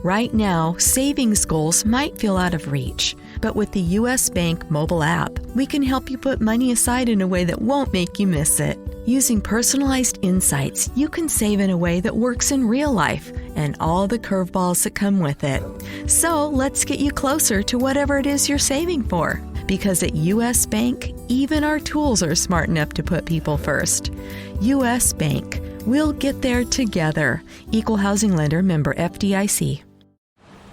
Right now, savings goals might feel out of reach, but with the U.S. Bank mobile app, we can help you put money aside in a way that won't make you miss it. Using personalized insights, you can save in a way that works in real life and all the curveballs that come with it. So let's get you closer to whatever it is you're saving for. Because at U.S. Bank, even our tools are smart enough to put people first. U.S. Bank. We'll get there together. Equal housing lender, member FDIC.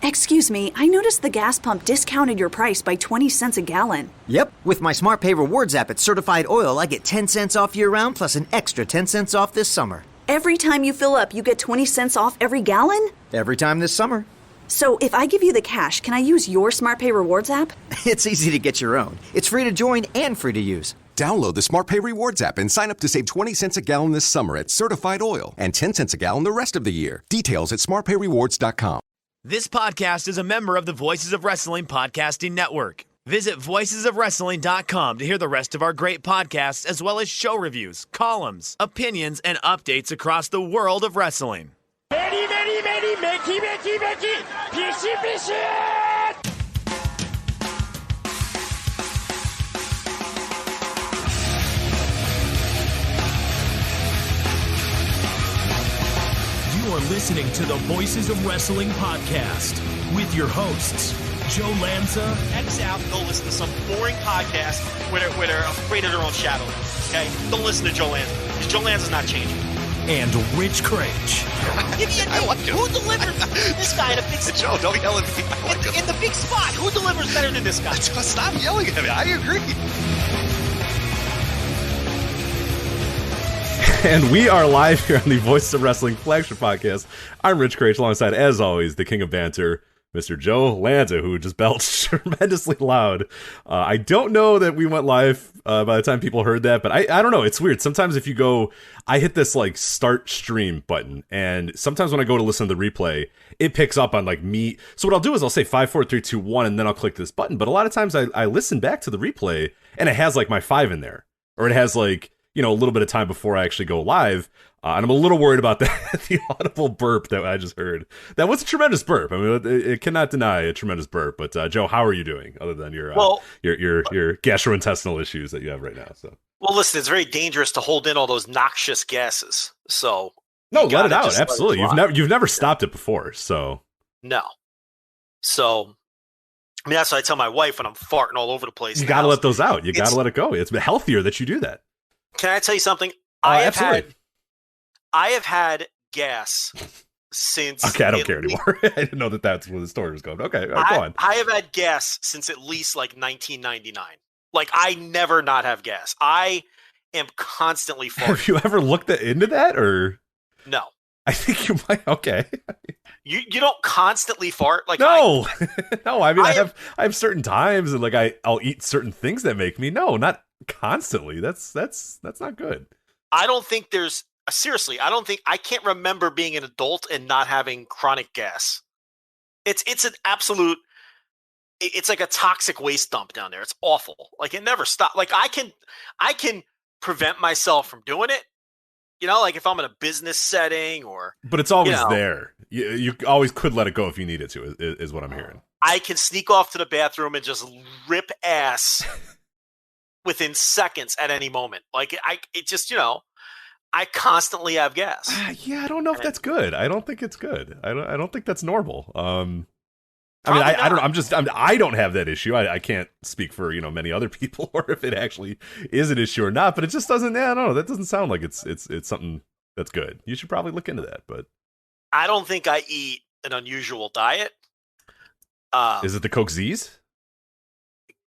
Excuse me, I noticed the gas pump discounted your price by 20 cents a gallon. Yep, with my SmartPay Rewards app at Certified Oil, I get 10 cents off year-round plus an extra 10 cents off this summer. Every time you fill up, you get 20 cents off every gallon? Every time this summer. So if I give you the cash, can I use your SmartPay Rewards app? It's easy to get your own. It's free to join and free to use. Download the SmartPay Rewards app and sign up to save 20 cents a gallon this summer at Certified Oil and 10 cents a gallon the rest of the year. Details at smartpayrewards.com. This podcast is a member of the Voices of Wrestling Podcasting Network. Visit voicesofwrestling.com to hear the rest of our great podcasts, as well as show reviews, columns, opinions, and updates across the world of wrestling. Very, very, very, Mickey, Pishy, Pishy! You are listening to the Voices of Wrestling podcast with your hosts, Joe Lanza. X out, go listen to some boring podcast where they're afraid of their own shadow. Okay? Don't listen to Joe Lanza, because Joe Lanza's not changing. And Rich Craich. I like him. Who delivers this guy in a big spot? Joe, don't yell at me. I like him. In the big spot, who delivers better than this guy? Stop yelling at me. I agree. And we are live here on the Voices of Wrestling Flagship Podcast. I'm Rich Craich, alongside, as always, the king of banter, Mr. Joe Lanza, who just belched tremendously loud. I don't know that we went live by the time people heard that, but I don't know. It's weird. Sometimes if you go, I hit this like start stream button, and sometimes when I go to listen to the replay, it picks up on like me. So what I'll do is I'll say 5, 4, 3, 2, 1, and then I'll click this button. But a lot of times I listen back to the replay, and it has like my 5 in there, or it has like, you know, a little bit of time before I actually go live. And I'm a little worried about that, the audible burp that I just heard. That was a tremendous burp. I mean, it cannot deny a tremendous burp. But Joe, how are you doing other than your gastrointestinal issues that you have right now? So, well, listen, it's very dangerous to hold in all those noxious gases. So no, let it out. Absolutely, you've never stopped it before. So no. So I mean, that's what I tell my wife when I'm farting all over the place. You got to let those out. You got to let it go. It's healthier that you do that. Can I tell you something? Absolutely. I have had gas since... Okay, I don't care anymore. I didn't know that's where the story was going. Okay, go on. I have had gas since at least like 1999. Like, I never not have gas. I am constantly farting. Have you ever looked into that, or... No. I think you might. Okay. You don't constantly fart? Like, no. No, I mean, I have certain times, and like I'll eat certain things that make me... No, not constantly. That's not good. I don't think there's... Seriously, I can't remember being an adult and not having chronic gas. It's an absolute, it's like a toxic waste dump down there. It's awful. Like, it never stops. Like, I can prevent myself from doing it. You know, like if I'm in a business setting or. But it's always there. You always could let it go if you needed to, is what I'm hearing. I can sneak off to the bathroom and just rip ass within seconds at any moment. Like, it just, you know. I constantly have gas. Yeah, I don't know if that's good. I don't think it's good. I don't think that's normal. I mean, I don't. I don't have that issue. I can't speak for many other people or if it actually is an issue or not. But it just doesn't. I don't know. That doesn't sound like it's something that's good. You should probably look into that. But I don't think I eat an unusual diet. Is it the Coke Z's?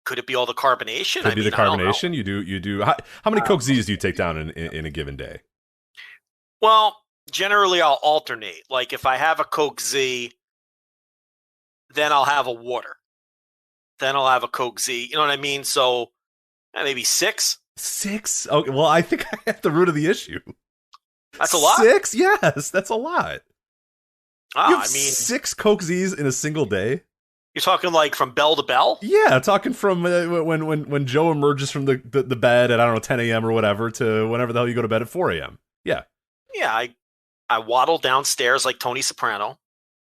Could it be all the carbonation? Could be the carbonation. You do. How many Coke Z's do you take down in a given day? Well, generally I'll alternate. Like if I have a Coke Z, then I'll have a water. Then I'll have a Coke Z. You know what I mean? So maybe 6. 6? Okay. Well, I think I have the root of the issue. That's a lot. 6? Yes, that's a lot. Oh, you have 6 Coke Z's in a single day. You're talking like from bell to bell? Yeah, talking from when Joe emerges from the bed at, I don't know, 10 a.m. or whatever to whenever the hell you go to bed at 4 a.m. Yeah. Yeah, I waddle downstairs like Tony Soprano.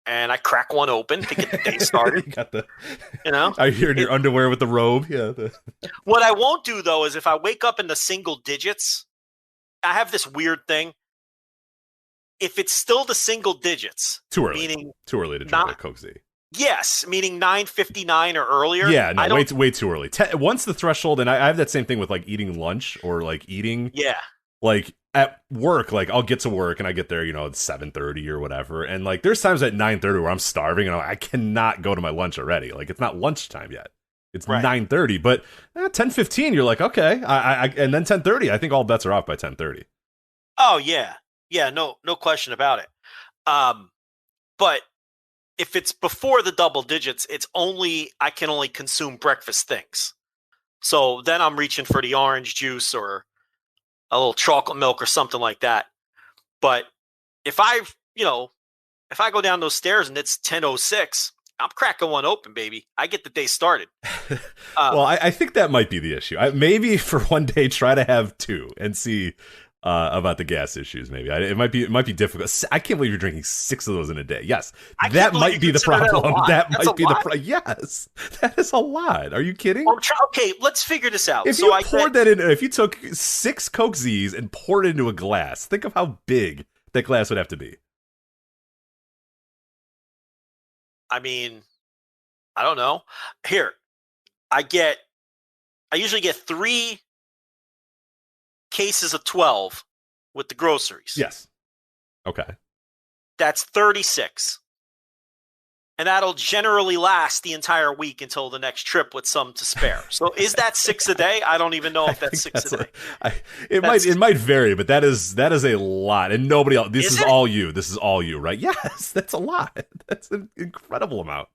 and I crack one open to get the day started. You got the, I hear in your underwear with the robe. Yeah. What I won't do though is if I wake up in the single digits, I have this weird thing. If it's still the single digits, too early. Meaning too early to drink a Coke Z. Yes, meaning 9:59 or earlier. Yeah, no, way too early. Once the threshold, and I have that same thing with like eating lunch or like eating. Yeah. Like at work, like I'll get to work and I get there, at 7:30 or whatever, and like there's times at 9:30 where I'm starving and I cannot go to my lunch already. Like it's not lunchtime yet. It's 9:30, but 10:15, you're like, okay, and then 10:30, I think all bets are off by 10:30. Oh yeah, no question about it. But if it's before the double digits, I can only consume breakfast things. So then I'm reaching for the orange juice or a little chocolate milk or something like that. But if I go down those stairs and it's 10:06, I'm cracking one open, baby. I get the day started. Well, I think that might be the issue. Maybe for one day, try to have two and see about the gas issues. Maybe it might be difficult. I can't believe you're drinking 6 of those in a day. Yes, that might be the problem. That might be the problem. Yes, that is a lot. Are you kidding? Okay, let's figure this out. If you took 6 Coke Z's and poured it into a glass, think of how big that glass would have to be. I mean, I don't know. Here, I usually get 3 cases of 12 with the groceries. Yes. Okay. That's 36. And that'll generally last the entire week until the next trip with some to spare. So is that 6 a day? I don't even know if that's 6 a day. It might vary, but that is a lot. And nobody else. This is all you. This is all you, right? Yes, that's a lot. That's an incredible amount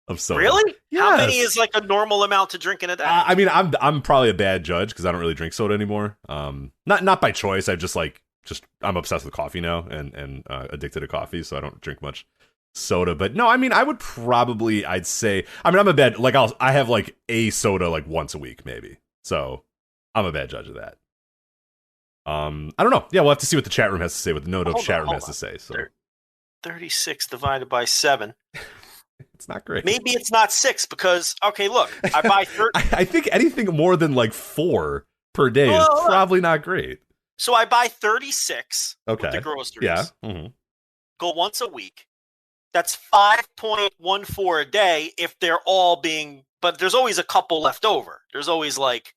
of soda. Really? Yes. How many is like a normal amount to drink in a day? I mean, I'm probably a bad judge because I don't really drink soda anymore. Not by choice. I'm obsessed with coffee now and addicted to coffee, so I don't drink much soda. But no, I mean, I'd say, I'm a bad, like I have like a soda like once a week maybe. So I'm a bad judge of that. I don't know. Yeah, we'll have to see what the chat room has to say, what the No Dope chat room has to say. So 36 divided by 7. It's not great. Maybe it's not 6 because, okay, look, I buy 30. I think anything more than like 4 per day is probably not great. So I buy 36 with the groceries. Yeah. Mm-hmm. Go once a week. That's 5.14 a day if they're all being, but there's always a couple left over. There's always like,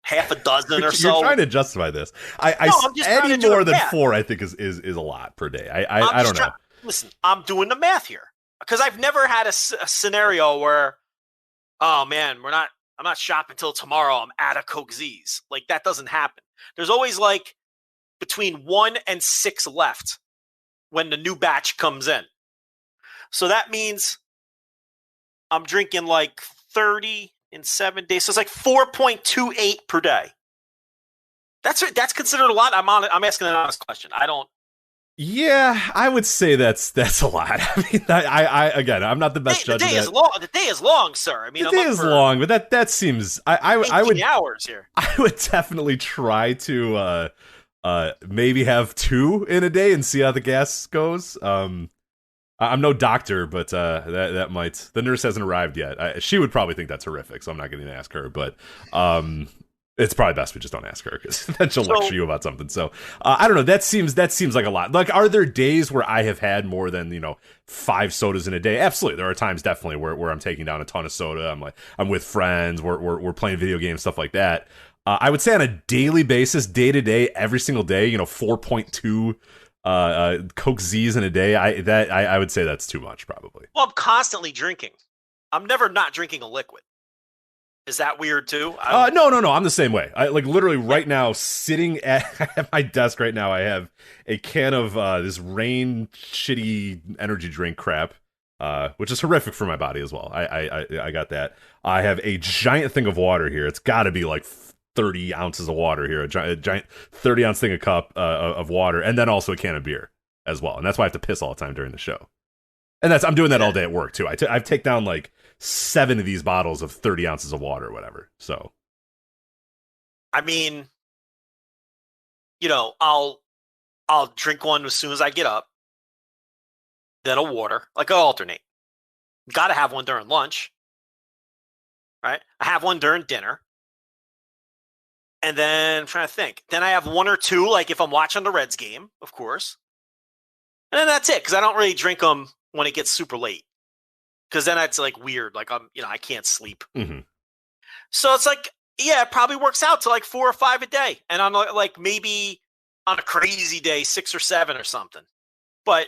half a dozen or so. You're trying to justify this. Any more than 4, I think is a lot per day. I don't know. Listen, I'm doing the math here because I've never had a scenario where, oh man, I'm not shopping until tomorrow. I'm out of Coke Z's. Like that doesn't happen. There's always like between 1 and 6 left when the new batch comes in. So that means I'm drinking like 30 in 7 days. So it's like 4.28 per day. That's considered a lot. I'm asking an honest question. Yeah, I would say that's a lot. I mean, I'm not the best judge. The day is long, sir. I mean, the day is long, but that seems. I would hours here. I would definitely try to maybe have 2 in a day and see how the gas goes. I'm no doctor, but that might. The nurse hasn't arrived yet. She would probably think that's horrific, so I'm not going to ask her. But it's probably best we just don't ask her because then she'll lecture you about something. So I don't know. That seems like a lot. Like, are there days where I have had more than 5 sodas in a day? Absolutely, there are times definitely where I'm taking down a ton of soda. I'm with friends. We're playing video games, stuff like that. I would say on a daily basis, day to day, every single day, 4.2 Coke Z's in a day. I would say that's too much, probably. Well, I'm constantly drinking. I'm never not drinking a liquid. Is that weird too? No. I'm the same way. I like literally right now sitting at my desk right now. I have a can of this Rain shitty energy drink crap, which is horrific for my body as well. I got that. I have a giant thing of water here. It's got to be like 30 ounces of water here. A giant 30-ounce thing of water, and then also a can of beer as well. And that's why I have to piss all the time during the show. And I'm doing that all day at work too. I've taken down like 7 of these bottles of 30 ounces of water or whatever. So, I mean, I'll drink one as soon as I get up. then a water, like I alternate. Got to have one during lunch, right? I have one during dinner. And then I'm trying to think. Then I have one or two, like if I'm watching the Reds game, of course. And then that's it, because I don't really drink them when it gets super late. Because then it's like weird. Like I can't sleep. Mm-hmm. So it's like, yeah, it probably works out to like 4 or 5 a day. And on like maybe on a crazy day, 6 or 7 or something. But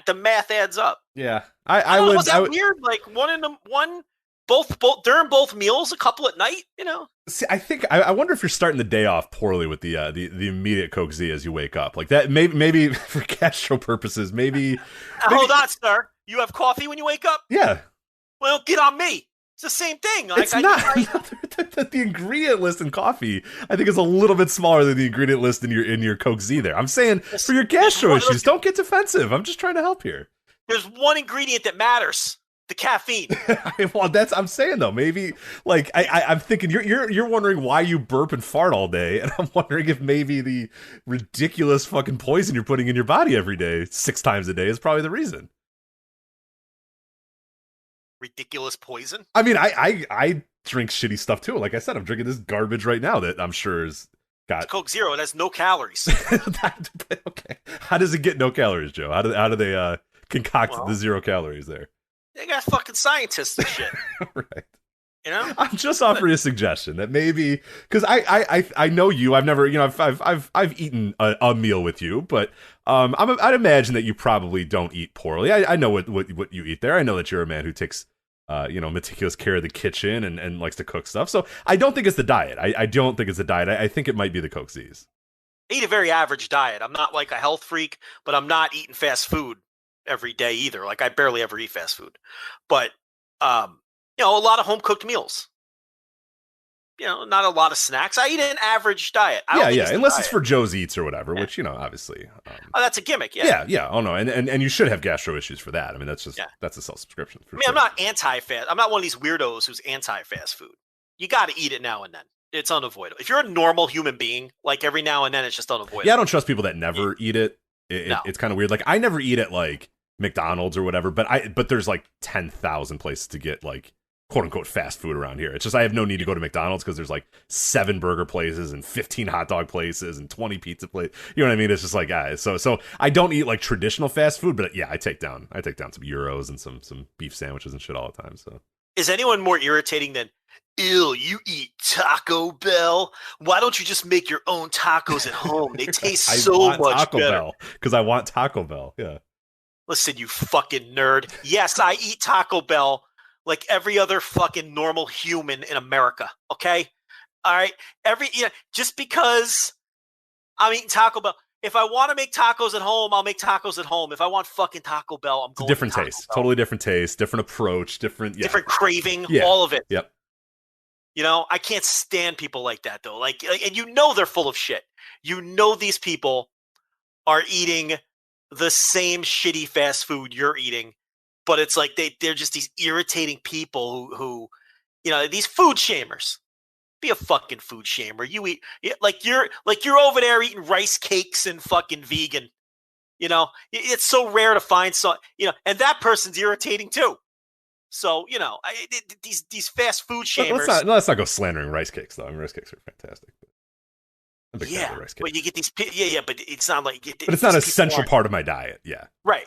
the math adds up. Yeah. I would. Was that weird? Like both during both meals, a couple at night, See, I think I wonder if you're starting the day off poorly with the immediate Coke Z as you wake up. Like that, maybe for gastro purposes, maybe. Hold on, sir. You have coffee when you wake up? Yeah. Well, get on me. It's the same thing. It's not. The ingredient list in coffee, I think, is a little bit smaller than the ingredient list in your Coke Z. There, I'm saying for your gastro issues, don't get defensive. I'm just trying to help here. There's one ingredient that matters. The caffeine. Well, I'm saying though. Maybe like I'm thinking you're wondering why you burp and fart all day, and I'm wondering if maybe the ridiculous fucking poison you're putting in your body every day, 6 times a day, is probably the reason. Ridiculous poison. I mean, I drink shitty stuff too. Like I said, I'm drinking this garbage right now that I'm sure is got it's Coke Zero. It has no calories. Okay, how does it get no calories, Joe? How do they concoct the 0 calories there? They got fucking scientists and shit. Right. I'm just offering a suggestion that maybe, because I know you. I've never, I've eaten a meal with you, but I'd imagine that you probably don't eat poorly. I know what you eat there. I know that you're a man who takes meticulous care of the kitchen and likes to cook stuff. So I don't think it's the diet. I don't think it's the diet. I think it might be the Coke Z's. I eat a very average diet. I'm not like a health freak, but I'm not eating fast food every day either. Like I barely ever eat fast food, but a lot of home cooked meals. Not a lot of snacks. I eat an average diet. Unless it's for Joe's Eats or whatever, which obviously. That's a gimmick. Yeah. Oh no, and you should have gastro issues for that. I mean, that's a self subscription. I'm not anti-fast. I'm not one of these weirdos who's anti-fast food. You got to eat it now and then. It's unavoidable. If you're a normal human being, like every now and then, it's just unavoidable. Yeah, I don't trust people that never eat it. It's kind of weird. Like I never eat at like McDonald's or whatever, but there's like 10,000 places to get like quote unquote fast food around here. It's just I have no need to go to McDonald's because there's like 7 burger places and 15 hot dog places and 20 pizza places. You know what I mean? It's just like so I don't eat like traditional fast food, but yeah, I take down some gyros and some beef sandwiches and shit all the time. So is anyone more irritating than ew, you eat Taco Bell? Why don't you just make your own tacos at home? They taste so much Taco better. Bell because I want Taco Bell. Yeah. Listen, you fucking nerd. Yes, I eat Taco Bell like every other fucking normal human in America. Okay, all right. Just because I'm eating Taco Bell. If I want to make tacos at home, I'll make tacos at home. If I want fucking Taco Bell, I'm going. Different taste, totally different taste, different approach, different craving, all of it. Yep. I can't stand people like that though. Like, and they're full of shit. These people are eating the same shitty fast food you're eating, but it's like they're just these irritating people who these food shamers. Be a fucking food shamer. You eat like you're over there eating rice cakes and fucking vegan. It's so rare to find and that person's irritating too. So these fast food shamers. Let's not go slandering rice cakes though. I mean, rice cakes are fantastic. But you get these. But it's not like. But it's not an essential part of my diet. Yeah. Right.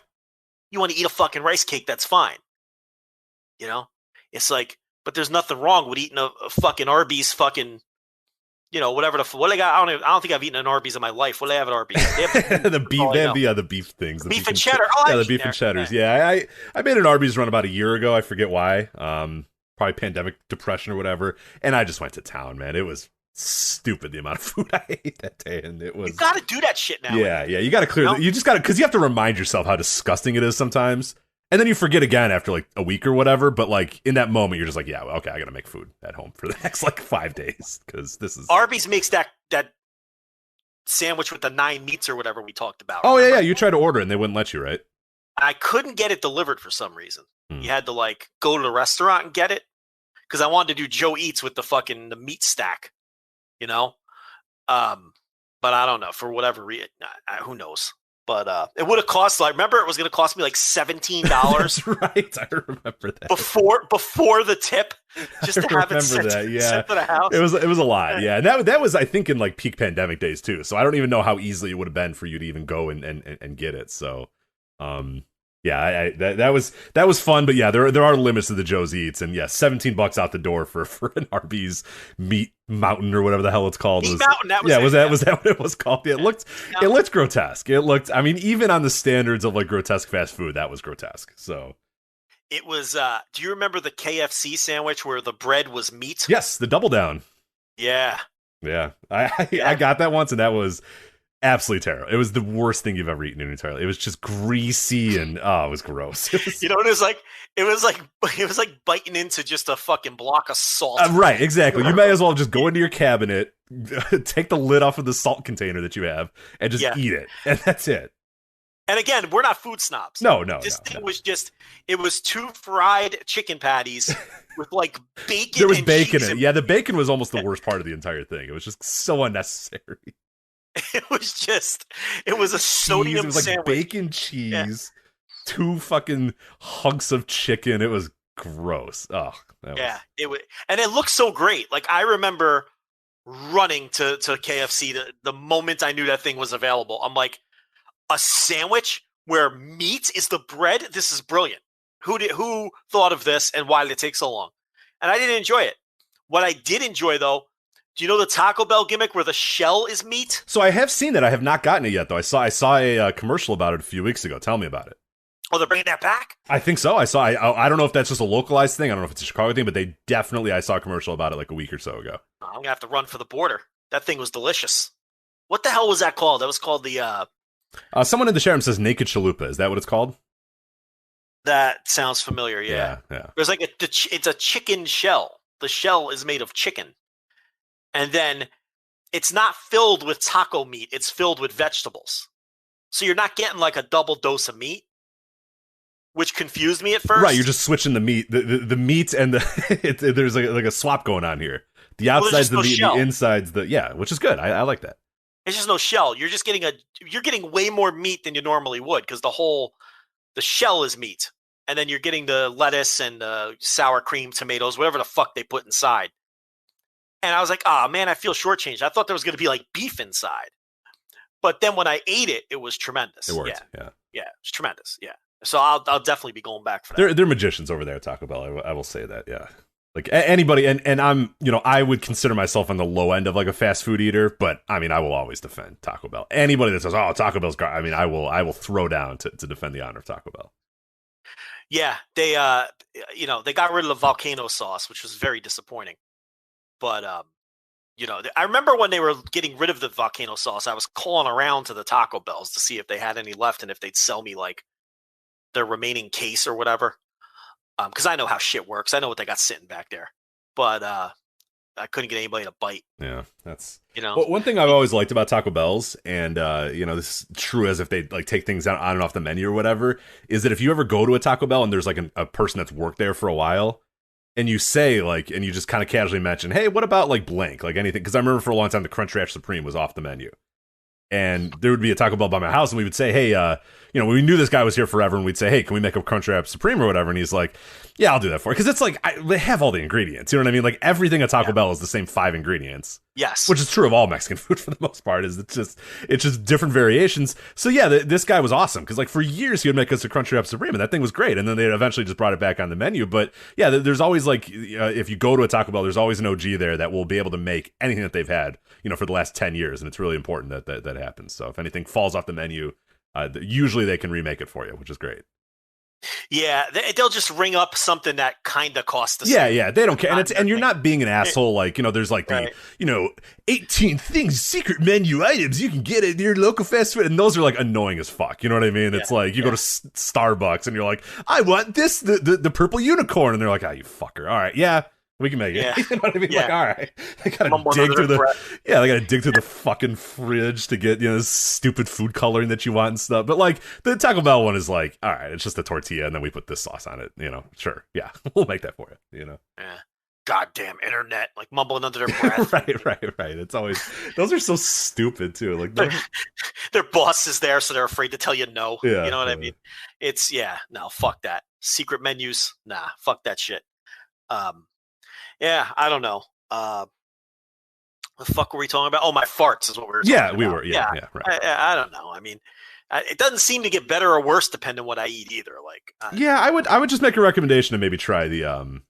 You want to eat a fucking rice cake? That's fine. It's like, but there's nothing wrong with eating a fucking Arby's fucking, whatever what they got. I don't think I've eaten an Arby's in my life. What do they have at Arby's? The beef, the beef things. The beef and cheddar. The beef and cheddars. Yeah, I made an Arby's run about a year ago. I forget why. Probably pandemic depression or whatever. And I just went to town, man. It was stupid the amount of food I ate that day, and it was. You got to do that shit now. Yeah. You got to clear. You just got to because you have to remind yourself how disgusting it is sometimes, and then you forget again after like a week or whatever. But like in that moment, you're just like, yeah, well, okay, I got to make food at home for the next like 5 days because this is. Arby's makes that sandwich with the 9 meats or whatever we talked about. Oh yeah. You tried to order it and they wouldn't let you, right? I couldn't get it delivered for some reason. You had to like go to the restaurant and get it because I wanted to do Joe Eats with the meat stack. But I don't know for whatever reason. Who knows? But it would have cost. I remember it was going to cost me like $17. That's right. I remember that before the tip, just to have it sent to the house. It was a lot. Yeah, and that was I think in like peak pandemic days too. So I don't even know how easily it would have been for you to even go and get it. So, yeah, that was fun, but yeah, there are limits to the Joe's Eats, and yeah, $17 out the door for an Arby's Meat Mountain or whatever the hell it's called. Meat Mountain, that was was that what it was called? Yeah, it looked grotesque. It looked, I mean, even on the standards of like grotesque fast food, that was grotesque. So it was. Do you remember the KFC sandwich where the bread was meat? Yes, the double down. Yeah. I got that once, and that was absolutely terrible. It was the worst thing you've ever eaten in your entire life. It was just greasy and it was gross. You know, it was like biting into just a fucking block of salt. Right, exactly. You may as well just go into your cabinet, take the lid off of the salt container that you have, and just eat it. And that's it. And again, we're not food snobs. No. This thing was just, it was 2 fried chicken patties with like bacon. There was and bacon cheese in it. Yeah, the bacon was almost the worst part of the entire thing. It was just so unnecessary. It was a sodium It was like sandwich. bacon, cheese, 2 fucking hunks of chicken. It was gross. Oh, it was, and it looked so great. Like I remember running to KFC the moment I knew that thing was available. I'm like, a sandwich where meat is the bread? This is brilliant. Who thought of this, and why did it take so long? And I didn't enjoy it. What I did enjoy, though, do you know the Taco Bell gimmick where the shell is meat? So I have seen that. I have not gotten it yet, though. I saw a commercial about it a few weeks ago. Tell me about it. Oh, they're bringing that back? I think so. I don't know if that's just a localized thing. I don't know if it's a Chicago thing, but I saw a commercial about it like a week or so ago. I'm going to have to run for the border. That thing was delicious. What the hell was that called? That was called the... someone in the chat room says Naked Chalupa. Is that what it's called? That sounds familiar, yeah. There's like it's a chicken shell. The shell is made of chicken. And then it's not filled with taco meat. It's filled with vegetables. So you're not getting like a double dose of meat, which confused me at first. Right, you're just switching the meat. The meat and there's like a swap going on here. The outside's the meat, and the inside's which is good. I like that. It's just no shell. You're just getting way more meat than you normally would because the shell is meat, and then you're getting the lettuce and the sour cream, tomatoes, whatever the fuck they put inside. And I was like, oh man, I feel shortchanged. I thought there was going to be like beef inside, but then when I ate it, it was tremendous. It worked. Yeah, it was tremendous. Yeah, so I'll definitely be going back for that. They're magicians over there at Taco Bell. I will say that. Yeah. Like anybody, and I'm, I would consider myself on the low end of like a fast food eater, but I mean, I will always defend Taco Bell. Anybody that says, "Oh, Taco Bell's," I mean, I will throw down to defend the honor of Taco Bell. Yeah, they got rid of the volcano sauce, which was very disappointing. But I remember when they were getting rid of the volcano sauce, I was calling around to the Taco Bells to see if they had any left and if they'd sell me like their remaining case or whatever. Because I know how shit works. I know what they got sitting back there. But I couldn't get anybody to bite. Yeah, that's... Well, one thing I've always liked about Taco Bell's, and, this is true as if they like take things on and off the menu or whatever, is that if you ever go to a Taco Bell and there's like a person that's worked there for a while, and you say, like, and you just kind of casually mention, hey, what about like blank? Like anything? Because I remember for a long time the Crunchwrap Supreme was off the menu. And there would be a Taco Bell by my house, and we would say, hey, when we knew this guy was here forever, and we'd say, hey, can we make a Crunchwrap Supreme or whatever? And he's like, yeah, I'll do that for you. Because it's like, they have all the ingredients. You know what I mean? Like, everything at Taco Bell is the same 5 ingredients. Yes. Which is true of all Mexican food for the most part. It's just different variations. So, yeah, this guy was awesome. Because, like, for years, he would make us a Crunchwrap Supreme, and that thing was great. And then they eventually just brought it back on the menu. But, yeah, there's always, like, if you go to a Taco Bell, there's always an OG there that will be able to make anything that they've had, for the last 10 years. And it's really important that happens. So, if anything falls off the menu, usually they can remake it for you, which is great. Yeah, they'll just ring up something that kind of costs the same. Yeah, they don't care. And you're not being an asshole, like, there's like the, 18 things, secret menu items you can get at your local fast food, and those are like annoying as fuck. You know what I mean? It's like, you go to Starbucks and you're like, I want this, the purple unicorn, and they're like, oh, you fucker. All right, yeah. We can make it. Yeah. You know what I mean? Yeah. Like, all right. They gotta dig through the fucking fridge to get, this stupid food coloring that you want and stuff. But like the Taco Bell one is like, all right, it's just a tortilla and then we put this sauce on it, sure. Yeah. We'll make that for you, Yeah. goddamn internet, like mumbling under their breath. right. It's always, those are so stupid too. Like their boss is there, so they're afraid to tell you no. Yeah, you know what I mean? It's no, fuck that. Secret menus, nah, fuck that shit. Yeah, I don't know. The fuck were we talking about? Oh, my farts is what we were talking about. We were. Yeah, right. I don't know. I mean, it doesn't seem to get better or worse depending on what I eat either. Like, I would just make a recommendation to maybe try the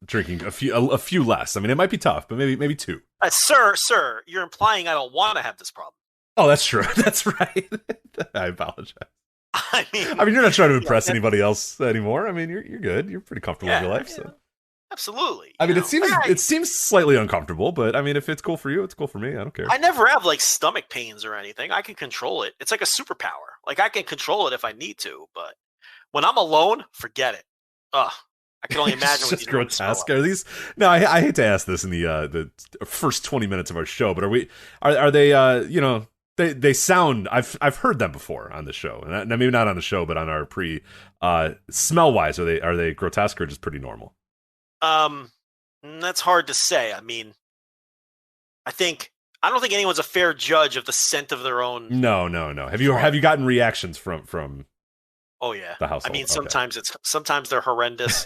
drinking a few less. I mean, it might be tough, but maybe 2. Sir, you're implying I don't want to have this problem. Oh, that's true. That's right. I apologize. I mean, you're not trying to impress anybody else anymore. I mean, you're good. You're pretty comfortable in your life. So. Absolutely. I mean, it seems slightly uncomfortable, but I mean, if it's cool for you, it's cool for me. I don't care. I never have like stomach pains or anything. I can control it. It's like a superpower. Like I can control it if I need to, but when I'm alone, forget it. Ugh. I can only imagine. It's just grotesque. Are these? No, I hate to ask this in the first 20 minutes of our show, but are they? They sound. I've heard them before on the show, and maybe not on the show, but on our smell wise, are they grotesque or just pretty normal? That's hard to say. I mean, I don't think anyone's a fair judge of the scent of their own. No. Have you gotten reactions from? Oh yeah. The household. I mean, sometimes they're horrendous.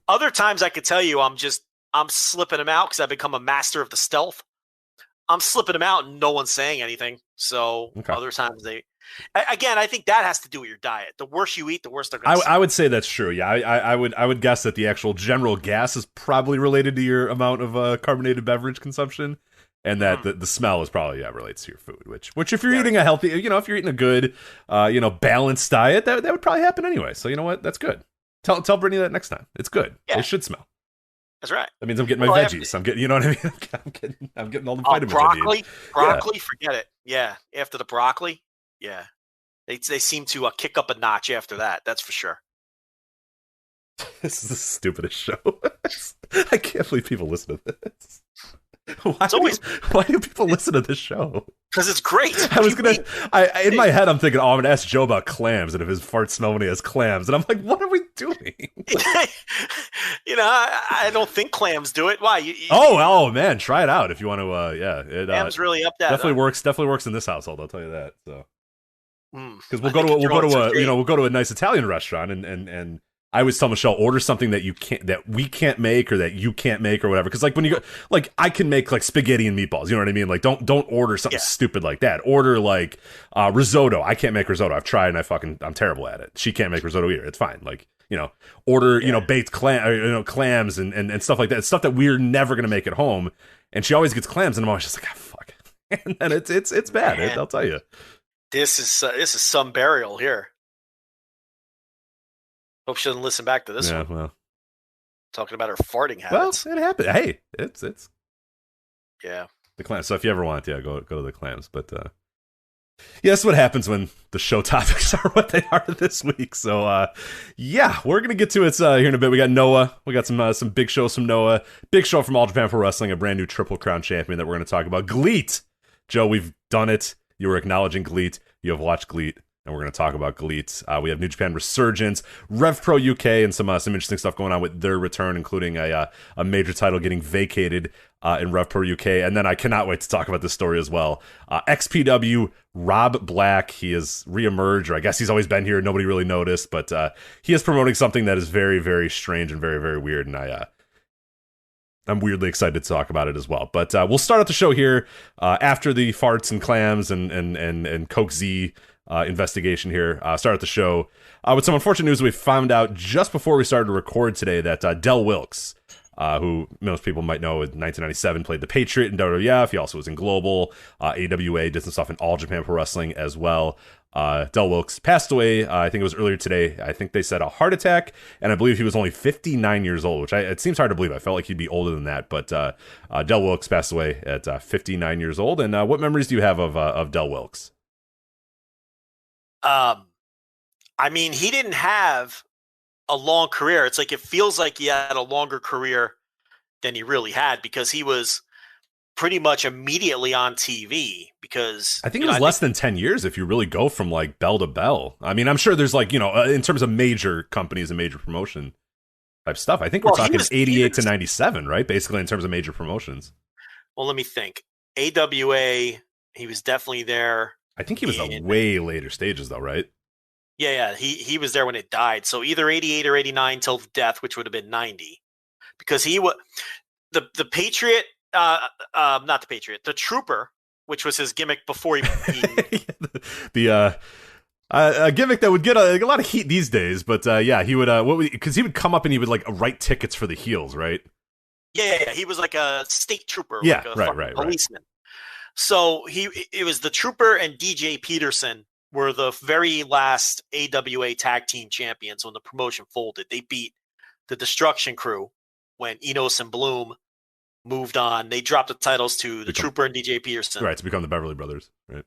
Other times I could tell you I'm slipping them out because I've become a master of the stealth. I'm slipping them out and no one's saying anything. So Other times I think that has to do with your diet. The worse you eat, the worse they're going to. I would say that's true. Yeah, I would guess that the actual general gas is probably related to your amount of carbonated beverage consumption, and that the smell is probably relates to your food. Which if you're eating a healthy, if you're eating a good, balanced diet, that would probably happen anyway. So you know what? That's good. Tell Brittany that next time. It's good. Yeah. It should smell. That's right. That means I'm getting my veggies. I'm getting, you know what I mean? I'm getting all the vitamins. Broccoli, forget it. Yeah, after the broccoli. Yeah, they seem to kick up a notch after that. That's for sure. This is the stupidest show. I can't believe people listen to this. Why do people listen to this show? Because it's great. In my head, I'm thinking, I'm gonna ask Joe about clams, and if his farts smell when he has clams, and I'm like, what are we doing? I don't think clams do it. Why? Oh man, try it out if you want to. Clams really up that. Definitely works. Definitely works in this household. I'll tell you that. So, because we'll go to a nice Italian restaurant, and I always tell Michelle, order something that we can't make or that you can't make or whatever. Because like when you go, like I can make like spaghetti and meatballs. You know what I mean? Like don't order something stupid like that. Order like risotto. I can't make risotto. I've tried and I'm terrible at it. She can't make risotto either. It's fine. Like order baked clams and stuff like that. It's stuff that we're never gonna make at home. And she always gets clams, and I'm always just like, fuck. And then it's bad. I'll tell you. This is some burial here. Hope she doesn't listen back to this one. Well, talking about her farting habits. Well, it happened. Hey, it's yeah. The clams. So if you ever want, go to the clams. But that's what happens when the show topics are what they are this week. So we're gonna get to it here in a bit. We got Noah. We got some big shows from Noah. Big show from All Japan Pro Wrestling. A brand new Triple Crown champion that we're gonna talk about. GLEAT. Joe, we've done it. You were acknowledging GLEAT. You have watched GLEAT. And we're going to talk about GLEAT. We have New Japan Resurgence, RevPro UK, and some interesting stuff going on with their return, including a major title getting vacated in RevPro UK. And then I cannot wait to talk about this story as well. XPW, Rob Black, he has reemerged, or I guess he's always been here. Nobody really noticed, but he is promoting something that is very, very strange and very, very weird. And I'm weirdly excited to talk about it as well. But we'll start out the show here after the farts and clams and Coke Z investigation here. Start the show with some unfortunate news we found out just before we started to record today that Dell Wilkes, who most people might know in 1997 played the Patriot in WWF. He also was in Global, AWA, did some stuff in All Japan Pro Wrestling as well. Dell Wilkes passed away, I think it was earlier today. I think they said a heart attack, and I believe he was only 59 years old, which it seems hard to believe. I felt like he'd be older than that, but Dell Wilkes passed away at 59 years old. And what memories do you have of Dell Wilkes? I mean, he didn't have a long career. It's like, it feels like he had a longer career than he really had, because he was pretty much immediately on TV, because I think it was less than 10 years if you really go from like bell to bell. I mean, I'm sure there's like, in terms of major companies and major promotion. type stuff. I think we're talking was 88 to 97, right? Basically, in terms of major promotions. Well, let me think. AWA, he was definitely there. I think he was the way later stages, though, right? Yeah. He was there when it died. So either 88 or 89 till death, which would have been 90, because he was the Patriot. Not the Patriot, the Trooper, which was his gimmick before he a gimmick that would get a lot of heat these days, but he would because he would come up and he would like write tickets for the heels, right? Yeah. He was like a state trooper, yeah, like a policeman. So it was the Trooper and DJ Peterson were the very last AWA tag team champions when the promotion folded. They beat the Destruction Crew when Enos and Bloom moved on. They dropped the titles to the Trooper and DJ Peterson. Right, to become the Beverly Brothers. Right.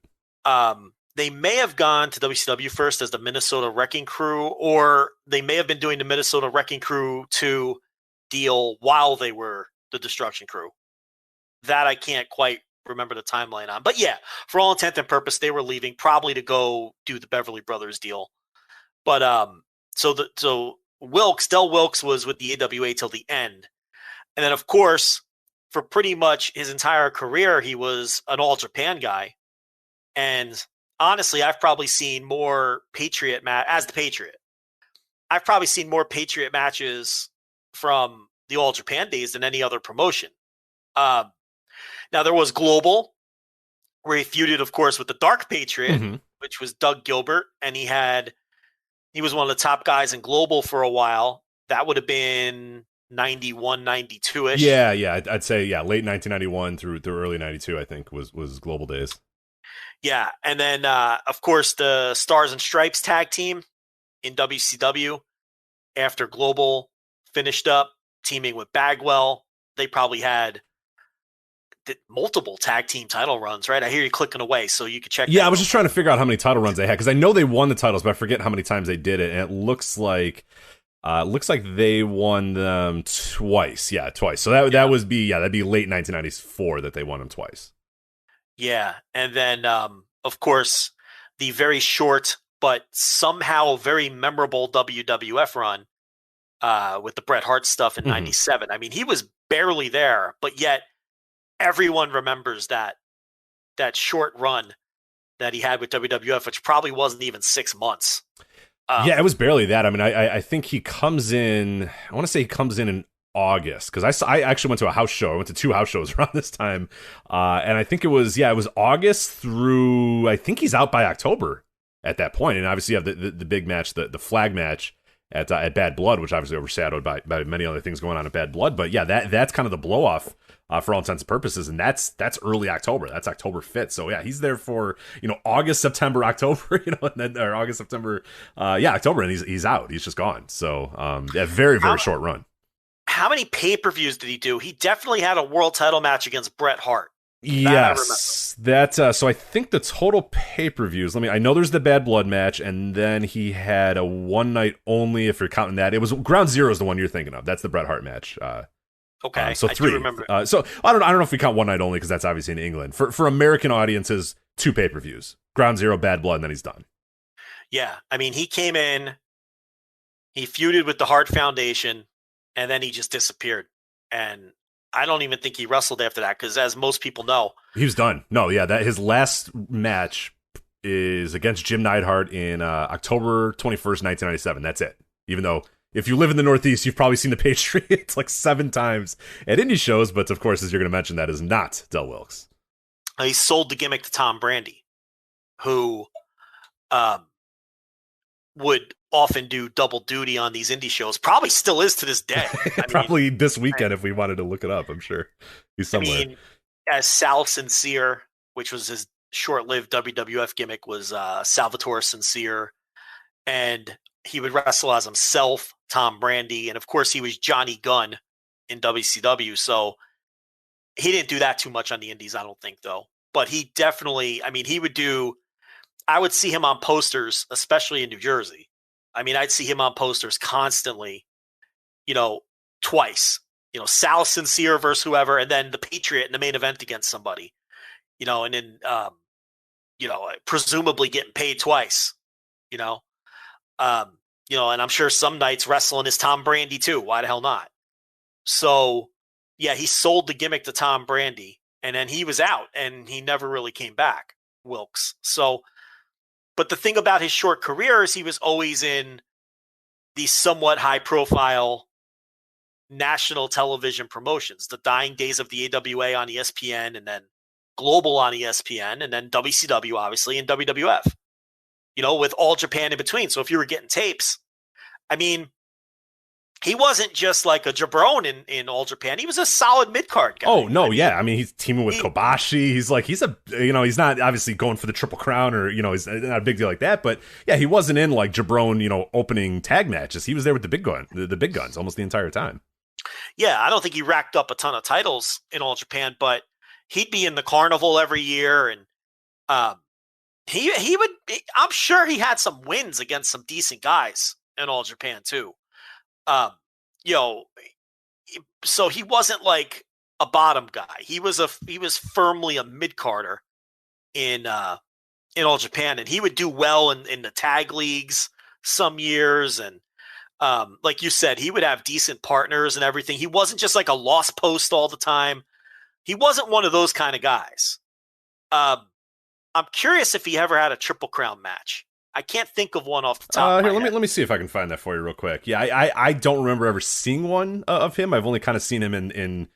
They may have gone to WCW first as the Minnesota Wrecking Crew, or they may have been doing the Minnesota Wrecking Crew 2 deal while they were the Destruction Crew. That I can't quite remember the timeline on. But yeah, for all intent and purpose, they were leaving probably to go do the Beverly Brothers deal. But so Dell Wilkes was with the AWA till the end. And then of course, for pretty much his entire career, he was an All Japan guy. And honestly, I've probably seen more Patriot as the Patriot. I've probably seen more Patriot matches from the All Japan days than any other promotion. Now there was Global, where he feuded, of course, with the Dark Patriot, which was Doug Gilbert, and he was one of the top guys in Global for a while. That would have been 91, 92-ish. Yeah, I'd say late 1991 through early 92, I think was Global days. Yeah, and then of course the Stars and Stripes tag team in WCW after Global finished up, teaming with Bagwell. They probably had multiple tag team title runs, right? I hear you clicking away, so you could check. Yeah, I was just trying to figure out how many title runs they had, because I know they won the titles, but I forget how many times they did it. And it looks like they won them twice. Yeah, twice. So that'd be late 1994 that they won them twice. Yeah, and then of course the very short but somehow very memorable WWF run with the Bret Hart stuff in '97. I mean, he was barely there, but yet everyone remembers that short run that he had with WWF, which probably wasn't even 6 months. Yeah, it was barely that. I mean, I think he comes in. I want to say he comes in August, because I actually went to a house show. I went to 2 house shows around this time, and I think it was August through. I think he's out by October at that point, and obviously you have the big match, the flag match at Bad Blood, which obviously overshadowed by many other things going on at Bad Blood. But yeah, that's kind of the blow off. For all intents and purposes, and that's early October. That's October 5th. So yeah, he's there for August, September, October, and then or August, September, October, and he's out. He's just gone. So a very short run. How many pay-per-views did he do? He definitely had a world title match against Bret Hart. Yes, so I think the total pay-per-views. I know there's the Bad Blood match, and then he had a one night only. If you're counting that, it was Ground Zero is the one you're thinking of. That's the Bret Hart match. Okay, so 3. I do remember. So I don't know if we count one night only, because that's obviously in England. For American audiences, 2 pay-per-views: Ground Zero, Bad Blood, and then he's done. Yeah, I mean, he came in, he feuded with the Hart Foundation, and then he just disappeared. And I don't even think he wrestled after that, because as most people know, he was done. No, yeah, that his last match is against Jim Neidhart in October 21st, 1997. That's it. Even though, if you live in the Northeast, you've probably seen the Patriots like 7 times at indie shows, but of course, as you're going to mention, that is not Dell Wilkes. He sold the gimmick to Tom Brandi, who would often do double duty on these indie shows. Probably still is to this day. Probably this weekend, if we wanted to look it up, I'm sure he's somewhere. I mean, as Sal Sincere, which was his short-lived WWF gimmick, was Salvatore Sincere, and he would wrestle as himself, Tom Brandi, and of course he was Johnny Gunn in WCW, so he didn't do that too much on the indies, I don't think, though. But he definitely, I would see him on posters, especially in New Jersey. I mean, I'd see him on posters constantly, twice. Sal Sincere versus whoever, and then the Patriot in the main event against somebody, and then, presumably getting paid twice, and I'm sure some nights wrestling is Tom Brandi too. Why the hell not? So, yeah, he sold the gimmick to Tom Brandi, and then he was out, and he never really came back, Wilkes. So, but the thing about his short career is he was always in these somewhat high-profile national television promotions, the dying days of the AWA on ESPN, and then Global on ESPN, and then WCW, obviously, and WWF, with All Japan in between. So if you were getting tapes, I mean, he wasn't just like a jabron in All Japan. He was a solid mid-card guy. Oh, no, yeah. I mean, he's teaming with Kobashi. He's he's not obviously going for the Triple Crown or, he's not a big deal like that. But, yeah, he wasn't in like jabron, opening tag matches. He was there with the big guns almost the entire time. Yeah, I don't think he racked up a ton of titles in All Japan, but he'd be in the Carnival every year. And he would, I'm sure he had some wins against some decent guys in All Japan too. So he wasn't like a bottom guy. He was firmly a mid-carder in All Japan, and he would do well in the tag leagues some years. And like you said, he would have decent partners and everything. He wasn't just like a lost post all the time. He wasn't one of those kind of guys. I'm curious if he ever had a Triple Crown match. I can't think of one off the top of my head. Let me see if I can find that for you real quick. Yeah, I don't remember ever seeing one of him. I've only kind of seen him in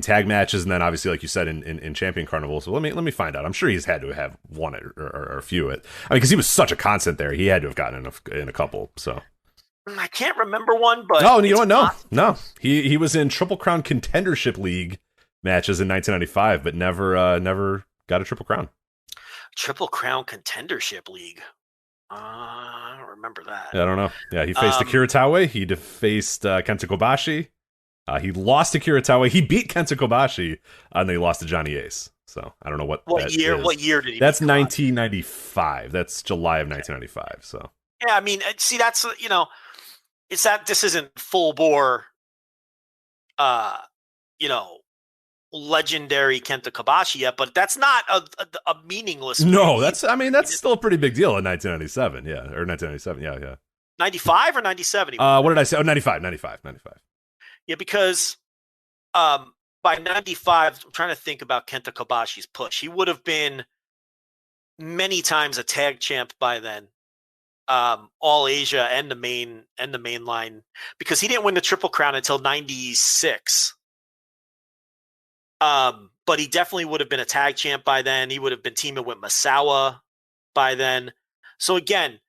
tag matches, and then obviously, like you said, in Champion Carnival. So let me find out. I'm sure he's had to have won it or a few it. I mean, because he was such a constant there, he had to have gotten in a couple. So I can't remember one, but you know what? No. He was in Triple Crown Contendership League matches in 1995, but never got a Triple Crown. Triple Crown Contendership League. I don't remember that. Yeah, I don't know. Yeah, he faced Akira Taue. He faced Kenta Kobashi. He lost to Akira Taue. He beat Kenta Kobashi, and then he lost to Johnny Ace. So I don't know what year. Is. What year did he? That's 1995. That's July of 1995. So yeah, I mean, see, that's it's that this isn't full bore, legendary Kenta Kobashi yet, but that's not a meaningless. No, that's still a pretty big deal in 1997. Yeah, or 1997. Yeah. 95 or 97? What did I say? Oh, 95. Yeah, because by 95, I'm trying to think about Kenta Kobashi's push. He would have been many times a tag champ by then, All Asia and the main line, because he didn't win the Triple Crown until 96. But he definitely would have been a tag champ by then. He would have been teaming with Masawa by then. So again,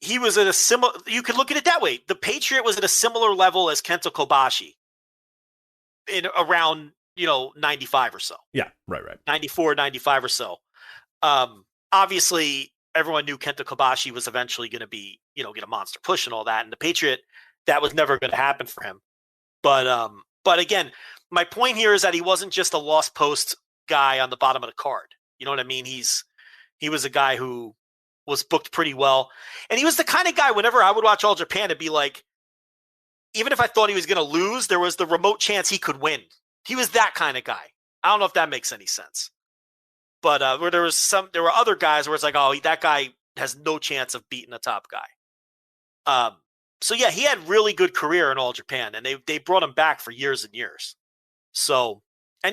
he was at a similar, you could look at it that way. The Patriot was at a similar level as Kenta Kobashi in around, 95 or so. Yeah, right. 94, 95 or so. Obviously everyone knew Kenta Kobashi was eventually going to be, get a monster push and all that. And the Patriot, that was never going to happen for him. But again, my point here is that he wasn't just a lost post guy on the bottom of the card. You know what I mean? He was a guy who was booked pretty well. And he was the kind of guy, whenever I would watch All Japan, it'd be like, even if I thought he was going to lose, there was the remote chance he could win. He was that kind of guy. I don't know if that makes any sense. But where there were other guys where it's like, oh, that guy has no chance of beating the top guy. So yeah, he had really good career in All Japan, and they brought him back for years and years. So, and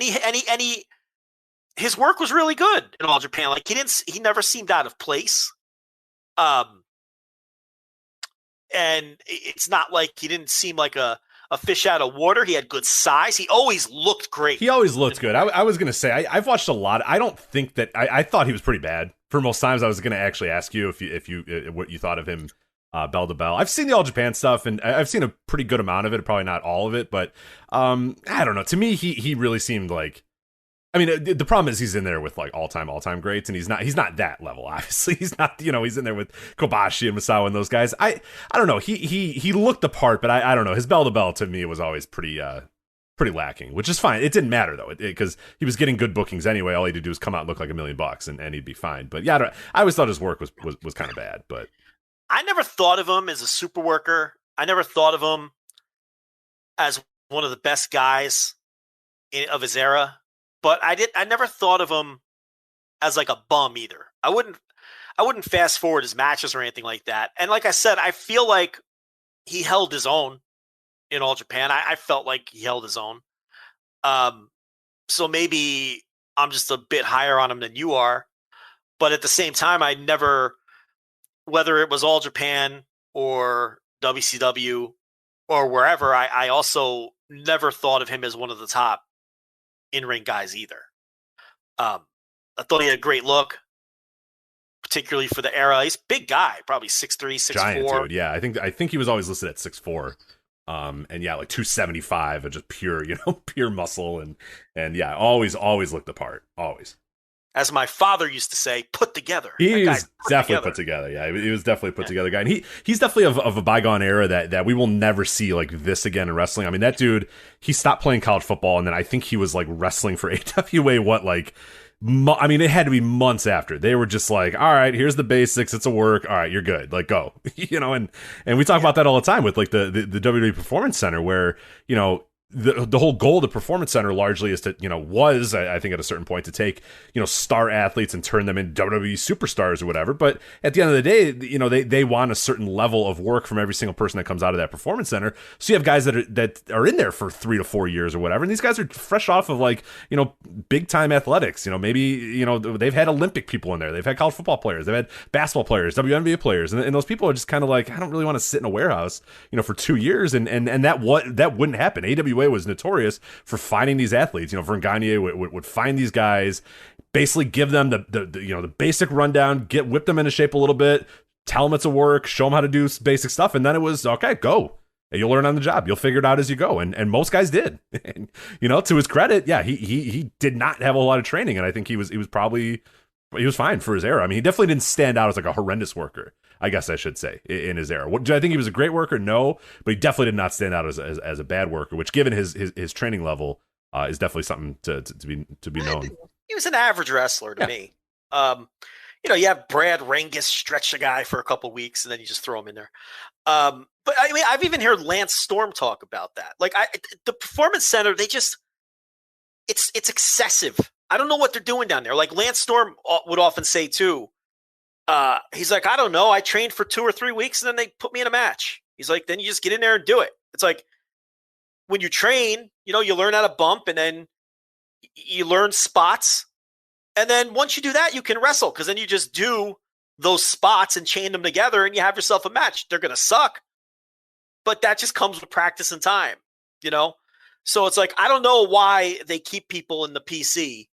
his work was really good in All Japan. Like he never seemed out of place. And it's not like he didn't seem like a fish out of water. He had good size. He always looked great. He always looked good. I was going to say, I've watched a lot. I don't think that I thought he was pretty bad for most times. I was going to actually ask you if you what you thought of him. Bell to bell. I've seen the All Japan stuff, and I've seen a pretty good amount of it. Probably not all of it, but I don't know. To me, he really seemed like. I mean, the problem is he's in there with like all time greats, and he's not that level. Obviously, he's not. He's in there with Kobashi and Masawa and those guys. I don't know. He looked the part, but I don't know. His bell to bell to me was always pretty lacking, which is fine. It didn't matter though, because he was getting good bookings anyway. All he had to do was come out and look like $1 million, and he'd be fine. But yeah, I always thought his work was kind of bad, but. I never thought of him as a super worker. I never thought of him as one of the best guys of his era. But I never thought of him as like a bum either. fast forward his matches or anything like that. And like I said, I feel like he held his own in All Japan. I felt like he held his own. So maybe I'm just a bit higher on him than you are. But at the same time, I never, whether it was All Japan or WCW or wherever, I also never thought of him as one of the top in-ring guys either. I thought he had a great look, particularly for the era. He's a big guy, probably 6'3", 6'4". Giant dude, yeah. I think he was always listed at 6'4". And yeah, like 275 and just pure, pure muscle and yeah, always looked the part, always. As my father used to say, put together. He was definitely put together. Yeah, he was definitely a put together guy. And he's definitely of a bygone era that we will never see like this again in wrestling. I mean, that dude, he stopped playing college football, and then I think he was like wrestling for AWA, I mean, it had to be months after. They were just like, all right, here's the basics. It's a work. All right, you're good. Like, go. And we talk about that all the time with like the WWE Performance Center, where, the whole goal of the Performance Center largely is to, was, I think at a certain point, to take, star athletes and turn them into WWE superstars or whatever. But at the end of the day, they want a certain level of work from every single person that comes out of that Performance Center. So you have guys that are in there for 3 to 4 years or whatever. And these guys are fresh off of like, big time athletics. Maybe, they've had Olympic people in there. They've had college football players. They've had basketball players, WNBA players. And those people are just kind of like, I don't really want to sit in a warehouse, for 2 years. And that wouldn't happen. AWA was notorious for finding these athletes. Vern Gagne would find these guys, basically give them the basic rundown, whip them into shape a little bit, tell them it's a work, show them how to do basic stuff, and then it was okay, go. And you'll learn on the job. You'll figure it out as you go, and most guys did. And, to his credit, yeah, he did not have a lot of training, and I think he was fine for his era. I mean, he definitely didn't stand out as like a horrendous worker, I guess I should say, in his era. Do I think he was a great worker? No, but he definitely did not stand out as a bad worker, which, given his training level, is definitely something to be known. He was an average wrestler to me. You have Brad Rangis stretch a guy for a couple of weeks, and then you just throw him in there. But I mean, I've even heard Lance Storm talk about that. Like the Performance Center, it's excessive. I don't know what they're doing down there. Like Lance Storm would often say too. He's like, I don't know. I trained for 2 or 3 weeks and then they put me in a match. He's like, then you just get in there and do it. It's like when you train, you learn how to bump and then you learn spots. And then once you do that, you can wrestle because then you just do those spots and chain them together and you have yourself a match. They're going to suck, but that just comes with practice and time, So it's like, I don't know why they keep people in the PC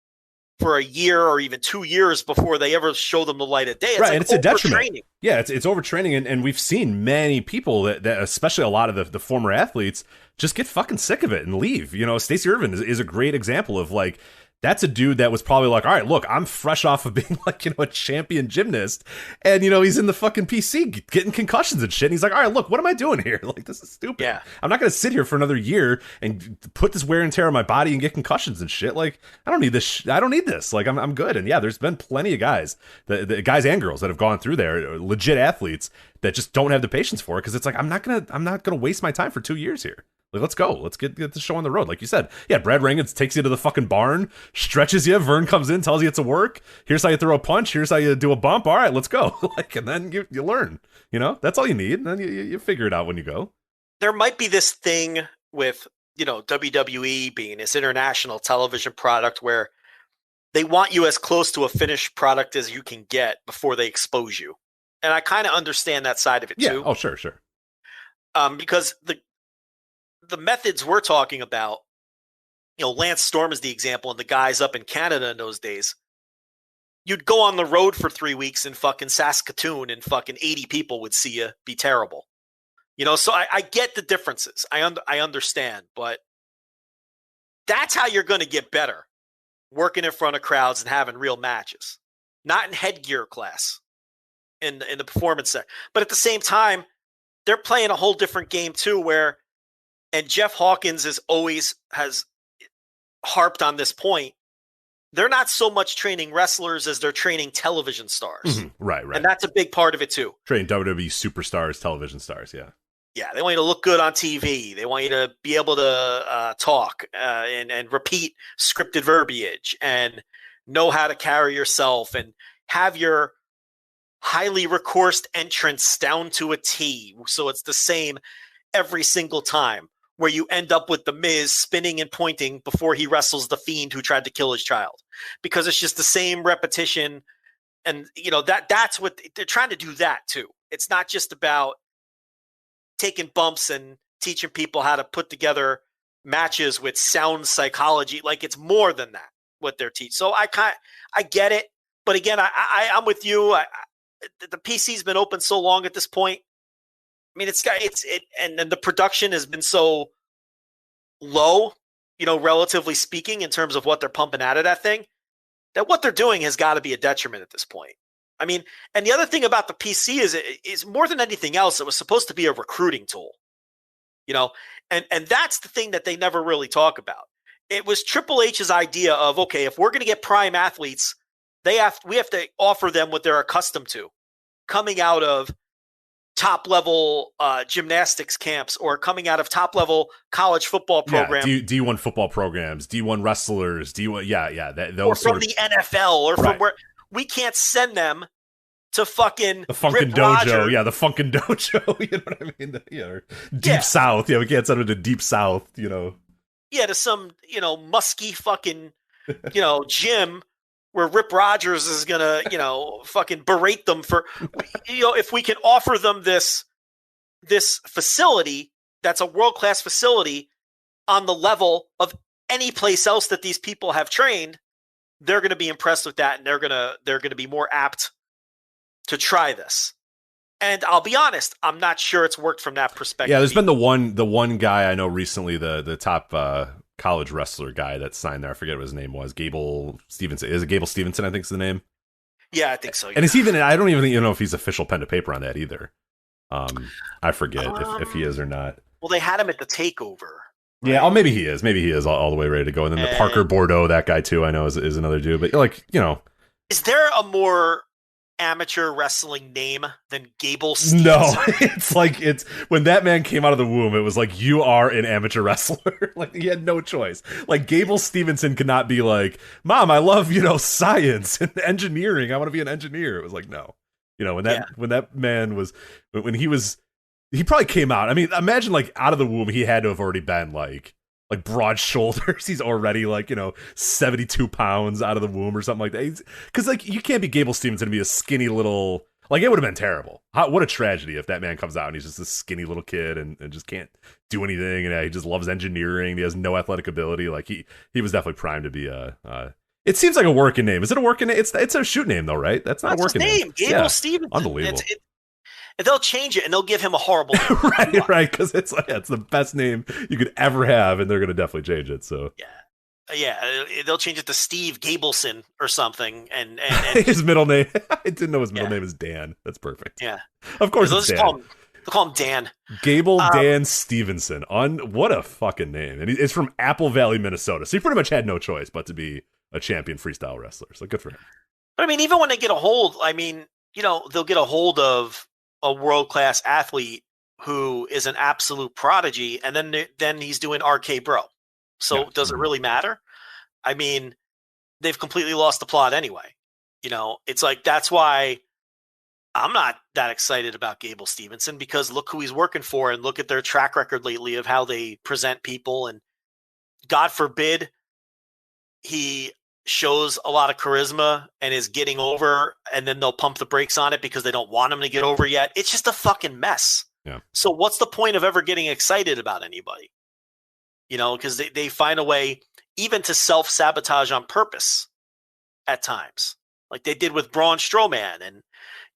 for a year or even 2 years before they ever show them the light of day. It's right, like and it's a detriment. Yeah, it's overtraining, and we've seen many people that especially a lot of the former athletes, just get fucking sick of it and leave. Stacey Irvin is a great example of like, that's a dude that was probably like, all right, look, I'm fresh off of being like, a champion gymnast. And, he's in the fucking PC getting concussions and shit. And he's like, all right, look, what am I doing here? Like, this is stupid. Yeah. I'm not going to sit here for another year and put this wear and tear on my body and get concussions and shit. Like, I don't need this. I don't need this. Like, I'm good. And yeah, there's been plenty of guys, the guys and girls that have gone through there, legit athletes that just don't have the patience for it. Cause it's like, I'm not going to waste my time for 2 years here. Like, let's go. Let's get the show on the road. Like you said, yeah, Brad Rangis takes you to the fucking barn, stretches you. Vern comes in, tells you it's a work. Here's how you throw a punch. Here's how you do a bump. All right, let's go. And then you learn. That's all you need. And then you figure it out when you go. There might be this thing with WWE being this international television product where they want you as close to a finished product as you can get before they expose you. And I kind of understand that side of it too. Oh, sure. Because the methods we're talking about, Lance Storm is the example, and the guys up in Canada in those days, you'd go on the road for 3 weeks in fucking Saskatoon and fucking 80 people would see you be terrible. So I get the differences. I understand, but that's how you're going to get better, working in front of crowds and having real matches, not in headgear class in the Performance Center. But at the same time, they're playing a whole different game too, and Jeff Hawkins has harped on this point. They're not so much training wrestlers as they're training television stars. Mm-hmm. Right. And that's a big part of it too. Training WWE superstars, television stars. Yeah. Yeah. They want you to look good on TV. They want you to be able to talk and repeat scripted verbiage and know how to carry yourself and have your highly recoursed entrance down to a T. So it's the same every single time, where you end up with The Miz spinning and pointing before he wrestles the Fiend who tried to kill his child, because it's just the same repetition. And, you know, that's what they're trying to do that too. It's not just about taking bumps and teaching people how to put together matches with sound psychology. Like, it's more than that, what they're teaching. So I get it. But again, I'm with you. The PC's been open so long at this point. I mean, and then the production has been so low, you know, relatively speaking, in terms of what they're pumping out of that thing, that what they're doing has got to be a detriment at this point. I mean, and the other thing about the PC is more than anything else, it was supposed to be a recruiting tool, you know, and that's the thing that they never really talk about. It was Triple H's idea of, okay, if we're going to get prime athletes, we have to offer them what they're accustomed to, coming out of top level gymnastics camps, or coming out of top level college football programs. Yeah, D1 football programs, D1 wrestlers, D1, those, or from the NFL, or from where we can't send them to fucking the Funkin' Dojo. Yeah, the Funkin' Dojo. You know what I mean? Or Deep South. Yeah, we can't send them to Deep South, you know. Yeah, to some, you know, musky fucking, you know, gym where Rip Rogers is going to, you know, fucking berate them for, you know, if we can offer them this facility that's a world-class facility on the level of any place else that these people have trained, they're going to be impressed with that, and they're going to be more apt to try this. And I'll be honest, I'm not sure it's worked from that perspective. Yeah, there's been the one guy I know recently, the top college wrestler guy that signed there. I forget what his name was. Gable Stevenson. Is it Gable Stevenson? I think is the name. Yeah, I think so. Yeah. And it's even, I don't even know if he's official pen to paper on that either. I forget if he is or not. Well, they had him at the takeover. Right? Yeah, maybe he is. Maybe he is all the way ready to go. And then the Parker Bordeaux, that guy too, I know is another dude. But like, you know, is there a more amateur wrestling name than Gable Stevenson? No, it's like, it's when that man came out of the womb, it was like, you are an amateur wrestler. Like, he had no choice. Like, Gable Stevenson could not be like, Mom, I love, you know, science and engineering, I want to be an engineer. It was like, no, you know, when that man was, when he probably came out, I mean, imagine like out of the womb, he had to have already been like broad shoulders. He's already like, you know, 72 pounds out of the womb or something like that. Because like, you can't be Gable Stevenson and be a skinny little, like, it would have been terrible. What a tragedy if that man comes out and he's just this skinny little kid and just can't do anything, and he just loves engineering. He has no athletic ability. Like, he was definitely primed to be it seems like a working name. Is it a working name? It's a shoot name though, right? That's not a working name. Gable Stevenson. Unbelievable. And they'll change it, and they'll give him a horrible name. right, because it's the best name you could ever have, and they're going to definitely change it. So they'll change it to Steve Gableson or something. And his middle name, I didn't know his middle name is Dan. That's perfect. Yeah, of course it's Dan. They'll call him Dan. Gable Dan Stevenson. What a fucking name! And it's from Apple Valley, Minnesota. So he pretty much had no choice but to be a champion freestyle wrestler. So good for him. But I mean, even when they get a hold, I mean, you know, they'll get a hold of a world-class athlete who is an absolute prodigy, and then he's doing RK Bro. So does it really matter? I mean, they've completely lost the plot anyway. You know, it's like, that's why I'm not that excited about Gable Stevenson, because look who he's working for, and look at their track record lately of how they present people. And God forbid he shows a lot of charisma and is getting over, and then they'll pump the brakes on it because they don't want him to get over yet. It's just a fucking mess. Yeah. So what's the point of ever getting excited about anybody? You know, because they find a way even to self-sabotage on purpose at times, like they did with Braun Strowman. And,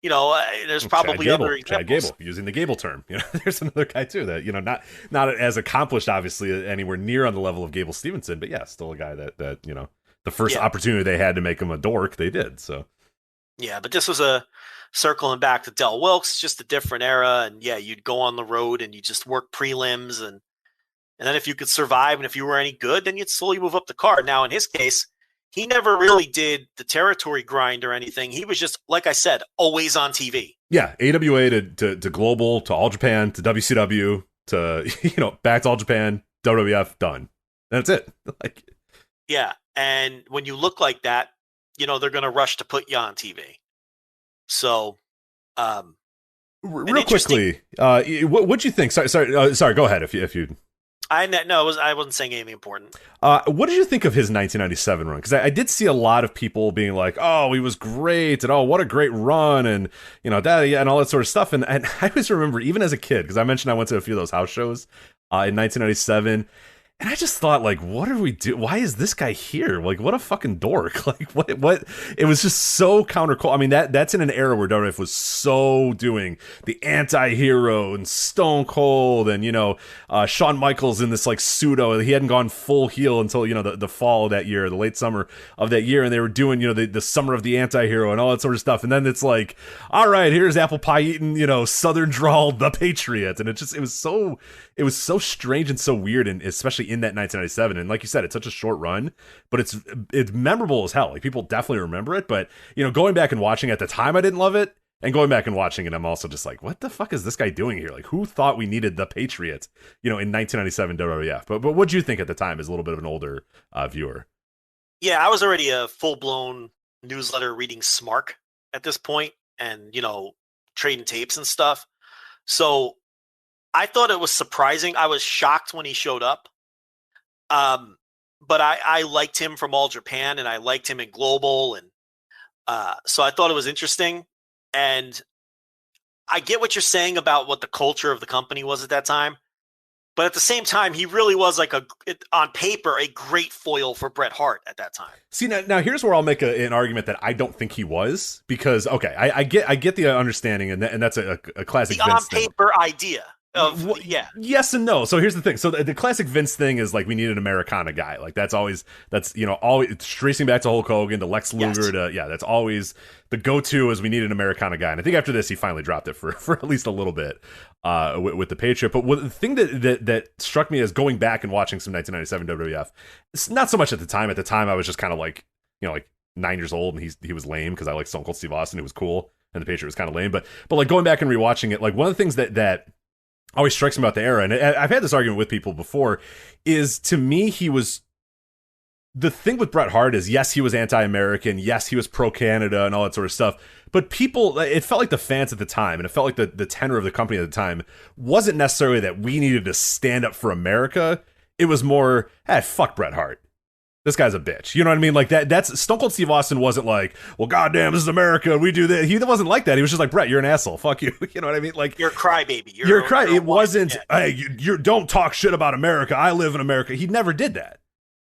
you know, there's probably other examples. Chad Gable, using the Gable term. You know, there's another guy too that, you know, not as accomplished, obviously, anywhere near on the level of Gable Stevenson, but yeah, still a guy that you know, the first opportunity they had to make him a dork, they did. So, yeah, but this was a circling back to Dell Wilkes, just a different era. And yeah, you'd go on the road and you just work prelims, and then if you could survive and if you were any good, then you'd slowly move up the card. Now, in his case, he never really did the territory grind or anything. He was just, like I said, always on TV. Yeah, AWA to Global, to All Japan, to WCW, to, you know, back to All Japan, WWF, done. That's it. Like, yeah. And when you look like that, you know, they're going to rush to put you on TV. So Real quickly, what'd you think? Sorry. Go ahead if you. I wasn't saying anything important. What did you think of his 1997 run? Because I did see a lot of people being like, "Oh, he was great," and "Oh, what a great run," and that and all that sort of stuff. And I always remember, even as a kid, because I mentioned I went to a few of those house shows in 1997. And I just thought, like, what are we doing? Why is this guy here? Like, what a fucking dork. Like, what? It was just so countercultural. I mean, that's in an era where WWF was so doing the anti-hero and Stone Cold and, Shawn Michaels in this, like, pseudo. He hadn't gone full heel until, the fall of that year, the late summer of that year. And they were doing, the summer of the anti-hero and all that sort of stuff. And then it's like, all right, here's apple pie eating, Southern drawl, the Patriot. And it was so strange and so weird, and especially in that 1997, and like you said, it's such a short run, but it's memorable as hell. Like, people definitely remember it. But going back and watching at the time, I didn't love it, and going back and watching it, I'm also just like, what the fuck is this guy doing here? Like, who thought we needed the Patriot, in 1997 WWF? But what did you think at the time as a little bit of an older viewer? Yeah, I was already a full blown newsletter reading smark at this point, and trading tapes and stuff. So I thought it was surprising. I was shocked when he showed up. But I liked him from All Japan, and I liked him in Global. And so I thought it was interesting. And I get what you're saying about what the culture of the company was at that time. But at the same time, he really was on paper, a great foil for Bret Hart at that time. See, now here's where I'll make an argument that I don't think he was, because, okay, I get the understanding, and that's a classic the Vince on paper idea. Yes and no. So here's the thing. So the classic Vince thing is, like, we need an Americana guy. Like, that's always tracing back to Hulk Hogan, to Lex Luger, that's always the go-to, is we need an Americana guy. And I think after this, he finally dropped it for at least a little bit with the Patriot. But the thing that struck me as going back and watching some 1997 WWF, it's not so much at the time. At the time, I was just kind of like, like 9 years old, and he was lame because I liked Stone Cold Steve Austin. It was cool, and the Patriot was kind of lame. But like, going back and rewatching it, like, one of the things that always strikes me about the era, and I've had this argument with people before, is, to me, he was, the thing with Bret Hart is, yes, he was anti-American, yes, he was pro-Canada and all that sort of stuff, but people, it felt like the fans at the time, and it felt like the tenor of the company at the time wasn't necessarily that we needed to stand up for America. It was more, hey, fuck Bret Hart. This guy's a bitch. You know what I mean? Like, that's Stone Cold Steve Austin wasn't like, well, goddamn, this is America, we do this. He wasn't like that. He was just like, Bret, you're an asshole. Fuck you. You know what I mean? Like, you're a crybaby. You're a cry. It wasn't, hey, you don't talk shit about America. I live in America. He never did that.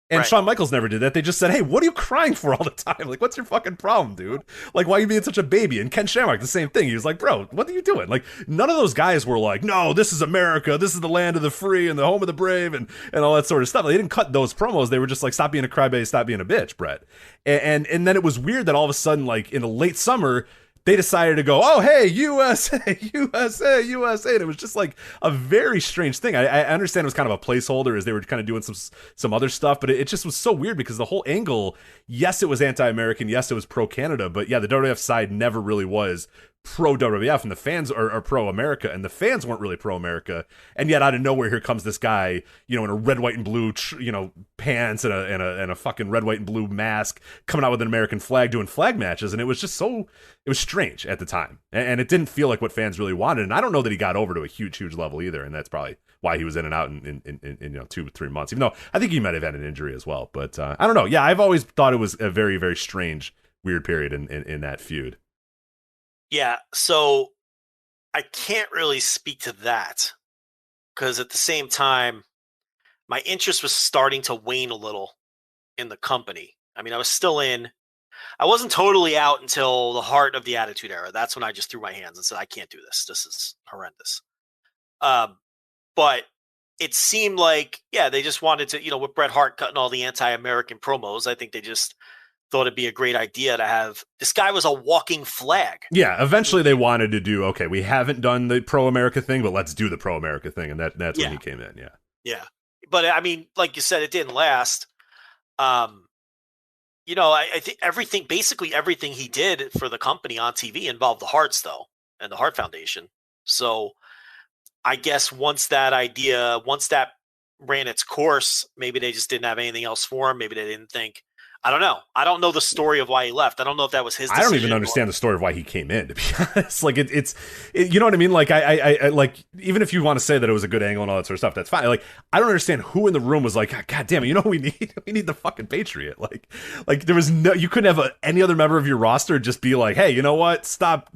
And right. Shawn Michaels never did that. They just said, hey, what are you crying for all the time? Like, what's your fucking problem, dude? Like, why are you being such a baby? And Ken Shamrock, the same thing. He was like, bro, what are you doing? Like, none of those guys were like, no, this is America. This is the land of the free and the home of the brave and all that sort of stuff. Like, they didn't cut those promos. They were just like, stop being a crybaby, stop being a bitch, Bret. And then it was weird that all of a sudden, like, in the late summer, they decided to go, oh, hey, USA, USA, USA. And it was just like a very strange thing. I understand it was kind of a placeholder as they were kind of doing some other stuff, but it just was so weird because the whole angle, yes, it was anti-American, yes, it was pro-Canada, but yeah, the WWF side never really was pro-WWF, and the fans are pro-America, and the fans weren't really pro-America, and yet out of nowhere, here comes this guy, in a red, white, and blue, pants and a fucking red, white, and blue mask, coming out with an American flag, doing flag matches, and it was just it was strange at the time, and it didn't feel like what fans really wanted, and I don't know that he got over to a huge level either, and that's probably why he was in and out in 2 or 3 months, even though I think he might have had an injury as well, but I don't know. Yeah, I've always thought it was a very, very strange, weird period in that feud. Yeah, so I can't really speak to that because at the same time, my interest was starting to wane a little in the company. I mean, I wasn't totally out until the heart of the Attitude Era. That's when I just threw my hands and said, I can't do this. This is horrendous. But it seemed like, yeah, they just wanted to, with Bret Hart cutting all the anti-American promos, I think they just thought it'd be a great idea to have this guy was a walking flag. Yeah, eventually they wanted to do, okay, we haven't done the pro-America thing, but let's do the pro-America thing, and that's when he came in. Yeah, but I mean, like you said, it didn't last. I think everything he did for the company on TV involved the Harts, though, and the Hart Foundation. So I guess once that ran its course, maybe they just didn't have anything else for him. Maybe they didn't think, I don't know. I don't know the story of why he left. I don't know if that was his decision. I don't even understand the story of why he came in, to be honest. Like it's you know what I mean? Like I like, even if you want to say that it was a good angle and all that sort of stuff, that's fine. Like, I don't understand who in the room was like, God damn it, you know what we need? We need the fucking Patriot. Like there was no, you couldn't have any other member of your roster just be like, hey, you know what? Stop,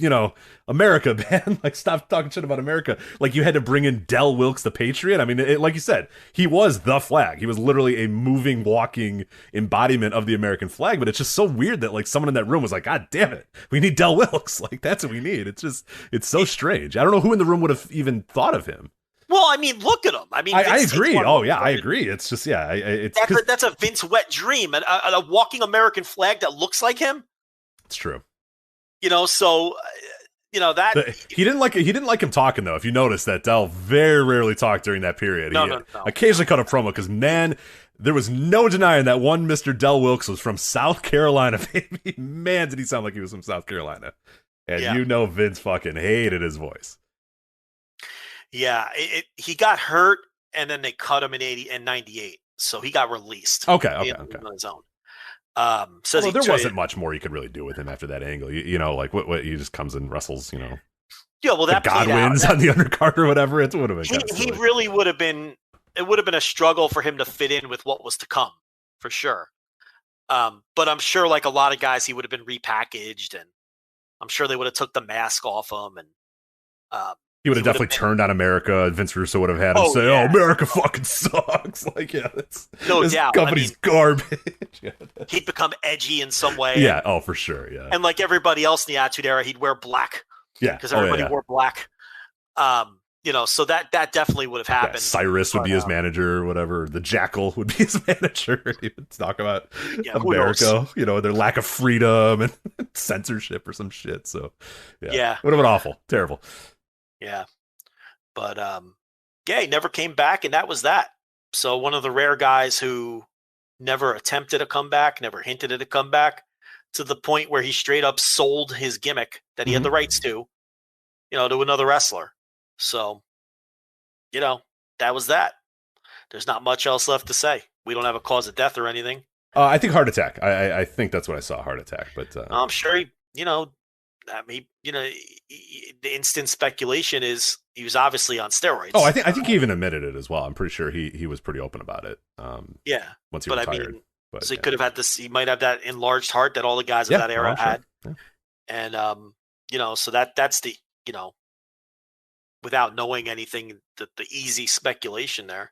America, man. Like, stop talking shit about America. Like, you had to bring in Dell Wilkes, the Patriot. I mean, like you said, he was the flag. He was literally a moving, walking embodiment of the American flag. But it's just so weird that like someone in that room was like, God damn it, we need Dell Wilkes. Like, that's what we need. It's so strange. I don't know who in the room would have even thought of him. Well, I mean, look at him. I mean, I agree. Oh yeah, I agree. It's just, yeah, that's a Vince wet dream, and a walking American flag that looks like him. It's true. So. That he didn't like him talking, though. If you notice that Dell very rarely talked during that period. No. Occasionally cut a promo because, man, there was no denying that one Mr. Dell Wilkes was from South Carolina, baby. Man, did he sound like he was from South Carolina. And Vince fucking hated his voice. Yeah, he got hurt, and then they cut him in 98, so he got released. Okay. On his own. There wasn't much more you could really do with him after that angle. Like what he just comes and wrestles, Yeah, well, that God wins on the undercard or whatever. It would have been. He really would have been. It would have been a struggle for him to fit in with what was to come, for sure. But I'm sure, like a lot of guys, he would have been repackaged, and I'm sure they would have took the mask off him, and he would have definitely turned on America. Vince Russo would have had him say, "Oh, America fucking sucks." Like, yeah, that's no doubt. Company's garbage. He'd become edgy in some way. Yeah, for sure. Yeah, and like everybody else in the Attitude Era, he'd wear black. Yeah, because everybody wore black. So that definitely would have happened. Cyrus would be his manager, or whatever. The Jackal would be his manager. He would talk about America, their lack of freedom and censorship or some shit. So, yeah. Would have been awful, terrible. Yeah, but he never came back, and that was that. So one of the rare guys who never attempted a comeback, never hinted at a comeback, to the point where he straight up sold his gimmick that he had the rights to another wrestler. So, that was that. There's not much else left to say. We don't have a cause of death or anything. I think heart attack. I think that's what I saw, heart attack. But I'm sure the instant speculation is he was obviously on steroids. Oh, I think he even admitted it as well. I'm pretty sure he was pretty open about it. Once he retired. So he could have had this. He might have that enlarged heart that all the guys of that era had. Yeah. And so that's the without knowing anything, the easy speculation there.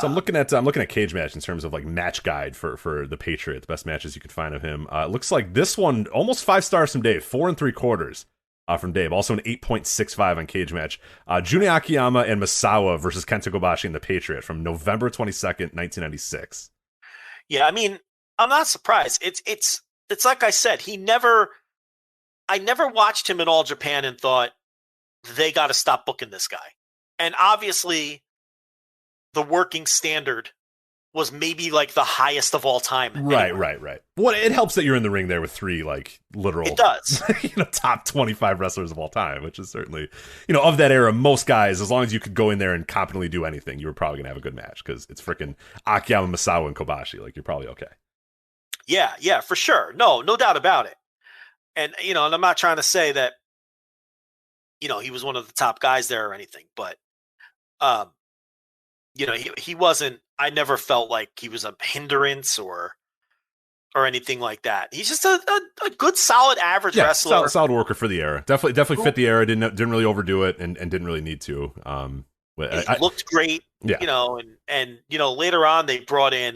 So I'm looking at Cage Match in terms of like match guide for the Patriot, the best matches you could find of him. It looks like this one almost 5 stars from Dave, 4 3/4 from Dave. Also an 8.65 on Cage Match. Junior Akiyama and Misawa versus Kenta Kobashi and the Patriot from November 22nd, 1996. Yeah, I mean, I'm not surprised. It's like I said, I never watched him in All Japan and thought they got to stop booking this guy. And obviously, the working standard was maybe like the highest of all time. Right. Well, it helps that you're in the ring there with 3 like literal. It does. Top 25 wrestlers of all time, which is certainly, of that era. Most guys, as long as you could go in there and competently do anything, you were probably gonna have a good match because it's freaking Akiyama, Misawa, and Kobashi. Like, you're probably okay. Yeah, for sure. No doubt about it. And and I'm not trying to say that he was one of the top guys there or anything, but he wasn't. I never felt like he was a hindrance or anything like that. He's just a good, solid, average wrestler. Solid worker for the era. Definitely fit the era. Didn't really overdo it, and didn't really need to. He looked great. Yeah. And later on they brought in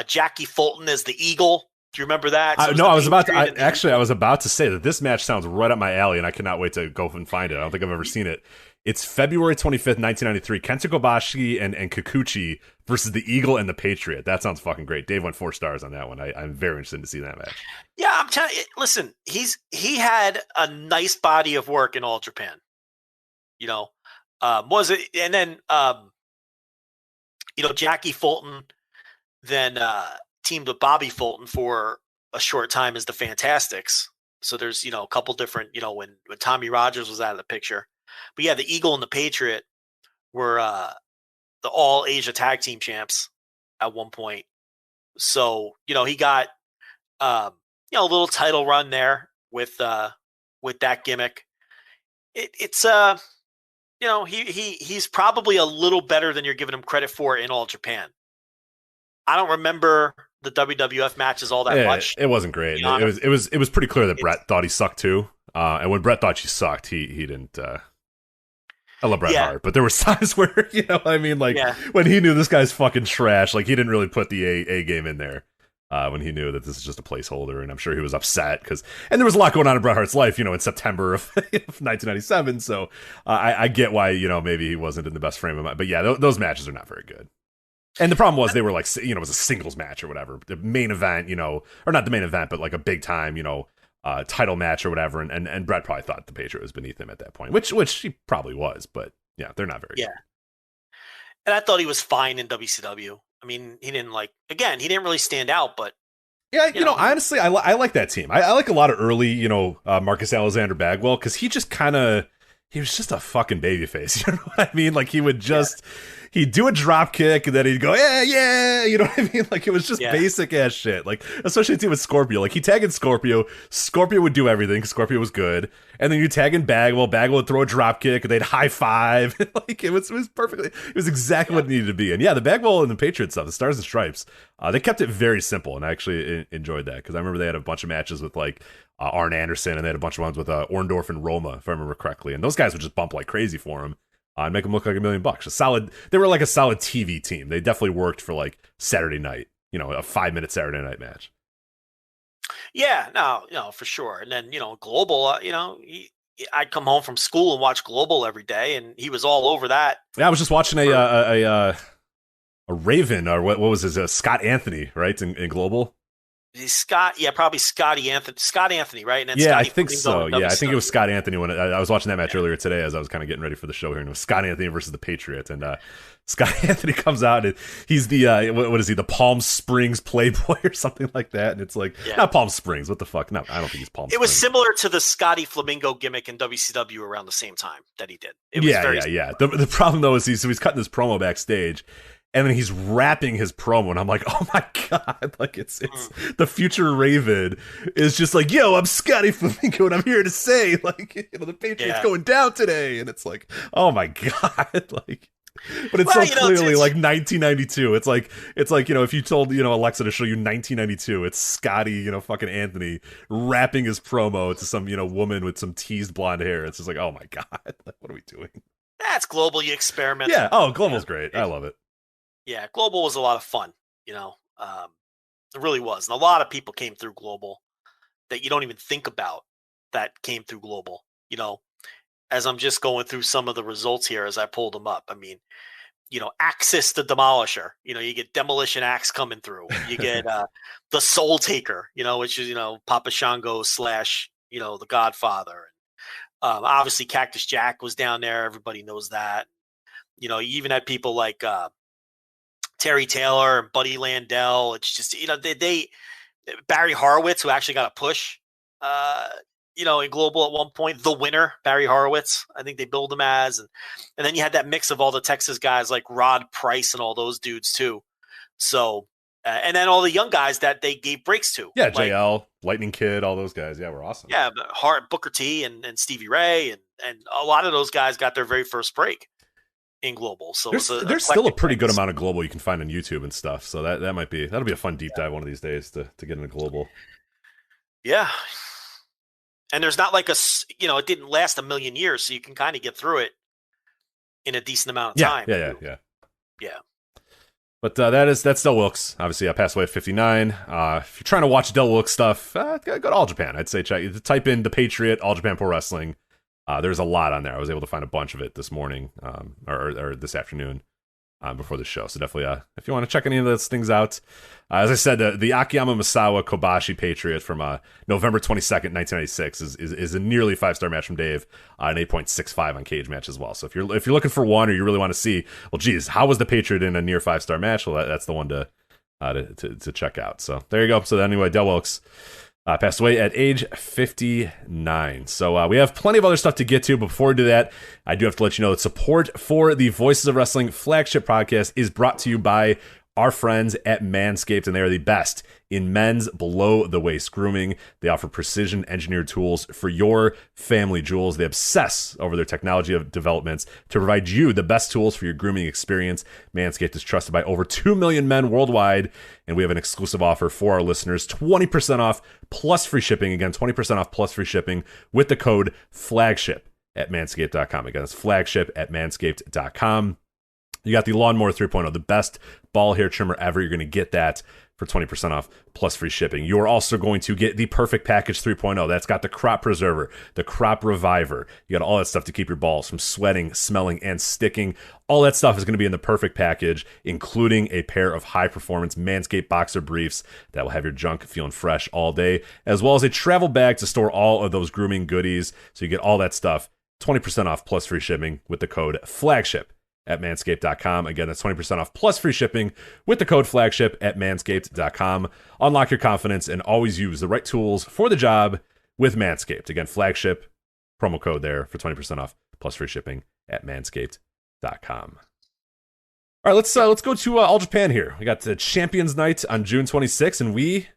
Jackie Fulton as the Eagle. Do you remember that? No, I was about to say that this match sounds right up my alley, and I cannot wait to go and find it. I don't think I've ever seen it. It's February 25th, 1993. Kenta Kobashi and Kikuchi versus the Eagle and the Patriot. That sounds fucking great. Dave went 4 stars on that one. I'm very interested to see that match. Yeah, I'm telling you. Listen, he had a nice body of work in All Japan. Was it? And then Jackie Fulton then teamed with Bobby Fulton for a short time as the Fantastics. So there's a couple different when Tommy Rogers was out of the picture. But yeah, the Eagle and the Patriot were the All Asia Tag Team champs at one point. So, he got, a little title run there with that gimmick. It's he's probably a little better than you're giving him credit for in All Japan. I don't remember the WWF matches all that much. It wasn't great. It was pretty clear that Bret thought he sucked too. And when Bret thought she sucked, he didn't. I love Bret Hart, but there were times where when he knew this guy's fucking trash, like he didn't really put the A game in there. When he knew that this is just a placeholder, and I'm sure he was upset and there was a lot going on in Bret Hart's life, in September of 1997. So I get why, maybe he wasn't in the best frame of mind. But yeah, those matches are not very good. And the problem was they were like, it was a singles match or whatever, the main event, or not the main event, but like a big time, title match or whatever. And Bret probably thought the Patriot was beneath him at that point, which he probably was. But yeah, they're not very good. And I thought he was fine in WCW. I mean, he didn't really stand out, but yeah, honestly, I like that team. I like a lot of early, Marcus Alexander Bagwell, because he was just a fucking babyface. You know what I mean? Like he would he'd do a drop kick and then he'd go, yeah, you know what I mean? Like it was just basic ass shit. Like especially the team with Scorpio. Like he tagged in Scorpio would do everything because Scorpio was good. And then you tag in Bagwell would throw a drop kick and they'd high five. Like it was perfectly, it was exactly what it needed to be. And yeah, the Bagwell and the Patriot stuff, the Stars and Stripes, they kept it very simple, and I actually enjoyed that because I remember they had a bunch of matches with like Arn Anderson, and they had a bunch of ones with Orndorff and Roma, if I remember correctly. And those guys would just bump like crazy for him. And make them look like $1 million. They were like a solid TV team. They definitely worked for like Saturday night, a 5-minute Saturday night match. Yeah, no, for sure. And then, Global, I'd come home from school and watch Global every day, and he was all over that. Yeah, I was just watching a Raven, or what was his, Scott Anthony, right, in Global? Probably Scott Anthony, right? And then yeah, Scotty I think so. Yeah, I think it was Scott Anthony when I was watching that match earlier today as I was kind of getting ready for the show here. And it was Scott Anthony versus the Patriot, and Scott Anthony comes out and he's the what is he? The Palm Springs Playboy or something like that. And it's like not Palm Springs. What the fuck? No, I don't think he's Palm Springs. It was similar to the Scotty Flamingo gimmick in WCW around the same time that he did. It was yeah. The problem though is he's cutting his promo backstage. And then he's rapping his promo, and I'm like, oh my god! Like it's the future Raven is just like, yo, I'm Scotty Flamingo, and I'm here to say, like, the Patriots going down today, and it's like, oh my god, like, but it's so clearly like 1992. It's like if you told Alexa to show you 1992, it's Scotty, fucking Anthony rapping his promo to some woman with some teased blonde hair. It's just like, oh my god, like, what are we doing? That's Global. You experiment. Yeah. Oh, Global's great. I love it. Yeah, Global was a lot of fun, it really was. And a lot of people came through Global that you don't even think about that came through Global, as I'm just going through some of the results here as I pulled them up. I mean, Axis the Demolisher, you get Demolition Axe coming through. You get the Soul Taker, which is, Papa Shango / the Godfather. Obviously Cactus Jack was down there. Everybody knows that. You even had people like Terry Taylor and Buddy Landell. It's just, they Barry Horowitz, who actually got a push, in Global at one point, the winner, Barry Horowitz, I think they billed him as, and then you had that mix of all the Texas guys like Rod Price and all those dudes too. So, and then all the young guys that they gave breaks to. Yeah. Like, JL, Lightning Kid, all those guys. Yeah, were awesome. Yeah. Hart, Booker T and Stevie Ray. And a lot of those guys got their very first break in Global. So there's still a pretty good amount of Global you can find on YouTube and stuff. So that'll be a fun deep dive one of these days to get into Global. Yeah. And there's not like it didn't last a million years, so you can kind of get through it in a decent amount of time. Yeah. But that's Dell Wilkes. Obviously, I passed away at 59. If you're trying to watch Dell Wilkes stuff, go to All Japan. I'd say type in The Patriot, All Japan Pro Wrestling. There's a lot on there. I was able to find a bunch of it this morning or this afternoon before the show. So definitely, if you want to check any of those things out. As I said, the Akiyama Misawa Kobashi Patriot from November 22nd, 1996 is a nearly 5-star match from Dave, an 8.65 on Cage Match as well. So if you're looking for one or you really want to see, well, geez, how was the Patriot in a near 5-star match? Well, that's the one to check out. So there you go. So anyway, Dell Wilkes passed away at age 59. So we have plenty of other stuff to get to, but before we do that, I do have to let you know that support for the Voices of Wrestling flagship podcast is brought to you by our friends at Manscaped, and they are the best in men's below-the-waist grooming. They offer precision-engineered tools for your family jewels. They obsess over their technology of developments to provide you the best tools for your grooming experience. Manscaped is trusted by over 2 million men worldwide, and we have an exclusive offer for our listeners, 20% off plus free shipping. Again, 20% off plus free shipping with the code FLAGSHIP at manscaped.com. Again, it's flagship at manscaped.com. You got the Lawnmower 3.0, the best ball hair trimmer ever. You're going to get that for 20% off plus free shipping. You're also going to get the Perfect Package 3.0. That's got the Crop Preserver, the Crop Reviver. You got all that stuff to keep your balls from sweating, smelling, and sticking. All that stuff is going to be in the Perfect Package, including a pair of high-performance Manscaped boxer briefs that will have your junk feeling fresh all day, as well as a travel bag to store all of those grooming goodies. So you get all that stuff, 20% off plus free shipping with the code FLAGSHIP at manscaped.com. Again, that's 20% off plus free shipping with the code FLAGSHIP at manscaped.com. Unlock your confidence and always use the right tools for the job with Manscaped. Again, FLAGSHIP, promo code there for 20% off plus free shipping at manscaped.com. All right, let's go to All Japan here. We got the Champions Night on June 26th, and we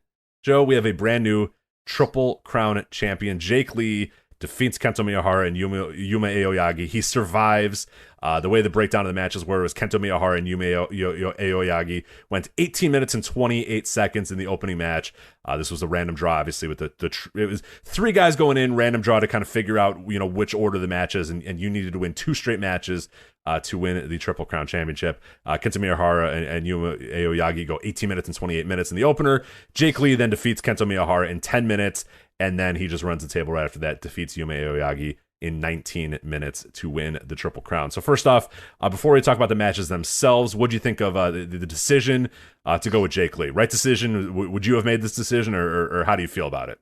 have a brand new Triple Crown champion. Jake Lee defeats Kento Miyahara and Yuma Aoyagi. He survives. The way the breakdown of the matches were was Kento Miyahara and Yuma Aoyagi went 18 minutes and 28 seconds in the opening match. This was a random draw, obviously, with it was 3 guys going in, random draw to kind of figure out which order the matches, and you needed to win 2 straight matches to win the Triple Crown Championship. Kento Miyahara and Yuma Aoyagi go 18 minutes and 28 minutes in the opener. Jake Lee then defeats Kento Miyahara in 10 minutes, and then he just runs the table right after that, defeats Yuma Aoyagi in 19 minutes to win the Triple Crown. So first off, before we talk about the matches themselves, what do you think of the decision to go with Jake Lee? Right decision? Would you have made this decision, or how do you feel about it?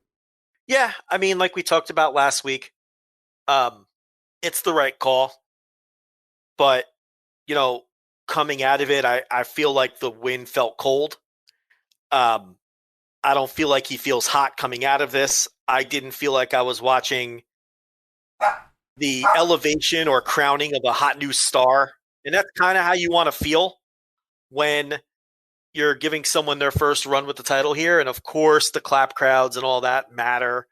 Yeah, I mean, like we talked about last week, it's the right call. But, coming out of it, I feel like the win felt cold. I don't feel like he feels hot coming out of this. I didn't feel like I was watching the elevation or crowning of a hot new star. And that's kind of how you want to feel when you're giving someone their first run with the title here. And of course, the clap crowds and all that matter.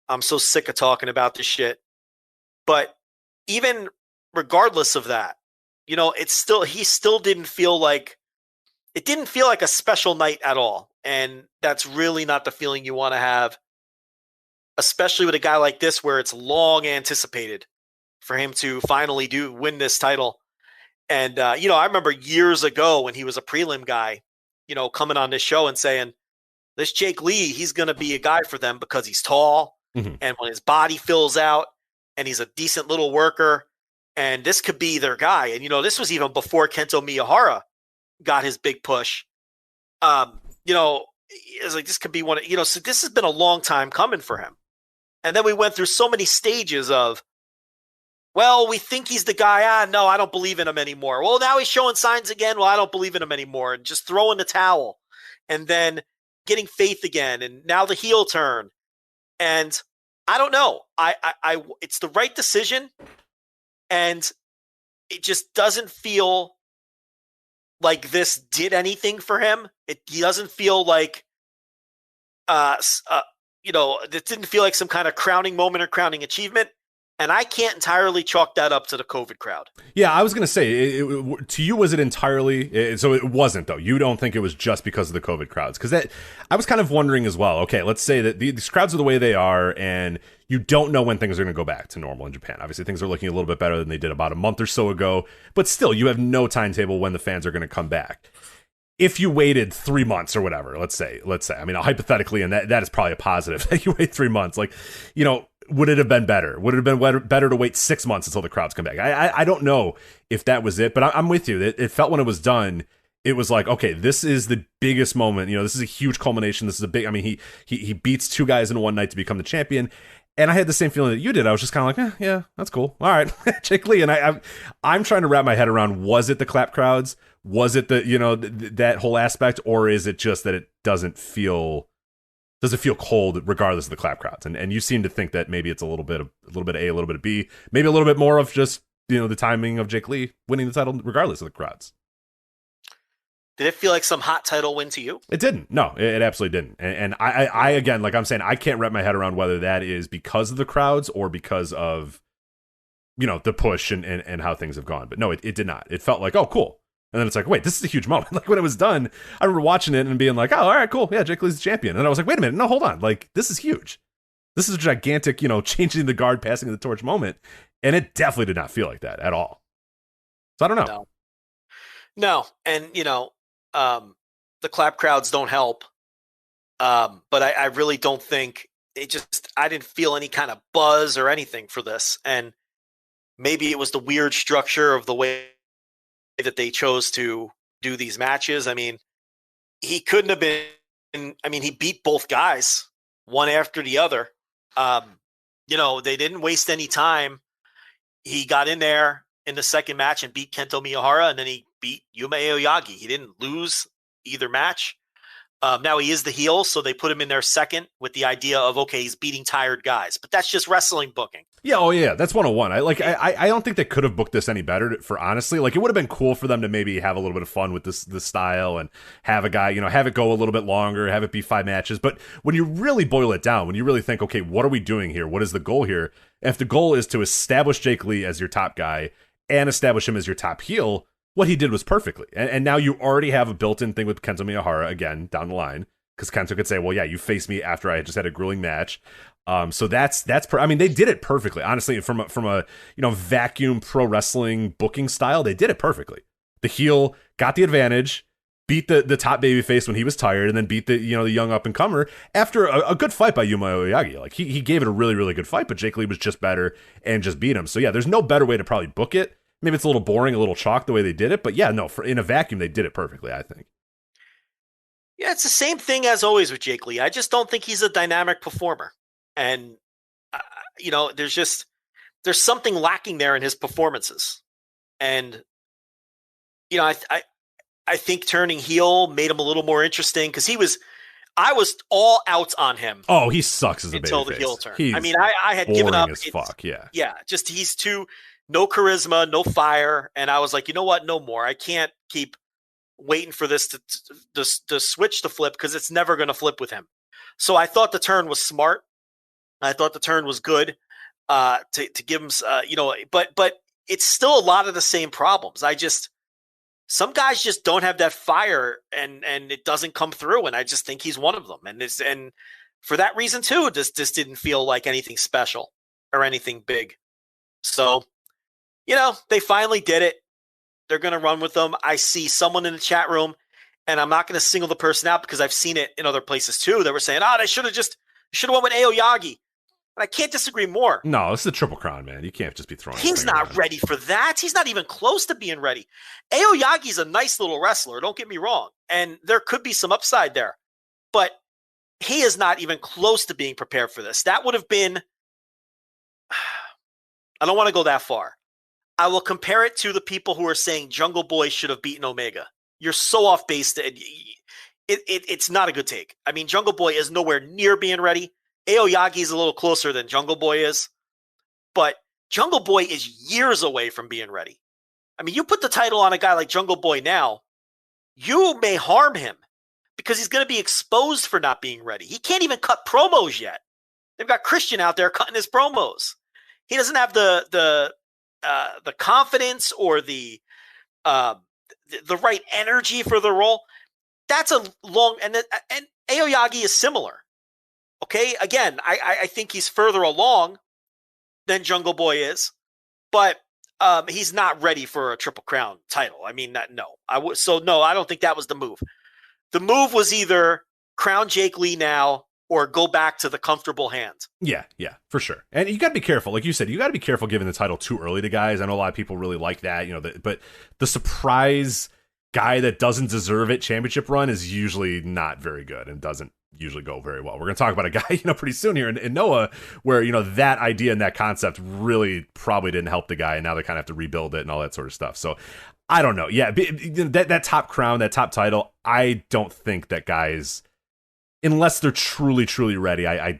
I'm so sick of talking about this shit. But even regardless of that, he still didn't feel like a special night at all. And that's really not the feeling you want to have, especially with a guy like this where it's long anticipated for him to finally win this title. And, I remember years ago when he was a prelim guy, coming on this show and saying, this Jake Lee, he's going to be a guy for them because he's tall, and when his body fills out and he's a decent little worker, and this could be their guy. And, this was even before Kento Miyahara got his big push. It's like this could be one of, so this has been a long time coming for him. And then we went through so many stages of, well, we think he's the guy. No, I don't believe in him anymore. Well, now he's showing signs again. Well, I don't believe in him anymore. And just throwing the towel and then getting faith again. And now the heel turn. And I don't know. It's the right decision. And it just doesn't feel like this did anything for him. He doesn't feel like, it didn't feel like some kind of crowning moment or crowning achievement. And I can't entirely chalk that up to the COVID crowd. Yeah, I was going to say, to you, was it entirely? So it wasn't, though. You don't think it was just because of the COVID crowds? Because I was kind of wondering as well. Okay, let's say that these crowds are the way they are, and you don't know when things are going to go back to normal in Japan. Obviously, things are looking a little bit better than they did about a month or so ago. But still, you have no timetable when the fans are going to come back. If you waited 3 months or whatever, let's say, I mean, hypothetically, and that is probably a positive, that you wait 3 months, would it have been better? Would it have been better to wait 6 months until the crowds come back? I don't know if that was it, but I'm with you. It felt when it was done, it was like, okay, this is the biggest moment. This is a huge culmination. This is a big, I mean, he beats 2 guys in one night to become the champion. And I had the same feeling that you did. I was just kind of like, yeah, that's cool. All right, Jake Lee. And I'm trying to wrap my head around, was it the clap crowds? Was it that whole aspect? Or is it just that it does it feel cold regardless of the clap crowds? And you seem to think that maybe it's a little bit of A, a little bit of B, maybe a little bit more of just, the timing of Jake Lee winning the title regardless of the crowds. Did it feel like some hot title win to you? It didn't. No, it absolutely didn't. And I again, like I'm saying, I can't wrap my head around whether that is because of the crowds or because of, the push and how things have gone. But no, it did not. It felt like, oh, cool. And then it's like, wait, this is a huge moment. Like when it was done, I remember watching it and being like, oh, all right, cool. Yeah, Jake Lee's the champion. And I was like, wait a minute. No, hold on. Like, this is huge. This is a gigantic, changing the guard, passing the torch moment. And it definitely did not feel like that at all. So I don't know. No. And, the clap crowds don't help. But I really don't think I didn't feel any kind of buzz or anything for this. And maybe it was the weird structure of the way that they chose to do these matches. I mean, he couldn't have been, he beat both guys one after the other. They didn't waste any time. He got in there in the second match and beat Kento Miyahara, and then he beat Yuma Aoyagi. He didn't lose either match. Now he is the heel, so they put him in there second with the idea of, okay, he's beating tired guys. But that's just wrestling booking. Yeah, oh yeah, that's 101. I don't think they could have booked this any better, for honestly. Like, it would have been cool for them to maybe have a little bit of fun with this style and have a guy, have it go a little bit longer, have it be 5 matches. But when you really boil it down, when you really think, okay, what are we doing here? What is the goal here? If the goal is to establish Jake Lee as your top guy and establish him as your top heel, what he did was perfectly. And now you already have a built-in thing with Kento Miyahara, again, down the line. Because Kento could say, well, yeah, you faced me after I just had a grueling match. So they did it perfectly. Honestly, from a vacuum pro wrestling booking style, they did it perfectly. The heel got the advantage, beat the top babyface when he was tired, and then beat the young up and comer after a good fight by Yuma Aoyagi. Like he gave it a really, really good fight, but Jake Lee was just better and just beat him. So yeah, there's no better way to probably book it. Maybe it's a little boring, a little chalk the way they did it, but yeah, no, in a vacuum they did it perfectly, I think. Yeah, it's the same thing as always with Jake Lee. I just don't think he's a dynamic performer. And, there's something lacking there in his performances. And, I think turning heel made him a little more interesting because I was all out on him. Oh, he sucks as a babyface. Until the heel turn. I had given up. As fuck, yeah. Yeah, just he's too, no charisma, no fire. And I was like, you know what? No more. I can't keep waiting for this to switch to flip because it's never going to flip with him. So I thought the turn was smart. I thought the turn was good to give him, but it's still a lot of the same problems. Some guys just don't have that fire and it doesn't come through. And I just think he's one of them. And for that reason too, this didn't feel like anything special or anything big. So, they finally did it. They're going to run with them. I see someone in the chat room, and I'm not going to single the person out because I've seen it in other places too. They were saying, they should have went with Aoyagi. And I can't disagree more. No, it's the Triple Crown, man. You can't just be throwing. He's not ready for that. He's not even close to being ready. Aoyagi's a nice little wrestler. Don't get me wrong. And there could be some upside there. But he is not even close to being prepared for this. That would have been, I don't want to go that far. I will compare it to the people who are saying Jungle Boy should have beaten Omega. You're so off base that it's not a good take. I mean, Jungle Boy is nowhere near being ready. Aoyagi is a little closer than Jungle Boy is, but Jungle Boy is years away from being ready. I mean, you put the title on a guy like Jungle Boy now, you may harm him because he's going to be exposed for not being ready. He can't even cut promos yet. They've got Christian out there cutting his promos. He doesn't have the confidence or the right energy for the role. That's a long and Aoyagi is similar. Okay, again, I think he's further along than Jungle Boy is, but he's not ready for a Triple Crown title. I mean, no, I don't think that was the move. The move was either crown Jake Lee now or go back to the comfortable hand. Yeah, for sure. And you got to be careful. Like you said, you got to be careful giving the title too early to guys. I know a lot of people really like that, but the surprise guy that doesn't deserve it championship run is usually not very good and doesn't usually go very well. We're going to talk about a guy, pretty soon here in Noah where, that idea and that concept really probably didn't help the guy. And now they kind of have to rebuild it and all that sort of stuff. So I don't know. Yeah. That top crown, that top title, I don't think that guy's unless they're truly, truly ready, I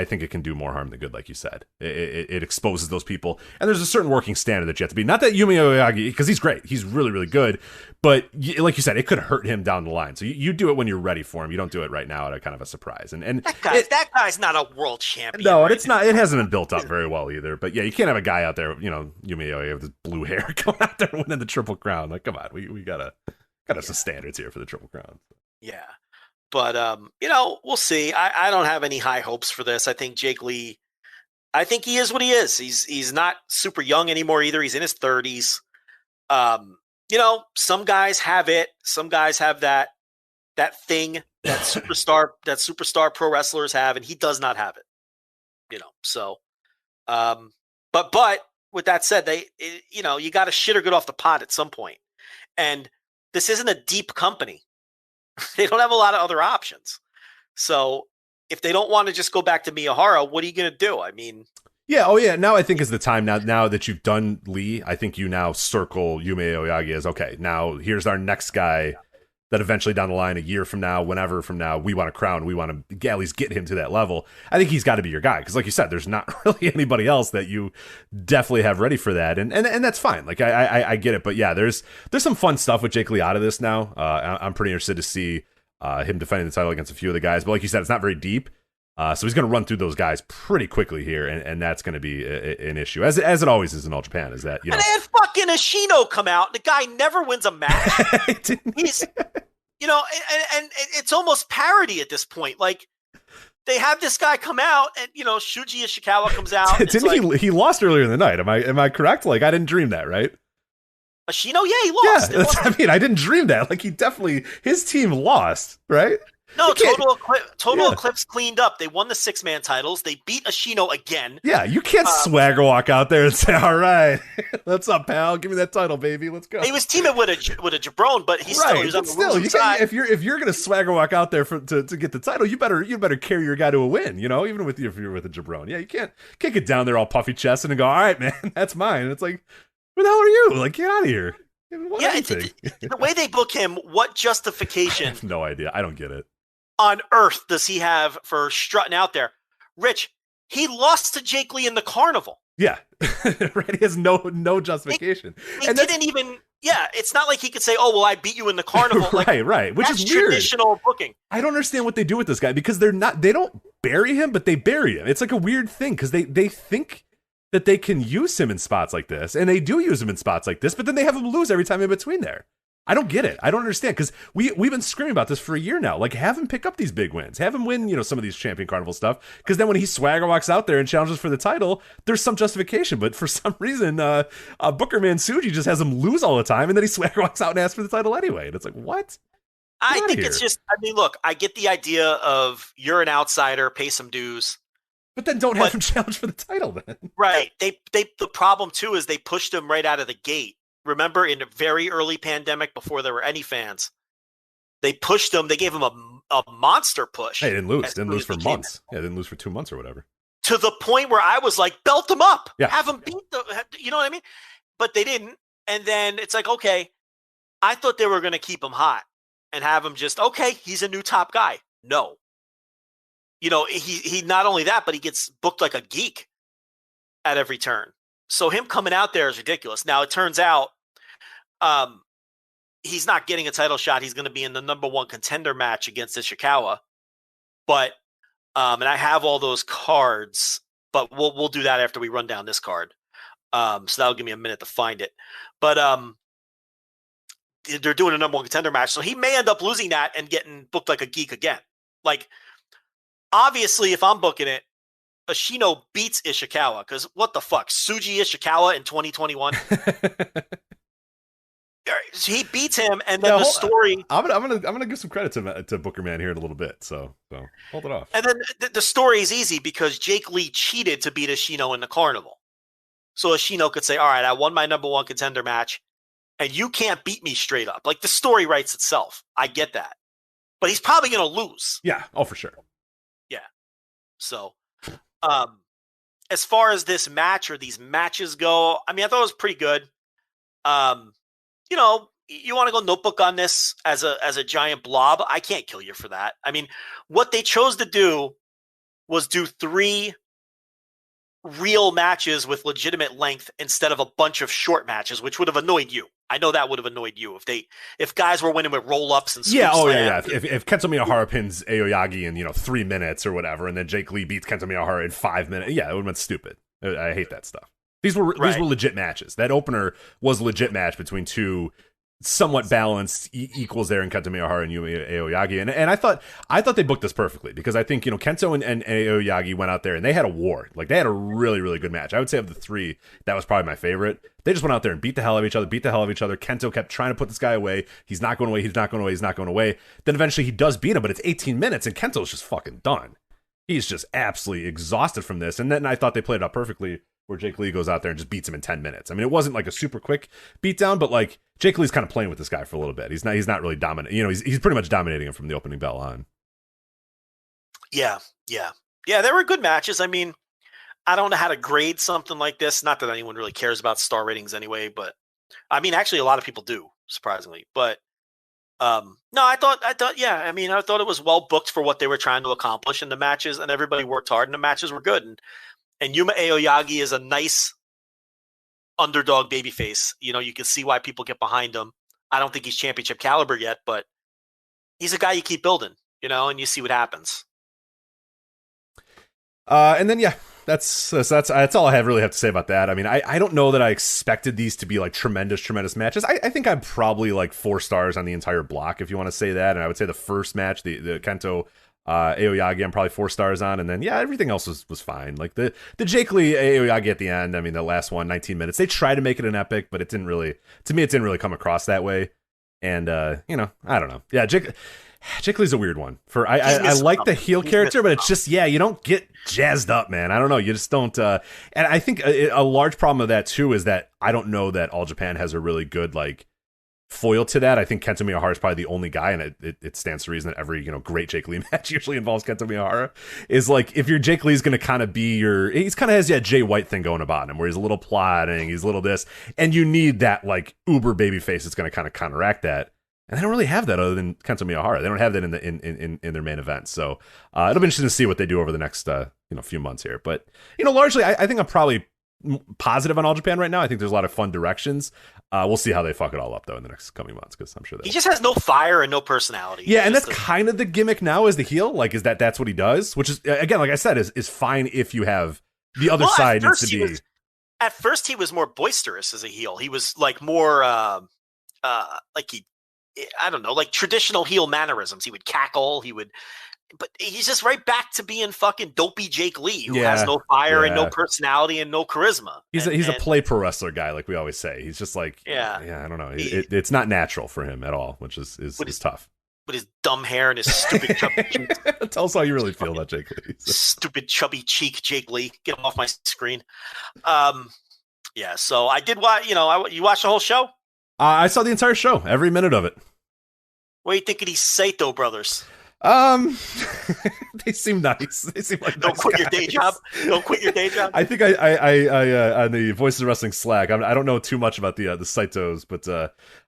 think it can do more harm than good, like you said. It exposes those people, and there's a certain working standard that you have to be. Not that Yumi Oyagi, because he's great, he's really, really good, but like you said, it could hurt him down the line. So you do it when you're ready for him. You don't do it right now at a kind of a surprise. And that guy's not a world champion. No, right? and it's not. It hasn't been built up very well either. But yeah, you can't have a guy out there, Yumi Oyagi with his blue hair going out there winning the Triple Crown. Like, come on, we gotta some standards here for the Triple Crown. Yeah. But, we'll see. I don't have any high hopes for this. I think Jake Lee, I think he is what he is. He's not super young anymore either. He's in his 30s. Some guys have it. Some guys have that thing that superstar pro wrestlers have, and he does not have it. So, but with that said, you got to shit or get off the pot at some point. And this isn't a deep company. They don't have a lot of other options. So if they don't want to just go back to Miyahara, what are you going to do? I mean, yeah. Oh yeah. Now I think is the time now that you've done Lee, I think you now circle Yumi Oyagi as, okay, now here's our next guy that eventually down the line, a year from now, whenever from now, we want to crown, we want to at least get him to that level. I think he's got to be your guy. Cause like you said, there's not really anybody else that you definitely have ready for that. And that's fine. Like I get it, but yeah, there's some fun stuff with Jake Lee out of this now. I'm pretty interested to see him defending the title against a few of the guys, but like you said, it's not very deep. So he's going to run through those guys pretty quickly here, and that's going to be an issue, as it always is in All Japan. Is that and then fucking Ashino come out, the guy never wins a match. He's, and it's almost parody at this point. Like they have this guy come out, and Shuji Ishikawa comes out. Didn't he lost earlier in the night? Am I correct? Like I didn't dream that, right? Ashino, yeah, he lost. Yeah, I didn't dream that. Like his team lost, right? No, Total Eclipse cleaned up. They won the 6-man titles. They beat Ashino again. Yeah, you can't swagger walk out there and say, "All right, what's up, pal? Give me that title, baby. Let's go." He was teaming with a Jabron, but he was on the losing side. If you're gonna swagger walk out there to get the title, you better carry your guy to a win. Even if you're with a Jabron. Yeah, you can't get down there all puffy chested and go, "All right, man, that's mine." And it's like, who the hell are you? Like, get out of here. The way they book him, what justification? I have no idea. I don't get it. On earth does he have for strutting out there? Rich, he lost to Jake Lee in the Carnival. Yeah, right. He has no justification. He didn't even. Yeah, it's not like he could say, "Oh, well, I beat you in the Carnival." Like, right. Which is weird. Traditional booking. I don't understand what they do with this guy because they don't bury him, but they bury him. It's like a weird thing because they think that they can use him in spots like this, and they do use him in spots like this, but then they have him lose every time in between there. I don't get it. I don't understand because we've been screaming about this for a year now. Like, have him pick up these big wins. Have him win, some of these Champion Carnival stuff. Because then when he swagger walks out there and challenges for the title, there's some justification. But for some reason, Booker Man Tsuji just has him lose all the time, and then he swagger walks out and asks for the title anyway. And it's like, what? I think it's just. I mean, look, I get the idea of you're an outsider, pay some dues. But then don't have him challenge for the title then. Right. The problem too is they pushed him right out of the gate. Remember, in a very early pandemic, before there were any fans, they pushed him. They gave him a monster push. Hey, didn't lose for months. Yeah, didn't lose for 2 months or whatever. To the point where I was like, belt him up. Yeah. Have him beat you know what I mean? But they didn't. And then it's like, okay, I thought they were going to keep him hot and have him just, okay, he's a new top guy. No. He not only that, but he gets booked like a geek at every turn. So him coming out there is ridiculous. Now, it turns out he's not getting a title shot. He's going to be in the number 1 contender match against Ishikawa. But and I have all those cards, but we'll do that after we run down this card. So that'll give me a minute to find it. But they're doing a number 1 contender match, so he may end up losing that and getting booked like a geek again. Like, obviously, if I'm booking it, Ashino beats Ishikawa because what the fuck? Tsuji Ishikawa in 2021? He beats him, and then the story. I'm gonna give some credit to Booker Man here in a little bit. So hold it off. And then the story is easy because Jake Lee cheated to beat Ashino in the Carnival. So Ashino could say, "All right, I won my number 1 contender match, and you can't beat me straight up." Like, the story writes itself. I get that, but he's probably gonna lose. Yeah. Oh, for sure. Yeah. So. As far as this match or these matches go, I mean, I thought it was pretty good. you want to go notebook on this as a giant blob? I can't kill you for that. I mean, what they chose to do was do 3 real matches with legitimate length instead of a bunch of short matches, which would have annoyed you. I know that would have annoyed you if guys were winning with roll-ups and yeah. If Kento Miyahara pins Aoyagi in 3 minutes or whatever, and then Jake Lee beats Kento Miyahara in 5 minutes, yeah, it would have been stupid. I hate that stuff. These were legit matches. That opener was a legit match between 2 somewhat balanced equals there in Kento Miyahara and Yumi Aoyagi, and I thought they booked this perfectly, because I think Kento and Aoyagi went out there and they had a war. Like, they had a really, really good match. I would say of the 3, that was probably my favorite. They just went out there and beat the hell out of each other. Kento kept trying to put this guy away. He's not going away. Then eventually he does beat him, but it's 18 minutes and Kento's just fucking done. He's just absolutely exhausted from this. And then I thought they played it out perfectly, where Jake Lee goes out there and just beats him in 10 minutes. I mean, it wasn't like a super quick beatdown, but like, Jake Lee's kind of playing with this guy for a little bit. He's not really dominant. He's pretty much dominating him from the opening bell on. Yeah. There were good matches. I mean, I don't know how to grade something like this. Not that anyone really cares about star ratings anyway, but I mean, actually a lot of people do, surprisingly. But no, I thought, yeah, I mean, I thought it was well booked for what they were trying to accomplish in the matches, and everybody worked hard and the matches were good. And Yuma Aoyagi is a nice underdog babyface. You can see why people get behind him. I don't think he's championship caliber yet, but he's a guy you keep building, and you see what happens. And then, yeah, that's all I really have to say about that. I mean, I don't know that I expected these to be like tremendous matches. I think I'm probably like 4 stars on the entire block, if you want to say that. And I would say the first match, the Kento Aoyagi, I'm probably 4 stars on, and then everything else was fine. Like the Jake Lee Aoyagi at the end, I mean, the last one, 19 minutes, they tried to make it an epic, but it didn't really come across that way. And I don't know. Yeah, Jake Lee's a weird one. I like the heel character, but it's just, you don't get jazzed up, man. I don't know, you just don't. And I think a large problem of that too is that I don't know that All Japan has a really good like foil to that. I think Kento Miyahara is probably the only guy, and it stands to reason that every great Jake Lee match usually involves Kento Miyahara. Is like, if your Jake Lee's going to kind of be he's kind of has that Jay White thing going about him, where he's a little plotting, he's a little this, and you need that like uber baby face that's going to kind of counteract that. And they don't really have that other than Kento Miyahara. They don't have that in their main event. So it'll be interesting to see what they do over the next few months here. But largely, I think I'm probably positive on All Japan right now. I think there's a lot of fun directions. We'll see how they fuck it all up though in the next coming months, because I'm sure that he just has no fire and no personality. Yeah, and that's kind of the gimmick now as the heel. Like, is that's what he does, which is, again, like I said, is fine if you have the other side needs to be. At first, he was more boisterous as a heel. He was like more I don't know, like traditional heel mannerisms. He would cackle. But he's just right back to being fucking dopey Jake Lee, who has no fire and no personality and no charisma. He's a play pro wrestler guy, like we always say. He's just like, I don't know. It's not natural for him at all, which is tough. With his dumb hair and his stupid chubby cheek. Tell us how you really feel about Jake Lee. Stupid chubby cheek Jake Lee. Get him off my screen. Yeah, so I did watch, you watched the whole show? I saw the entire show, every minute of it. What do you think of these Sato brothers? They seem nice. They seem like Don't quit your day job. Don't quit your day job. I think I on the Voices of Wrestling Slack, I don't know too much about the Saitos, but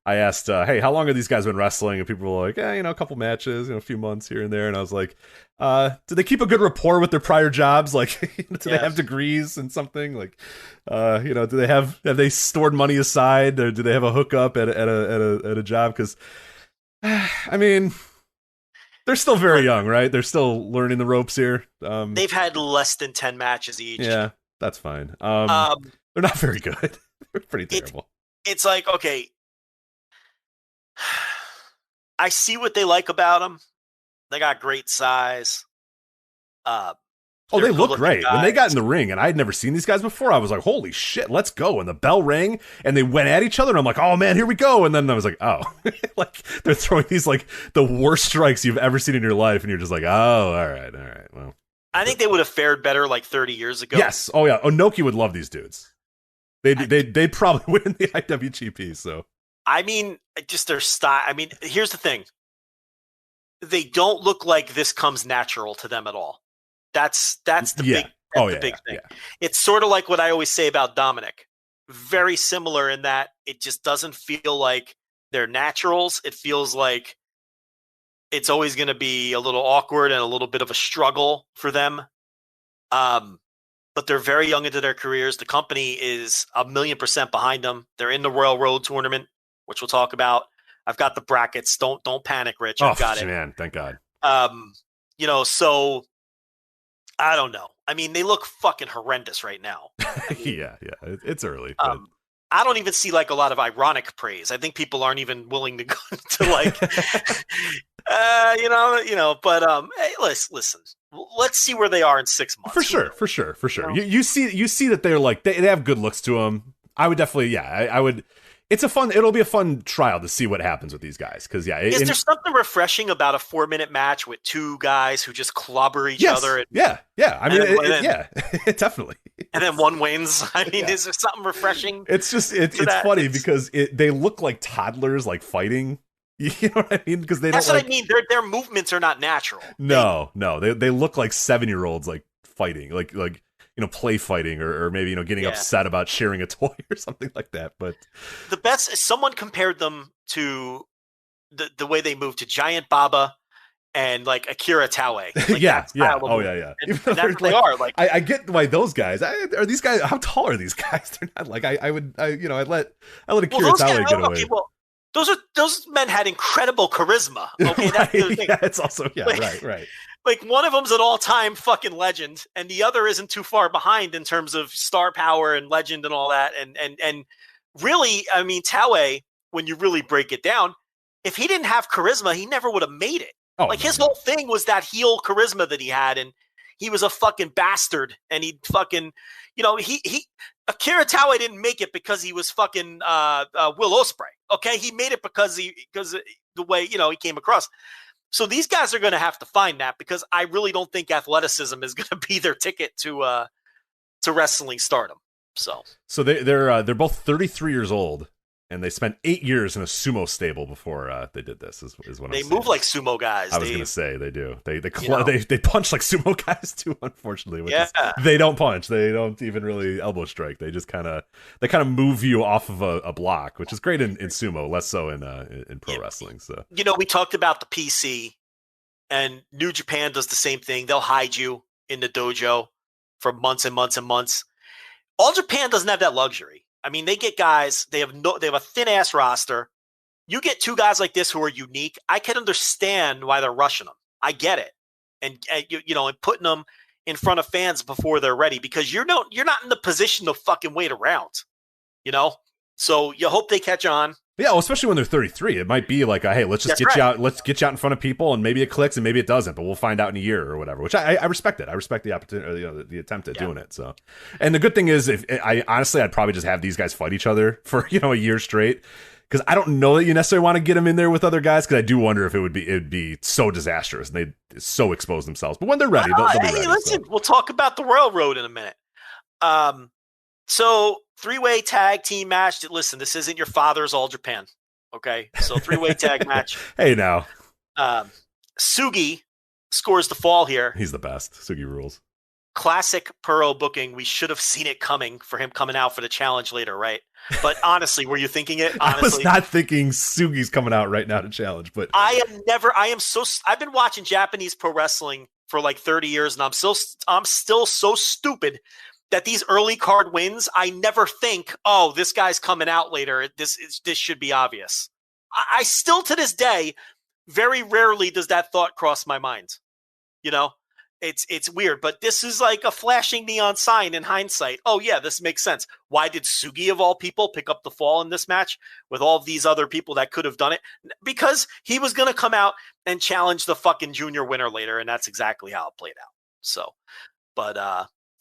I asked, hey, how long have these guys been wrestling? And people were like, a couple matches, a few months here and there. And I was like, do they keep a good rapport with their prior jobs? Like, do they have degrees and something? Like, do they have they stored money aside, or do they have a hookup at a job? Because, I mean, they're still very young, right? They're still learning the ropes here. They've had less than 10 matches each. Yeah, that's fine. They're not very good. They're pretty terrible. It's like, okay, I see what they like about them. They got great size. They look great. When they got in the ring, and I had never seen these guys before, I was like, holy shit, let's go. And the bell rang, and they went at each other, and I'm like, oh man, here we go. And then I was like, oh. Like, they're throwing these, like, the worst strikes you've ever seen in your life, and you're just like, oh, all right, well. I think they would have fared better like 30 years ago. Yes. Oh yeah, Onoki would love these dudes. They'd probably win the IWGP, so. I mean, just their style. I mean, here's the thing. They don't look like this comes natural to them at all. That's the big thing. Yeah. It's sort of like what I always say about Dominic. Very similar in that it just doesn't feel like they're naturals. It feels like it's always going to be a little awkward and a little bit of a struggle for them. But they're very young into their careers. The company is 1,000,000% behind them. They're in the Royal Road tournament, which we'll talk about. I've got the brackets. Don't panic, Rich. I've got it. Man, thank God. So I don't know. I mean, they look fucking horrendous right now. I mean, yeah, it's early. But... I don't even see like a lot of ironic praise. I think people aren't even willing to go to like, But hey, listen. Let's see where they are in 6 months. For sure. You see that they're like they have good looks to them. I would definitely, I would. It'll be a fun trial to see what happens with these guys. Because is there something refreshing about a 4-minute match with two guys who just clobber each other? And, yeah. I mean, definitely. And then one wins. I mean, is there something refreshing? It's funny because they look like toddlers, like fighting. You know what I mean? Because that's what I mean. Their movements are not natural. No, they look like 7-year-olds, like fighting, like play fighting, or maybe getting upset about sharing a toy or something like that. But the best is someone compared them to the way they move to Giant Baba and like Akira Taue. Like yeah. Oh yeah. And that's what they are. Like I get why those guys are these guys. How tall are these guys? They're not like I'd let Akira Taue get away. Well, those men had incredible charisma. Okay, right, that's the other thing. Yeah, it's also right. Like one of them's an all-time fucking legend, and the other isn't too far behind in terms of star power and legend and all that. And really, I mean, Taue, when you really break it down, if he didn't have charisma, he never would have made it. His whole thing was that heel charisma that he had, and he was a fucking bastard, and he fucking, Akira Taue didn't make it because he was fucking Will Ospreay. Okay, he made it because the way he came across. So these guys are going to have to find that, because I really don't think athleticism is going to be their ticket to wrestling stardom. So they're both 33 years old, and they spent 8 years in a sumo stable before they did this. Is what they I'm move saying. Like sumo guys. I was going to say they do. They punch like sumo guys too. Unfortunately, they don't punch. They don't even really elbow strike. They just kind of move you off of a block, which is great in sumo, less so in pro wrestling. So we talked about the PC, and New Japan does the same thing. They'll hide you in the dojo for months and months and months. All Japan doesn't have that luxury. I mean, they get guys. They have a thin ass roster. You get two guys like this who are unique. I can understand why they're rushing them. I get it, and putting them in front of fans before they're ready, because you're not in the position to fucking wait around. So you hope they catch on. Yeah, well, especially when they're 33, it might be like, hey, let's just get you out. Let's get you out in front of people, and maybe it clicks, and maybe it doesn't, but we'll find out in a year or whatever. Which I respect it. I respect the opportunity, or the attempt at doing it. So, and the good thing is, I'd probably just have these guys fight each other for a year straight, because I don't know that you necessarily want to get them in there with other guys, because I do wonder if it'd be so disastrous and they'd so expose themselves. But when they're ready, they'll be ready. Listen, we'll talk about the Royal Road in a minute. So 3-way tag team match. Listen, this isn't your father's All Japan. Okay, so 3-way tag match. Hey, now. Sugi scores the fall here. He's the best. Sugi rules. Classic Puro booking. We should have seen it coming for him coming out for the challenge later, right? But honestly, were you thinking it? Honestly, I was not thinking Sugi's coming out right now to challenge, but I've been watching Japanese pro wrestling for like 30 years, and I'm still so stupid that these early card wins, I never think, oh, this guy's coming out later. This should be obvious. I still, to this day, very rarely does that thought cross my mind. It's weird, but this is like a flashing neon sign in hindsight. Oh yeah, this makes sense. Why did Sugi, of all people, pick up the fall in this match with all of these other people that could have done it? Because he was going to come out and challenge the fucking junior winner later, and that's exactly how it played out. So, but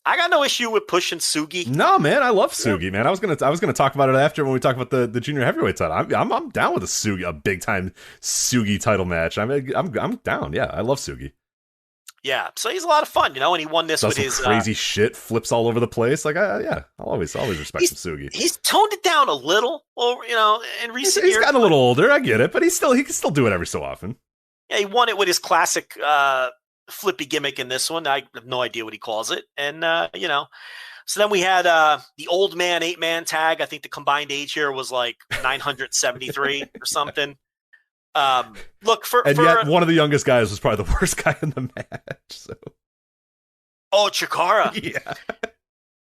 I got no issue with pushing Sugi. No, man, I love Sugi, man. I was gonna talk about it after when we talk about the junior heavyweight title. I'm down with a big time Sugi title match. I'm down. Yeah, I love Sugi. Yeah, so he's a lot of fun, and he won this with his crazy shit, flips all over the place. Like, I'll always respect some Sugi. He's toned it down a little, in recent years. He's gotten a little older. I get it, but he can still do it every so often. Yeah, he won it with his classic flippy gimmick in this one. I have no idea what he calls it, and So then we had the old man 8-man tag. I think the combined age here was like 973 or something. Look yet one of the youngest guys was probably the worst guy in the match. So. Oh, Chikara. Yeah.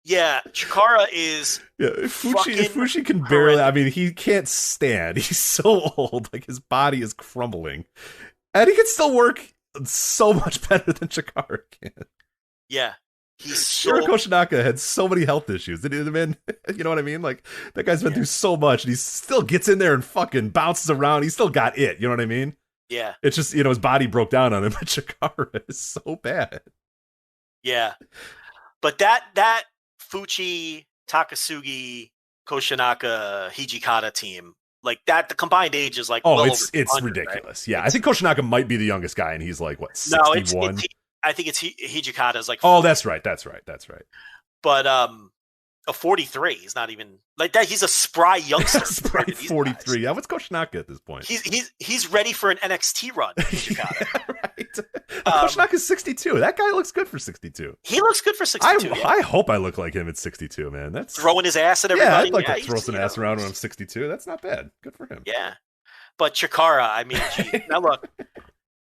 Yeah, Chikara is. Yeah, Fushi can barely. I mean, he can't stand. He's so old. Like, his body is crumbling. And he can still work so much better than Chikara can. Yeah. He's Koshinaka had so many health issues. You know what I mean? Like, that guy's been through so much, and he still gets in there and fucking bounces around. He's still got it. You know what I mean? Yeah. It's just, his body broke down on him, but Chikara is so bad. Yeah. But that Fuchi, Takasugi, Koshinaka, Hijikata team, like that, the combined age is like, it's ridiculous. Right? Yeah. I think Koshinaka might be the youngest guy, and he's like, what, 61? No, I think it's Hijikata's like 40. Oh, that's right. But a 43. He's not even like that. He's a spry youngster. Spry 43. Yeah, what's Koshinaka at this point? He's ready for an NXT run. Hijikata. Yeah, right. Koshinaka's 62. That guy looks good for 62. He looks good for 62. I hope I look like him at 62, man. That's throwing his ass at everybody. Yeah, I'd like to throw some ass around when I'm 62. That's not bad. Good for him. Yeah, but Chikara, I mean, now look.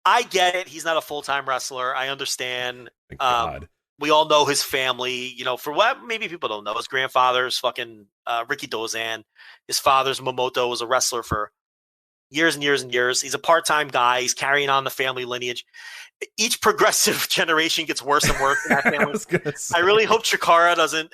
I get it. He's not a full-time wrestler. I understand. Thank God. We all know his family. For what maybe people don't know, his grandfather's fucking Ricky Dozan. His father's Momoto was a wrestler for years and years and years. He's a part-time guy. He's carrying on the family lineage. Each progressive generation gets worse and worse in that family. I really hope Chikara doesn't,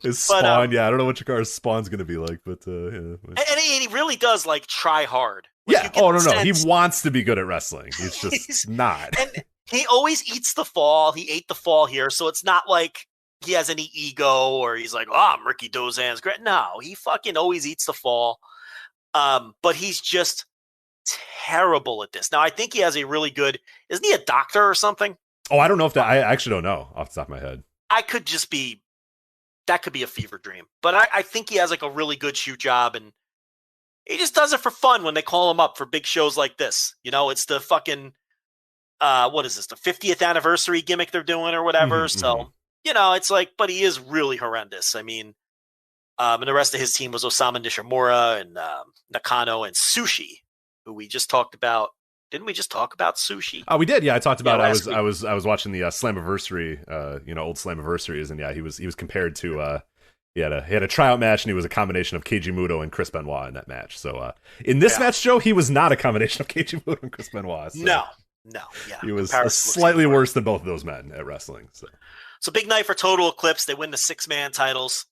His spawn, I don't know what Chikara's spawn's going to be like, but and he really does like try hard. Like, no. He wants to be good at wrestling. He's just not. And he always eats the fall. He ate the fall here, so it's not like he has any ego or he's like, I'm Ricky Dozan's great. No, he fucking always eats the fall. But he's just terrible at this. Now, I think he has a really good. Isn't he a doctor or something? Oh, I don't know if that. I actually don't know off the top of my head. That could be a fever dream. But I think he has like a really good shoot job, and he just does it for fun when they call him up for big shows like this. It's the fucking, what is this, the 50th anniversary gimmick they're doing or whatever. So, it's like, but he is really horrendous. I mean, and the rest of his team was Osamu Nishimura and Nakano and Sushi, who we just talked about. Didn't we just talk about Sushi? Oh, we did. Yeah, I talked about. I was watching the Slammiversary, old Slammiversaries, and he was compared to. He had a tryout match, and he was a combination of Keiji Muto and Chris Benoit in that match. So in this match, Joe, he was not a combination of Keiji Muto and Chris Benoit. So no, yeah. He was slightly worse than both of those men at wrestling. So big night for Total Eclipse. They win the 6-man titles.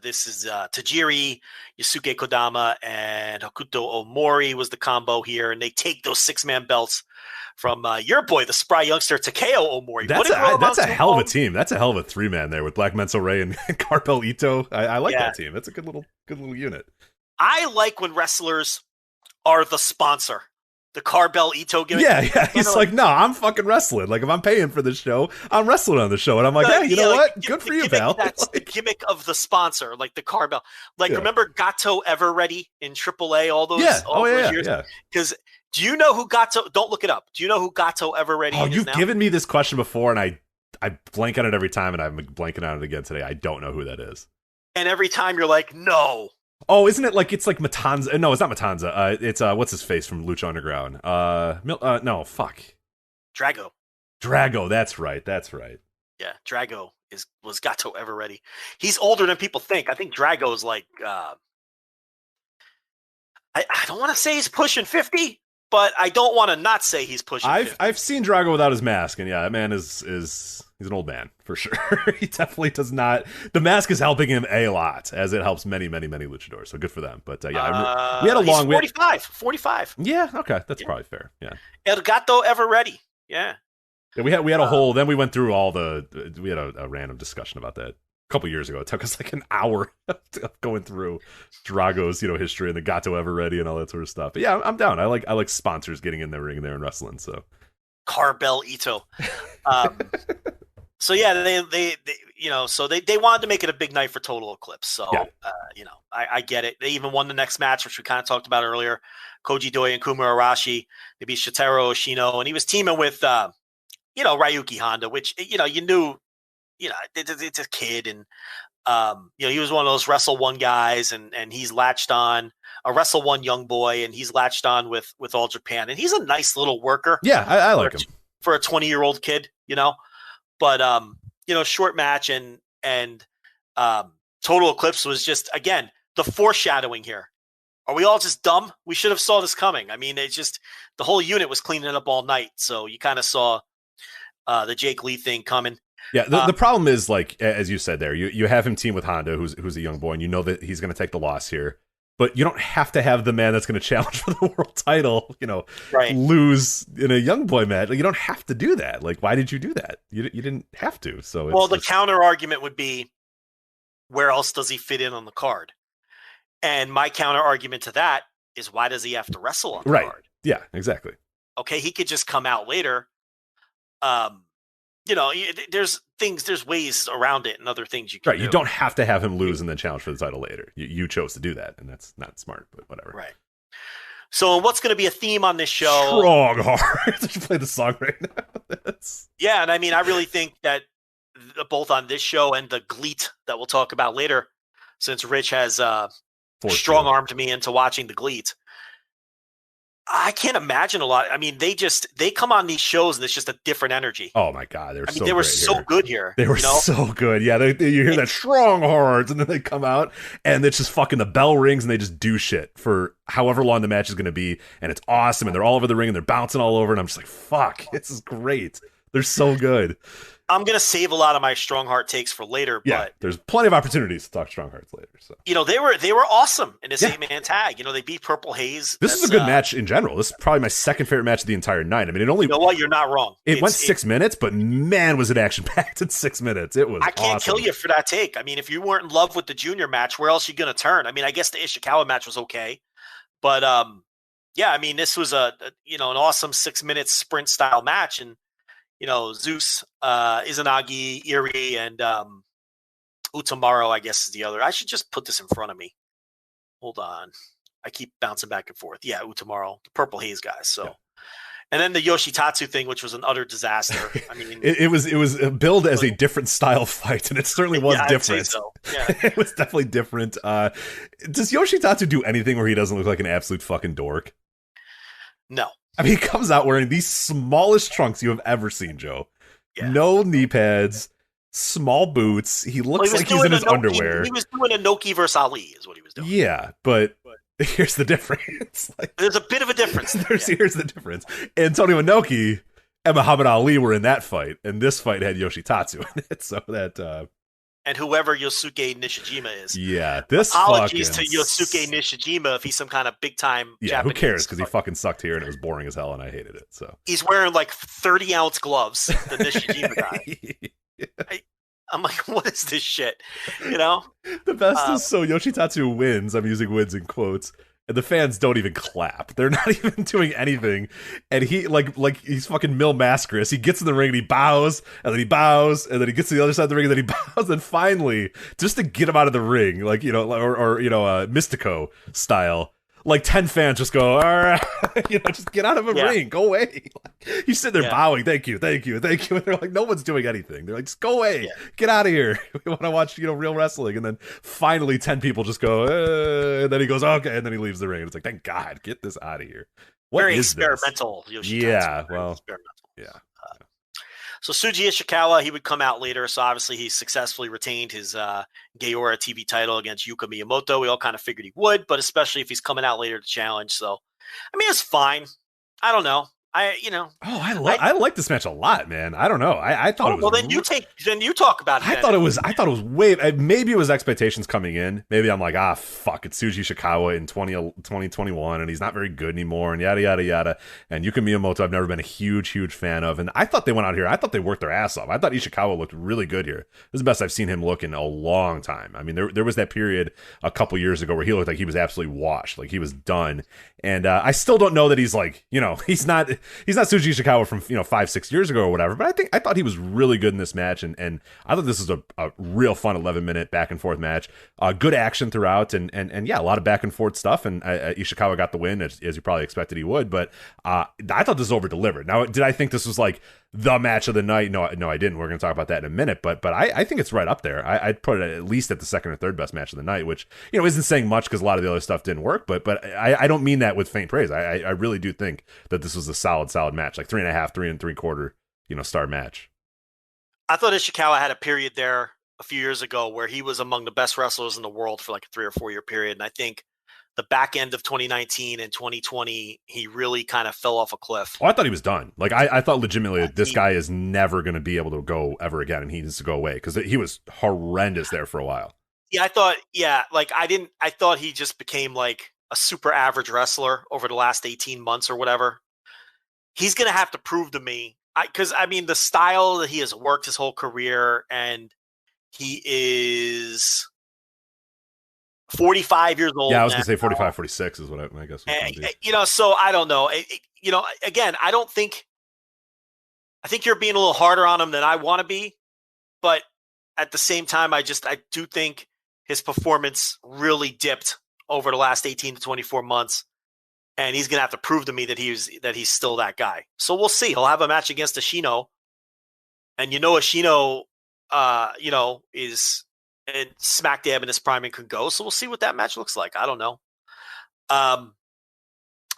This is Tajiri, Yusuke Kodama, and Hokuto Omori was the combo here, and they take those 6-man belts from your boy, the spry youngster Takeo Omori. That's a hell of a team. That's a hell of a 3-man there with Black Menso Ray and Carpel Ito. I like that team. That's a good little unit. I like when wrestlers are the sponsor. The Carpel Ito gimmick. Yeah. He's like, no, I'm fucking wrestling. Like, if I'm paying for this show, I'm wrestling on the show. And I'm like, hey, you know what? Good for you, pal. That's the gimmick of the sponsor, like the Carpel. Like, remember Gato Everready in AAA all those years? Yeah. Because do you know who Gato? Don't look it up. Do you know who Gato Everready is? Oh, you've given me this question before, and I blank on it every time, and I'm blanking on it again today. I don't know who that is. And every time you're like, no. Oh, isn't it like it's like Matanza? No, it's not Matanza. It's what's his face from Lucha Underground? No, fuck. Drago. That's right. Yeah, Drago was Gato Everready. He's older than people think. I think Drago is like I don't want to say he's pushing 50, but I don't want to not say he's pushing 50. I've seen Drago without his mask, and that man is he's an old man for sure. He definitely does not. The mask is helping him a lot, as it helps many, many, many luchadors. So good for them. But we had a long. 45. Yeah. Okay, that's probably fair. Yeah. El Gato Everready. Yeah. Yeah, we had a whole. Then we went through all the. We had a random discussion about that a couple years ago. It took us like an hour of going through Drago's history and the Gato Everready and all that sort of stuff. But yeah, I'm down. I like sponsors getting in the ring there and wrestling. So Carpel Ito. So yeah, they wanted to make it a big night for Total Eclipse. So I get it. They even won the next match, which we kind of talked about earlier. Koji Doi and Kuma Arashi. They beat Shotaro Oshino, and he was teaming with Ryuki Honda, which you knew it's a kid, and he was one of those Wrestle One guys, and he's latched on a Wrestle One young boy, and he's latched on with All Japan, and he's a nice little worker. Yeah, I like him for a 20-year-old kid, But short match and Total Eclipse was just, again, the foreshadowing here. Are we all just dumb? We should have saw this coming. I mean, it's just the whole unit was cleaning up all night, so you kind of saw the Jake Lee thing coming. Yeah, the problem is, like, as you said there, you have him team with Honda, who's a young boy, and you know that he's going to take the loss here. But you don't have to have the man that's going to challenge for the world title, lose in a young boy match. Like, you don't have to do that. Like, why did you do that? You didn't have to. So the counter argument would be, where else does he fit in on the card? And my counter argument to that is, why does he have to wrestle on the card? Yeah, exactly. Okay, he could just come out later. There's ways around it and other things you can do. You don't have to have him lose and then challenge for the title later. You chose to do that, and that's not smart, but whatever. Right. So what's going to be a theme on this show? Strong Heart. You play the song right now. Yeah, and I mean, I really think that both on this show and the GLEAT that we'll talk about later, since Rich has strong-armed me into watching the GLEAT, I can't imagine a lot. I mean, they come on these shows and it's just a different energy. Oh my God, they were so good here. They were so good. Yeah, you hear that strong hearts, and then they come out and it's just fucking the bell rings and they just do shit for however long the match is going to be, and it's awesome. And they're all over the ring and they're bouncing all over, and I'm just like, fuck, this is great. They're so good. I'm going to save a lot of my strong heart takes for later. Yeah, but there's plenty of opportunities to talk strong hearts later. So they were awesome in this 8-man tag. They beat Purple Haze. This is a good match in general. This is probably my second favorite match of the entire night. I mean, it only. You know what? You're not wrong. It went 6 minutes, but man, was it action packed in 6 minutes. It was. I can't kill you for that take. I mean, if you weren't in love with the junior match, where else are you going to turn? I mean, I guess the Ishikawa match was okay, but yeah, I mean, this was an awesome 6 minute sprint style match, and Zeus, Izanagi, Irie, and Utamaro, I guess, is the other. I should just put this in front of me. Hold on. I keep bouncing back and forth. Yeah, Utamaro, the Purple Haze guys. So, yeah. And then the Yoshitatsu thing, which was an utter disaster. I mean, it was billed as a different style fight, and it certainly was different. I'd say so. Yeah. It was definitely different. Does Yoshitatsu do anything where he doesn't look like an absolute fucking dork? No. I mean, he comes out wearing the smallest trunks you have ever seen, Joe. Yeah. No knee pads, small boots. He looks like he's in his underwear. He was doing a Noki versus Ali is what he was doing. Yeah, but here's the difference. There's a bit of a difference. Here's the difference. Antonio Inoki and Muhammad Ali were in that fight, and this fight had Yoshitatsu in it, so that... and whoever Yosuke Nishijima is. Yeah, this apologies to Yosuke Nishijima if he's some kind of big time. Yeah, Japanese. Who cares? Because he fucking sucked here and it was boring as hell, and I hated it. So he's wearing like 30-ounce gloves. The Nishijima guy. I'm like, what is this shit? The best is so Yoshitatsu wins. I'm using wins in quotes. And the fans don't even clap. They're not even doing anything. And he, like he's fucking Mil Mascaris. He gets in the ring and he bows, and then he bows, and then he gets to the other side of the ring, and then he bows, and finally, just to get him out of the ring, like, Mystico style, like 10 fans just go, all right, just get out of a ring, go away. You sit there bowing, thank you. And they're like, no one's doing anything. They're like, just go away, get out of here. We want to watch, real wrestling. And then finally 10 people just go, and then he goes, okay, and then he leaves the ring. And it's like, thank God, get this out of here. What Very is experimental. This? Yeah, well, experimental. Yeah. So Tsuji Ishikawa, he would come out later. So obviously he successfully retained his Gaora TV title against Yuka Miyamoto. We all kind of figured he would, but especially if he's coming out later to challenge. So, I mean, it's fine. I don't know. I like this match a lot, man. I don't know. I thought it was. Well, then you talk about it. I thought it was way. Maybe it was expectations coming in. Maybe I'm like, fuck, it's Tsuji Ishikawa in 2021, and he's not very good anymore, and yada yada yada. And Yuka Miyamoto, I've never been a huge fan of, and I thought they went out here. I thought they worked their ass off. I thought Ishikawa looked really good here. This is the best I've seen him look in a long time. I mean, there was that period a couple years ago where he looked like he was absolutely washed, like he was done. And I still don't know that he's like, he's not Tsuji Ishikawa from 5-6 years ago or whatever, but I thought he was really good in this match, and I thought this was a real fun 11-minute back and forth match. Good action throughout, and yeah, a lot of back and forth stuff, and Ishikawa got the win as you probably expected he would, but I thought this was over delivered. Now, did I think this was like the match of the night. No, I didn't. We're going to talk about that in a minute, but I think it's right up there. I'd put it at least at the second or third best match of the night, which, you know, isn't saying much because a lot of the other stuff didn't work, but I don't mean that with faint praise. I really do think that this was a solid match, like 3.5, 3 3/4, you know, star match. I thought Ishikawa had a period there a few years ago where he was among the best wrestlers in the world for like a 3 or 4 year period. And I think the back end of 2019 and 2020, he really kind of fell off a cliff. Oh, I thought he was done. Like, I thought legitimately this guy is never going to be able to go ever again, and he needs to go away because he was horrendous there for a while. Yeah, I thought he just became like a super average wrestler over the last 18 months or whatever. He's going to have to prove to me, because I mean, the style that he has worked his whole career, and he is 45 years old. Yeah, I was going to say 45, 46 is what I guess. You know, so I don't know. You know, again, I think you're being a little harder on him than I want to be, but at the same time, I do think his performance really dipped over the last 18 to 24 months, and he's going to have to prove to me that he's still that guy. So we'll see. He'll have a match against Ashino, and you know Ashino, you know, is in smack dab in his prime and could go. So we'll see what that match looks like. I don't know.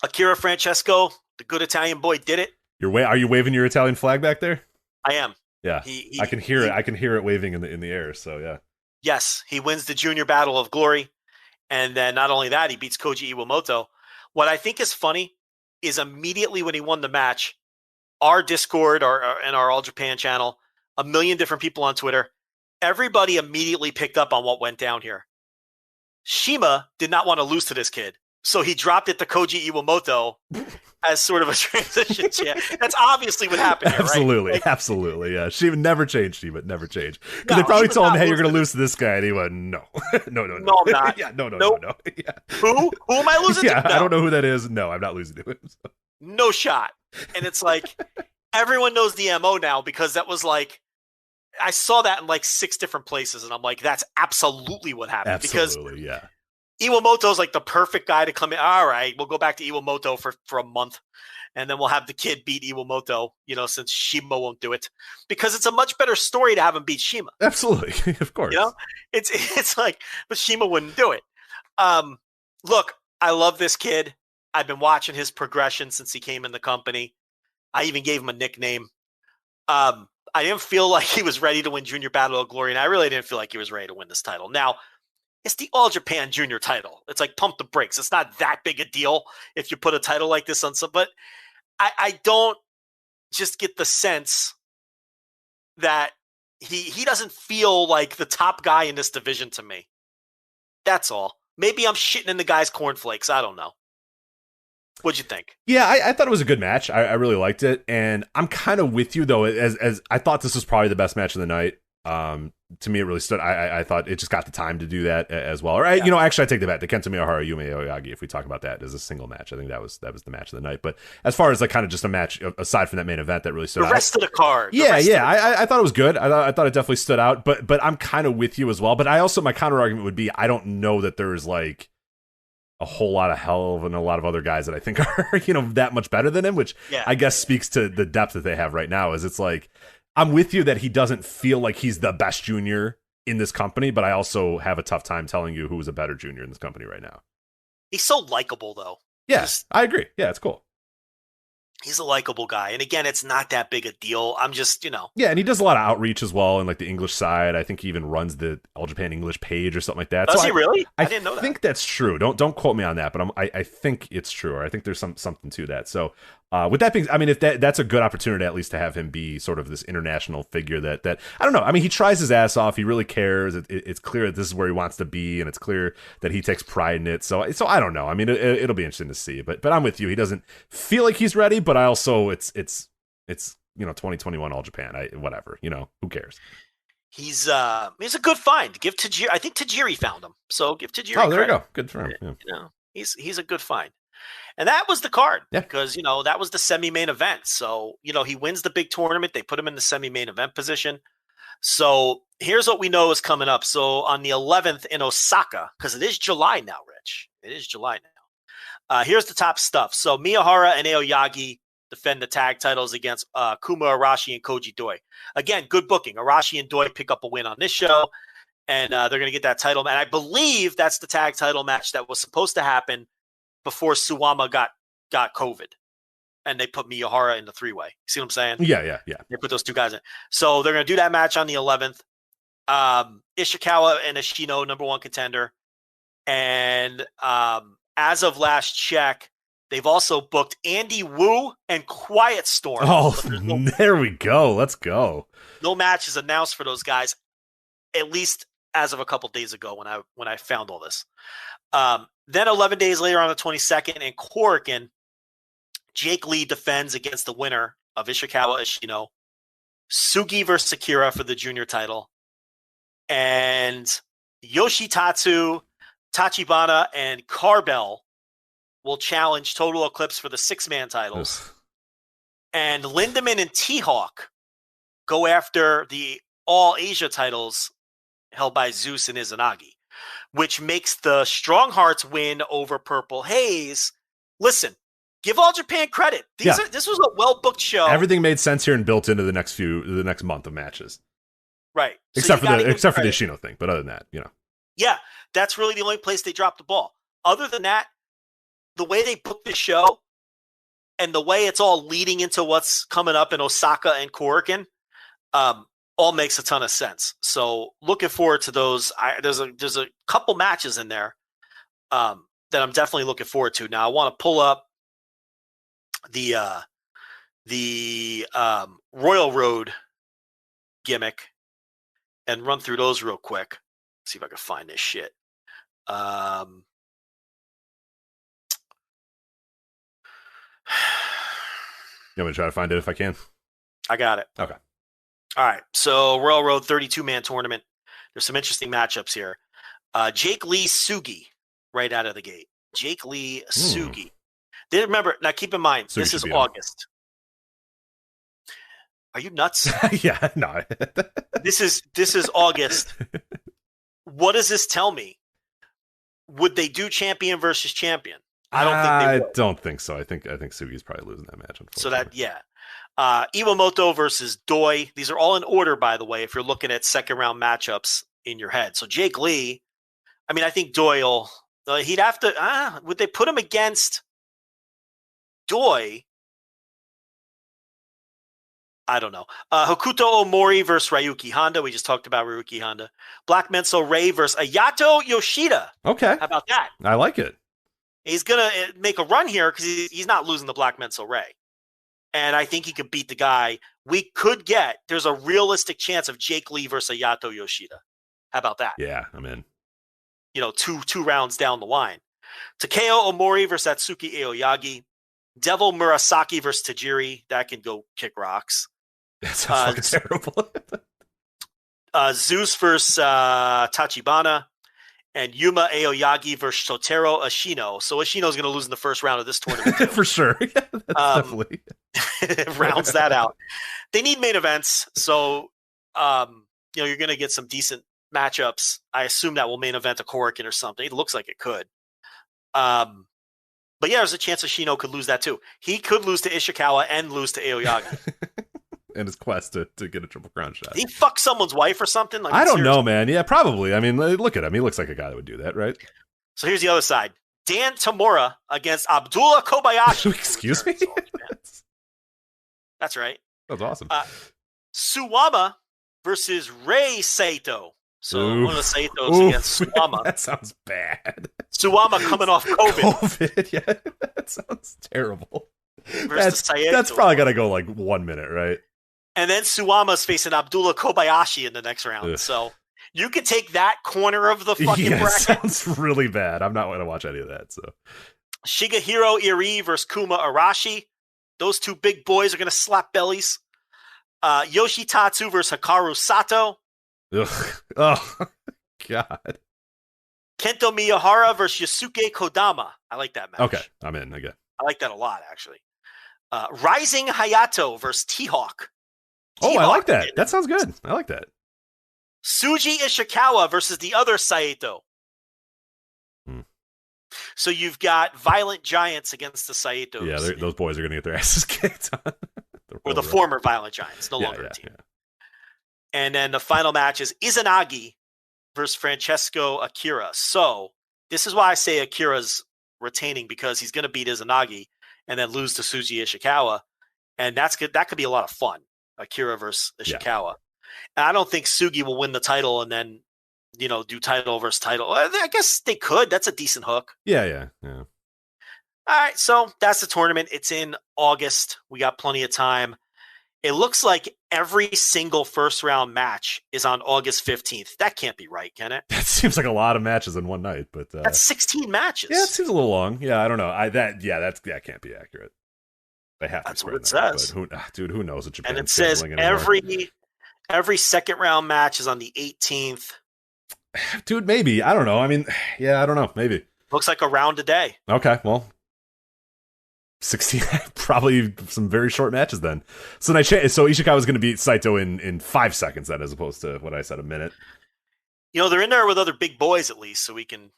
Akira Francesco, the good Italian boy, did it. Are you waving your Italian flag back there? I am. Yeah, I can hear it. I can hear it waving in the air. So yeah. Yes, he wins the Junior Battle of Glory, and then not only that, he beats Koji Iwamoto. What I think is funny is immediately when he won the match, our Discord and our All Japan channel, a million different people on Twitter, everybody immediately picked up on what went down here. Shima did not want to lose to this kid, so he dropped it to Koji Iwamoto as sort of a transition champ. That's obviously what happened here, absolutely, right? Absolutely, yeah. She would never change. Because they probably told him, "Hey, you're going to lose to this guy," and he went, "No, no, I'm not. Yeah, no. Yeah. Who am I losing to? No. I don't know who that is. No, I'm not losing to him. So. No shot." And it's like everyone knows the MO now, because that was like, I saw that in like 6 different places, and I'm like, that's absolutely what happened. Absolutely, because yeah. Iwamoto's like the perfect guy to come in. All right, we'll go back to Iwamoto for a month, and then we'll have the kid beat Iwamoto, you know, since Shima won't do it, because it's a much better story to have him beat Shima. Absolutely, of course. You know, it's like, but Shima wouldn't do it. Look, I love this kid. I've been watching his progression since he came in the company. I even gave him a nickname. I didn't feel like he was ready to win Junior Battle of Glory, and I really didn't feel like he was ready to win this title. Now, it's the All Japan Junior title. It's like pump the brakes. It's not that big a deal if you put a title like this on some, but I don't just get the sense that he doesn't feel like the top guy in this division to me. That's all. Maybe I'm shitting in the guy's cornflakes. I don't know. What'd you think? Yeah, I thought it was a good match. I really liked it, and I'm kind of with you though. As I thought this was probably the best match of the night. To me, it really stood. I thought it just got the time to do that as well. Or yeah. You know, actually, I take the bet. The Kenta Miyahara Yume Oyagi. If we talk about that as a single match, I think that was the match of the night. But as far as like kind of just a match aside from that main event, that really stood out. The rest of the card. I thought it was good. I thought it definitely stood out. But I'm kind of with you as well. But I also, my counter argument would be, I don't know that there's like a whole lot of hell and a lot of other guys that I think are, you know, that much better than him, which I guess speaks to the depth that they have right now. Is it's like, I'm with you that he doesn't feel like he's the best junior in this company, but I also have a tough time telling you who is a better junior in this company right now. He's so likable, though. Yes, I agree. Yeah, it's cool. He's a likable guy. And again, it's not that big a deal. I'm just, you know. Yeah, and he does a lot of outreach as well in like the English side. I think he even runs the All Japan English page or something like that. Does he really? I didn't know that. I think that's true. Don't quote me on that, but I think it's true, or I think there's something to that. So with that being, I mean, if that's a good opportunity at least to have him be sort of this international figure that I don't know. I mean, he tries his ass off. He really cares. It's clear that this is where he wants to be, and it's clear that he takes pride in it. So I don't know. I mean, it'll be interesting to see. But I'm with you. He doesn't feel like he's ready, but I also it's you know, 2021 All Japan. Whatever, you know, who cares? He's a good find. Give Tajiri. I think Tajiri found him. So give Tajiri. Oh, there credit. you go. Good for him. Yeah. You know, he's a good find. And that was the card, yeah. Because, you know, that was the semi-main event. So, you know, he wins the big tournament. They put him in the semi-main event position. So here's what we know is coming up. So on the 11th in Osaka, because it is July now, Rich. It is July now. Here's the top stuff. So Miyahara and Aoyagi defend the tag titles against Kuma Arashi and Koji Doi. Again, good booking. Arashi and Doi pick up a win on this show, and they're going to get that title. And I believe that's the tag title match that was supposed to happen before Suwama got COVID, and they put Miyahara in the three-way. See what I'm saying? Yeah. They put those two guys in. So they're going to do that match on the 11th. Ishikawa and Ashino, number one contender. And as of last check, they've also booked Andy Wu and Quiet Storm. Oh, there we go. Let's go. No match is announced for those guys, at least as of a couple days ago when I found all this. Then 11 days later on the 22nd in Korakuen, Jake Lee defends against the winner of Ishikawa Ashino, Sugi versus Akira for the junior title, and Yoshitatsu, Tachibana, and Carbell will challenge Total Eclipse for the six-man titles. Ugh. And Lindemann and T-Hawk go after the All-Asia titles held by Zeus and Izanagi, which makes the Strong Hearts win over Purple Haze. Listen, give All Japan credit. This was a well-booked show. Everything made sense here and built into the next month of matches. Right. Except for the Ishino thing, but other than that, Yeah, that's really the only place they dropped the ball. Other than that, the way they booked the show and the way it's all leading into what's coming up in Osaka and Korakuen, all makes a ton of sense. So looking forward to those. There's a couple matches in there that I'm definitely looking forward to. Now I want to pull up the Royal Road gimmick and run through those real quick. See if I can find this shit. You want me to try to find it if I can? I got it. Okay. All right. So Royal Road 32-man tournament. There's some interesting matchups here. Jake Lee Sugi right out of the gate. Jake Lee Sugi. Remember, now keep in mind, this is August. Are you nuts? Yeah, no. This is August. What does this tell me? Would they do champion versus champion? I don't think they would. I don't think so. I think Sugi's probably losing that match, unfortunately. So that, yeah. Iwamoto versus Doi. These are all in order, by the way, if you're looking at second round matchups in your head. So Jake Lee, I mean, I think Doi he'd have to, would they put him against Doi? I don't know. Hokuto Omori versus Ryuki Honda. We just talked about Ryuki Honda. Black Menso Ray versus Ayato Yoshida. Okay. How about that? I like it. He's going to make a run here because he's not losing the Black Menso Ray. And I think he could beat the guy. There's a realistic chance of Jake Lee versus Ayato Yoshida. How about that? Yeah, I'm in. Two rounds down the line. Takeo Omori versus Atsuki Aoyagi. Devil Murasaki versus Tajiri. That can go kick rocks. That sounds fucking terrible. Zeus versus Tachibana. And Yuma Aoyagi versus Shotaro Ashino. So Ashino's going to lose in the first round of this tournament. For sure. Yeah, definitely. Rounds that out. They need main events. So, you're going to get some decent matchups. I assume that will main event a Korakuen or something. It looks like it could. But yeah, there's a chance Ashino could lose that too. He could lose to Ishikawa and lose to Aoyagi. In his quest to get a Triple Crown shot. Did he fuck someone's wife or something? I don't know, man. Yeah, probably. I mean, look at him. He looks like a guy that would do that, right? So here's the other side. Dan Tamura against Abdullah Kobayashi. Excuse me? That's right. That's awesome. Suwama versus Rei Saito. So one of the Saitos against Suwama. That sounds bad. Suwama coming off COVID. Yeah. That sounds terrible. That's probably got to go like 1 minute, right? And then Suwama's facing Abdullah Kobayashi in the next round. Ugh. So you can take that corner of the fucking bracket. Sounds really bad. I'm not going to watch any of that. So Shigehiro Iri versus Kuma Arashi. Those two big boys are going to slap bellies. Yoshitatsu versus Hikaru Sato. Ugh. Oh, God. Kento Miyahara versus Yasuke Kodama. I like that match. Okay, I'm in again. I like that a lot, actually. Rising Hayato versus T-Hawk. Oh, I like that. That sounds good. I like that. Suji Ishikawa versus the other Saito. So you've got Violent Giants against the Saitos. Yeah, those boys are going to get their asses kicked. Or the former Violent Giants, no longer a team. Yeah. And then the final match is Izanagi versus Francesco Akira. So this is why I say Akira's retaining, because he's going to beat Izanagi and then lose to Suji Ishikawa. And that's good. That could be a lot of fun. Akira versus Ishikawa. And I don't think Sugi will win the title and then, do title versus title. I guess they could. That's a decent hook. Yeah. All right. So that's the tournament. It's in August. We got plenty of time. It looks like every single first round match is on August 15th. That can't be right, can it? That seems like a lot of matches in one night, but that's 16 matches. Yeah, it seems a little long. Yeah, I don't know. That can't be accurate. They have that's to what it that, says. Who knows what Japan. And it says every second round match is on the 18th. Dude, maybe. I don't know. I mean, yeah, I don't know. Maybe. Looks like a round a day. Okay, well, 16, probably some very short matches then. So Ishikawa's going to beat Saito in 5 seconds then, as opposed to what I said, a minute. They're in there with other big boys at least, so we can.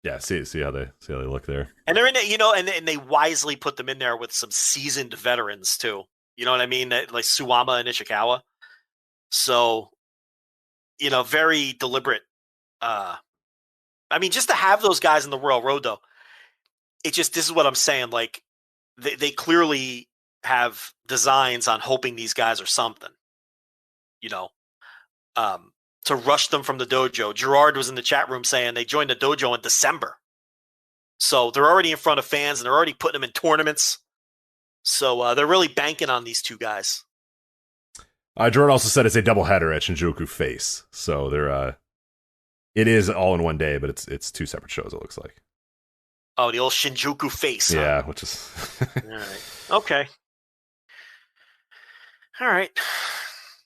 Yeah, see how they look there. And they're in it, and they wisely put them in there with some seasoned veterans too. You know what I mean? Like Suwama and Ishikawa. So, very deliberate. Just to have those guys in the Royal Road though, this is what I'm saying. Like they clearly have designs on hoping these guys are something, to rush them from the dojo. Gerard was in the chat room saying they joined the dojo in December. So they're already in front of fans and they're already putting them in tournaments. So they're really banking on these two guys. Gerard also said it's a doubleheader at Shinjuku Face. So they're it is all in one day, but it's two separate shows, it looks like. Oh, the old Shinjuku Face. Yeah, huh? which is all right. Okay. All right.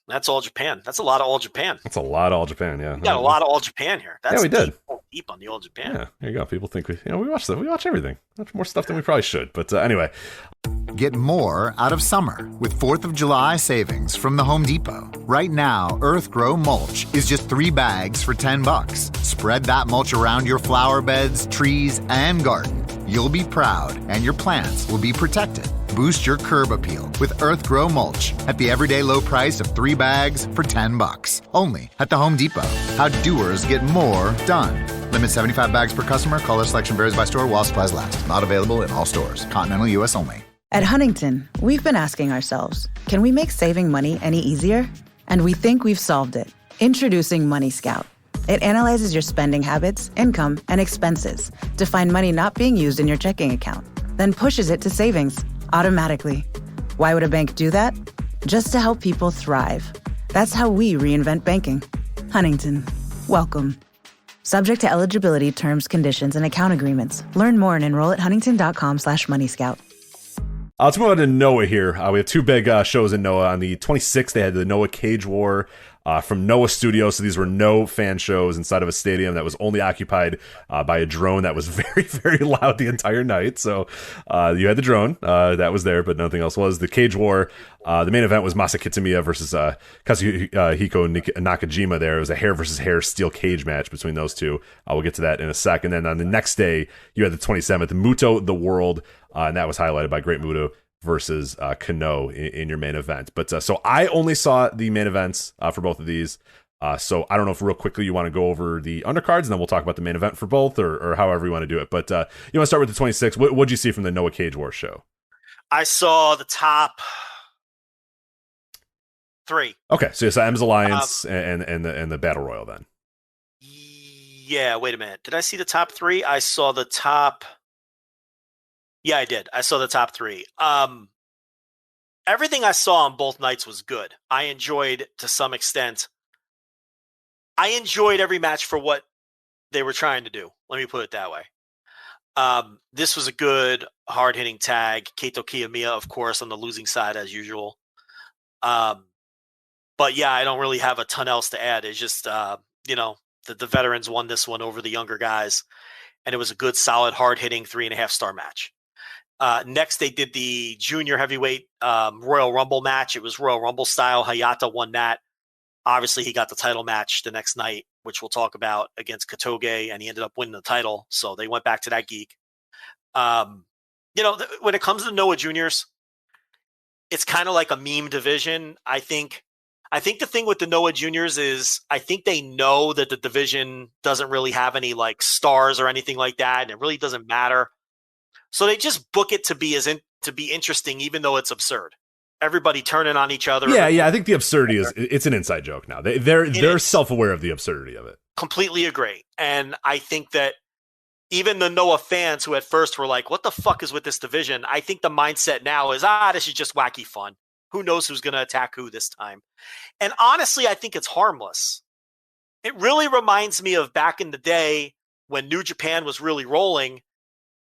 That's all Japan. That's a lot of all Japan. That's a lot of all Japan, yeah. We got a lot of all Japan here. That's we did. Deep on the all Japan. Yeah, there you go. People think we watch everything. Much more stuff than we probably should. But anyway. Get more out of summer with 4th of July savings from the Home Depot. Right now, Earth Grow Mulch is just 3 bags for $10. Spread that mulch around your flower beds, trees, and garden. You'll be proud, and your plants will be protected. Boost your curb appeal with Earth Grow Mulch at the everyday low price of 3 bags for $10. Only at the Home Depot. How doers get more done. Limit 75 bags per customer. Color selection varies by store while supplies last. Not available in all stores. Continental U.S. only. At Huntington, we've been asking ourselves, can we make saving money any easier? And we think we've solved it. Introducing Money Scout. It analyzes your spending habits, income, and expenses to find money not being used in your checking account, then pushes it to savings automatically. Why would a bank do that? Just to help people thrive. That's how we reinvent banking. Huntington, welcome. Subject to eligibility, terms, conditions, and account agreements. Learn more and enroll at huntington.com/moneyscout. Let's move on to Noah here. We have 2 big shows in Noah. On the 26th, they had the Noah Cage War from Noah Studios. So these were no fan shows inside of a stadium that was only occupied by a drone that was very, very loud the entire night. So you had the drone that was there, but nothing else was. The Cage War, the main event was Masa Kitamiya versus Kazuhiko Nakajima there. It was a hair versus hair steel cage match between those two. We'll get to that in a second. Then on the next day, you had the 27th, Muta the World, and that was highlighted by Great Muta versus Kano in your main event. But so I only saw the main events for both of these. So I don't know if real quickly you want to go over the undercards and then we'll talk about the main event for both or however you want to do it. But you want to start with the 26th. What'd you see from the Noah Cage War show? I saw the top 3. Okay, so you saw M's Alliance and the Battle Royal then. Yeah, wait a minute. Did I see the top 3? I saw the top... Yeah, I did. I saw the top 3. Everything I saw on both nights was good. I enjoyed, to some extent, every match for what they were trying to do. Let me put it that way. This was a good, hard-hitting tag. Kaito Kiyomiya, of course, on the losing side as usual. But yeah, I don't really have a ton else to add. It's just, the veterans won this one over the younger guys, and it was a good, solid, hard-hitting 3.5-star match. Next, they did the junior heavyweight Royal Rumble match. It was Royal Rumble style. Hayata won that. Obviously, he got the title match the next night. which we'll talk about, against Katoge, and he ended up winning the title. So they went back to that geek. When it comes to Noah Juniors, it's kind of like a meme division. I think the thing with the Noah Juniors is I think they know that the division doesn't really have any like stars or anything like that, and it really doesn't matter. So they just book it to be interesting, even though it's absurd. Everybody turning on each other. Yeah. I think the absurdity it's an inside joke now. They're self-aware of the absurdity of it. Completely agree. And I think that even the Noah fans who at first were like, what the fuck is with this division? I think the mindset now is, this is just wacky fun. Who knows who's going to attack who this time? And honestly, I think it's harmless. It really reminds me of back in the day when New Japan was really rolling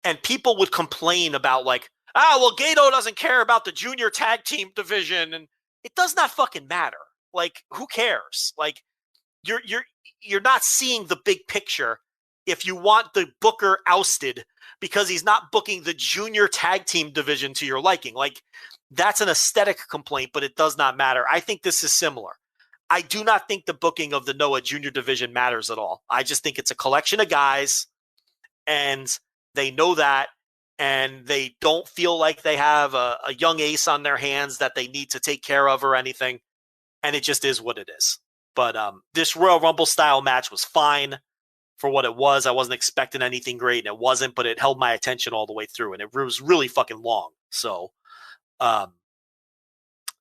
and people would complain about like, Gato doesn't care about the junior tag team division. And it does not fucking matter. Like, who cares? Like, you're not seeing the big picture if you want the booker ousted because he's not booking the junior tag team division to your liking. Like, that's an aesthetic complaint, but it does not matter. I think this is similar. I do not think the booking of the Noah junior division matters at all. I just think it's a collection of guys, and they know that, and they don't feel like they have a young ace on their hands that they need to take care of or anything, and it just is what it is. But this Royal Rumble style match was fine for what it was. I wasn't expecting anything great, and it wasn't, but it held my attention all the way through, and it was really fucking long. So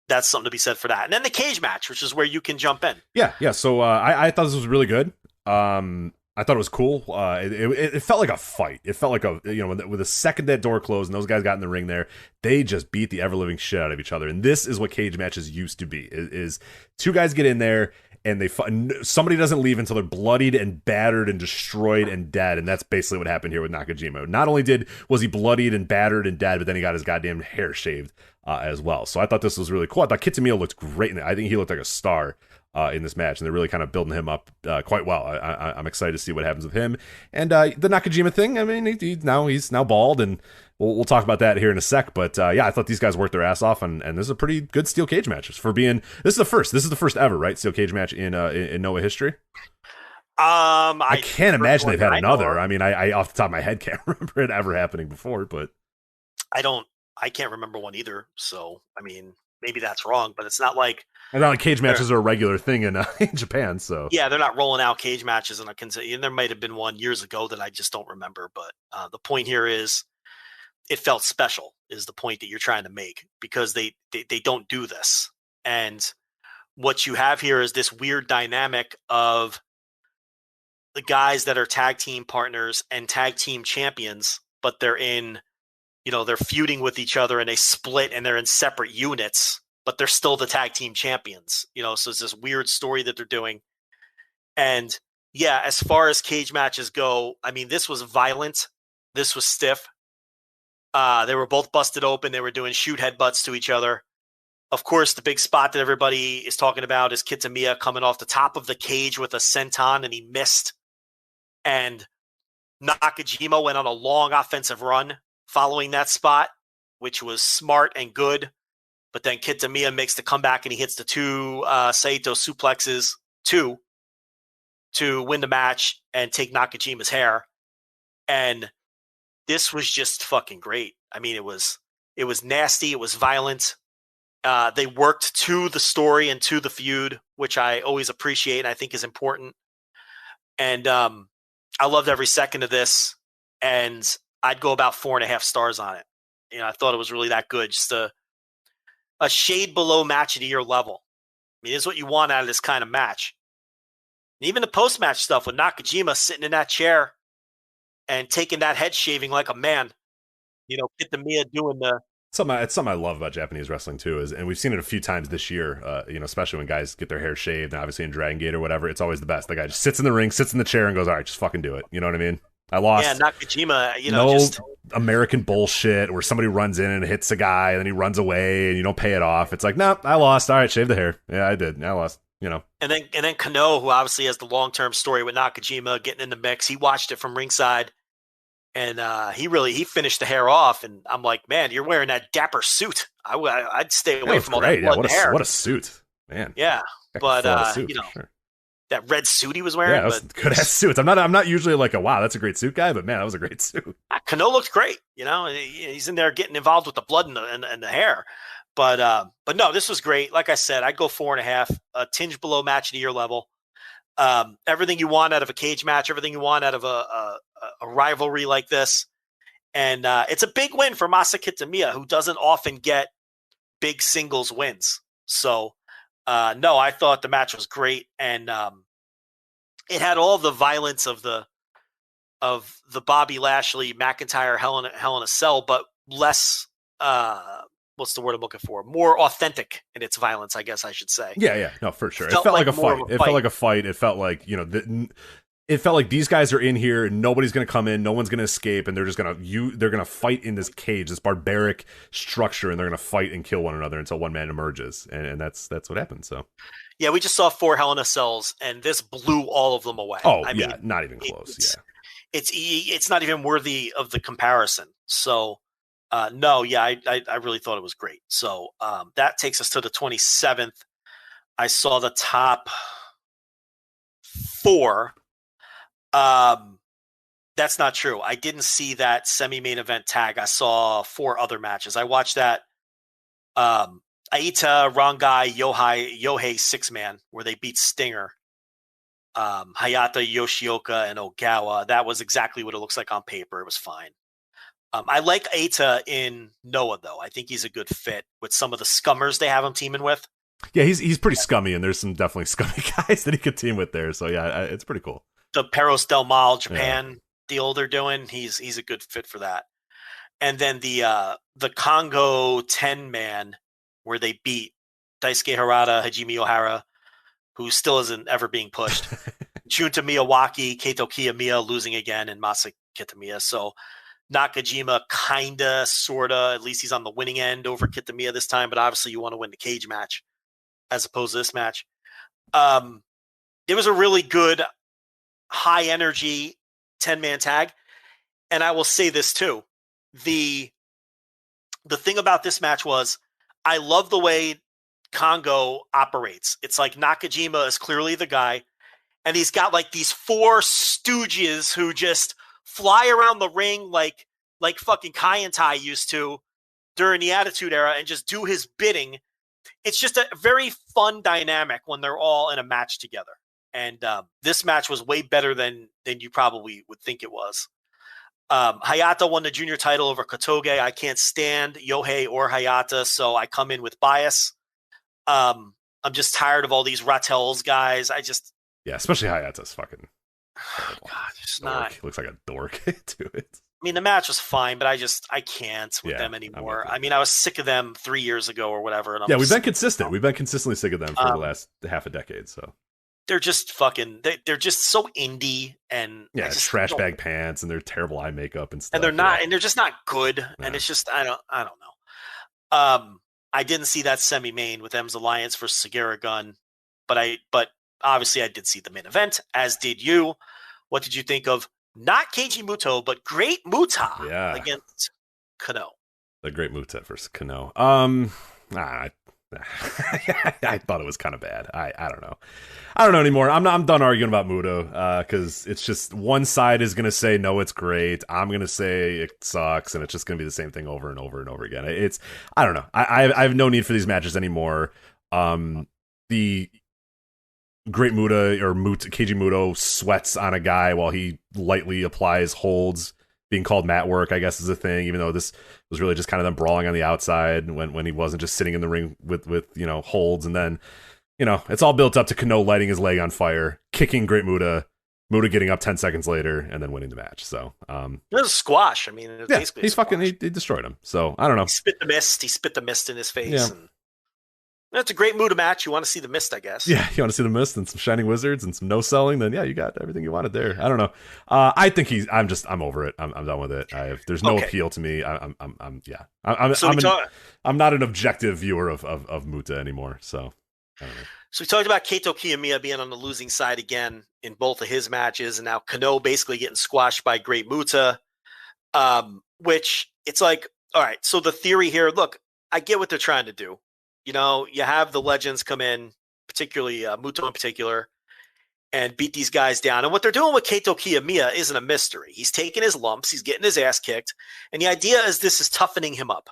that's something to be said for that. And then the cage match, which is where you can jump in. Yeah. So I thought this was really good. I thought it was cool. It felt like a fight. It felt like with the second that door closed and those guys got in the ring there, they just beat the ever-living shit out of each other. And this is what cage matches used to be, is two guys get in there and somebody doesn't leave until they're bloodied and battered and destroyed and dead. And that's basically what happened here with Nakajima. Not only was he bloodied and battered and dead, but then he got his goddamn hair shaved as well. So I thought this was really cool. I thought Kitamiya looked great in it. I think he looked like a star in this match, and they're really kind of building him up quite well. I'm excited to see what happens with him. And the Nakajima thing, I mean, he's now bald, and we'll talk about that here in a sec. But I thought these guys worked their ass off, and this is a pretty good steel cage match for being. This is the first ever, right, steel cage match in Noah history. I can't imagine they've had another. I mean, I off the top of my head can't remember it ever happening before, but I can't remember one either. So I mean, maybe that's wrong, but it's not like. And not like cage matches are a regular thing in Japan, so yeah, they're not rolling out cage matches, and there might have been one years ago that I just don't remember. But the point here is, it felt special. Is the point that you're trying to make, because they don't do this, and what you have here is this weird dynamic of the guys that are tag team partners and tag team champions, but they're they're feuding with each other, and they split, and they're in separate units, but they're still the tag team champions, so it's this weird story that they're doing. And yeah, as far as cage matches go, I mean, this was violent. This was stiff. They were both busted open. They were doing shoot headbutts to each other. Of course, the big spot that everybody is talking about is Kitamiya coming off the top of the cage with a senton, and he missed. And Nakajima went on a long offensive run following that spot, which was smart and good. But then Kitamiya makes the comeback, and he hits the two Saito suplexes to win the match and take Nakajima's hair. And this was just fucking great. I mean, it was nasty. It was violent. They worked to the story and to the feud, which I always appreciate and I think is important. And I loved every second of this, and I'd go about 4.5 stars on it. I thought it was really that good. Just a shade below match of the year level. I mean, this is what you want out of this kind of match. And even the post-match stuff with Nakajima sitting in that chair and taking that head shaving like a man. Kitamiya doing the... It's something I love about Japanese wrestling too, and we've seen it a few times this year, especially when guys get their hair shaved, and obviously in Dragon Gate or whatever, it's always the best. The guy just sits in the ring, sits in the chair, and goes, all right, just fucking do it. You know what I mean? I lost. Yeah, Nakajima, no American bullshit where somebody runs in and hits a guy, and then he runs away, and you don't pay it off. It's like, no, I lost. All right, shave the hair. Yeah, I did. I lost. And then Kano, who obviously has the long-term story with Nakajima getting in the mix, he watched it from ringside. And he finished the hair off, and I'm like, man, you're wearing that dapper suit. I'd stay away from all that blood and hair. What a suit, man. Yeah, but sure. that red suit he was wearing. Yeah, but good ass suits. I'm not usually like wow, that's a great suit guy, but man, that was a great suit. Kano looked great. He's in there getting involved with the blood and the hair. But no, this was great. Like I said, I'd go 4.5, a tinge below match of the year level. Everything you want out of a cage match, everything you want out of a rivalry like this. And it's a big win for Masa Kitamiya, who doesn't often get big singles wins. So, no, I thought the match was great. And it had all the violence of the Bobby Lashley McIntyre Hell in a Cell, but less, what's the word I'm looking for? More authentic in its violence, I guess I should say. Yeah, no, for sure. It felt like a fight. It felt like a fight. It felt like, it felt like these guys are in here and nobody's going to come in, no one's going to escape, and they're just going to fight in this cage, this barbaric structure, and they're going to fight and kill one another until one man emerges, and that's what happened. So yeah, we just saw 4 Hell in a Cells, and this blew all of them away. I mean, not even close. It's not even worthy of the comparison. So no, yeah, I really thought it was great. So that takes us to the 27th. I saw the top 4. That's not true. I didn't see that semi-main event tag. I saw 4 other matches. I watched that Aita, Rangai, Yohei 6-man where they beat Stinger, Hayata, Yoshioka, and Ogawa. That was exactly what it looks like on paper. It was fine. I like Aita in Noah, though. I think he's a good fit with some of the scummers they have him teaming with. Yeah, he's pretty scummy, and there's some definitely scummy guys that he could team with there. So yeah, it's pretty cool. The Perros Del Mal Japan deal they're doing, he's a good fit for that. And then the Congo 10-man where they beat Daisuke Harada, Hajime Ohara, who still isn't ever being pushed. Junta Miyawaki, Kaito Kiyomiya losing again, and Masa Kitamiya. So Nakajima kinda, sorta, at least he's on the winning end over Kitamiya this time, but obviously you want to win the cage match as opposed to this match. It was a really good high energy 10-man tag. And I will say this too. The thing about this match was I love the way Congo operates. It's like Nakajima is clearly the guy, and he's got like these 4 stooges who just fly around the ring like fucking Kai and Tai used to during the Attitude Era and just do his bidding. It's just a very fun dynamic when they're all in a match together. And this match was way better than you probably would think it was. Hayata won the junior title over Kotoge. I can't stand Yohei or Hayata, so I come in with bias. I'm just tired of all these Rattels guys. Especially Hayata's fucking. God, it's dork. not. He looks like a dork to it. I mean, the match was fine, but I can't with them anymore. I mean, I was sick of them 3 years ago or whatever. And we've been consistent. We've been consistently sick of them for the last half a decade. So they're just they're just so indie and trash bag pants and their terrible eye makeup and stuff. And they're not, and they're just not good. No. And it's just I don't know. I didn't see that semi-main with M's Alliance versus Sagara Gun, but obviously I did see the main event, as did you. What did you think of not Keiji Muto, but Great Muta against Kano? The Great Muta versus Kano. I thought it was kind of bad. I don't know. I don't know anymore. I'm done arguing about Muto because it's just one side is going to say, no, it's great. I'm going to say it sucks. And it's just going to be the same thing over and over and over again. I don't know. I have no need for these matches anymore. The Great Muta or Keiji Muto sweats on a guy while he lightly applies holds. Being called mat work, I guess, is a thing, even though this was really just kind of them brawling on the outside when he wasn't just sitting in the ring with holds. And then, it's all built up to Kano lighting his leg on fire, kicking Great Muta getting up 10 seconds later, and then winning the match. So, it was a squash. I mean, basically he destroyed him. So, I don't know. He spit the mist in his face. Yeah. And it's a Great Muta match. You want to see the mist, I guess. Yeah, you want to see the mist and some Shining Wizards and some no selling, then you got everything you wanted there. I don't know. I think I'm over it. I'm done with it. There's no appeal to me. I'm not an objective viewer of Muta anymore. So, I don't know. So we talked about Kaito Kiyomiya being on the losing side again in both of his matches, and now Kano basically getting squashed by Great Muta, which it's like, all right, so the theory here, look, I get what they're trying to do. You have the legends come in, particularly Muto in particular, and beat these guys down. And what they're doing with Keito Kiyomiya isn't a mystery. He's taking his lumps. He's getting his ass kicked. And the idea is this is toughening him up.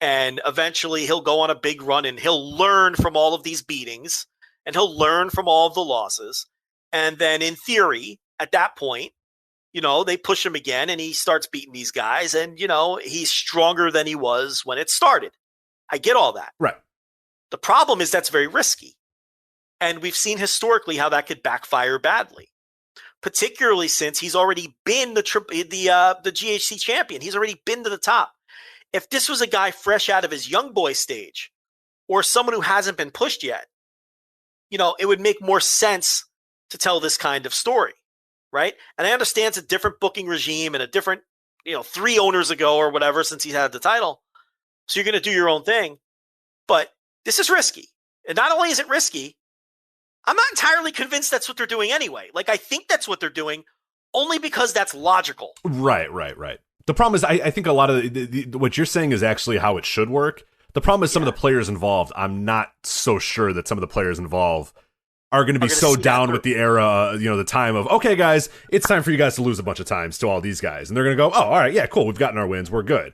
And eventually he'll go on a big run and he'll learn from all of these beatings and he'll learn from all of the losses. And then in theory, at that point, they push him again and he starts beating these guys. And, he's stronger than he was when it started. I get all that. Right. The problem is that's very risky. And we've seen historically how that could backfire badly, particularly since he's already been the GHC champion. He's already been to the top. If this was a guy fresh out of his young boy stage or someone who hasn't been pushed yet, it would make more sense to tell this kind of story, right? And I understand it's a different booking regime and a different, 3 owners ago or whatever since he's had the title. So you're going to do your own thing. But this is risky. And not only is it risky, I'm not entirely convinced that's what they're doing anyway. Like, I think that's what they're doing only because that's logical. Right. The problem is I think a lot of what you're saying is actually how it should work. The problem is some of the players involved, I'm not so sure that some of the players involved are going to be so down with the era, the time of, okay, guys, it's time for you guys to lose a bunch of times to all these guys. And they're going to go, oh, all right, yeah, cool. We've gotten our wins. We're good.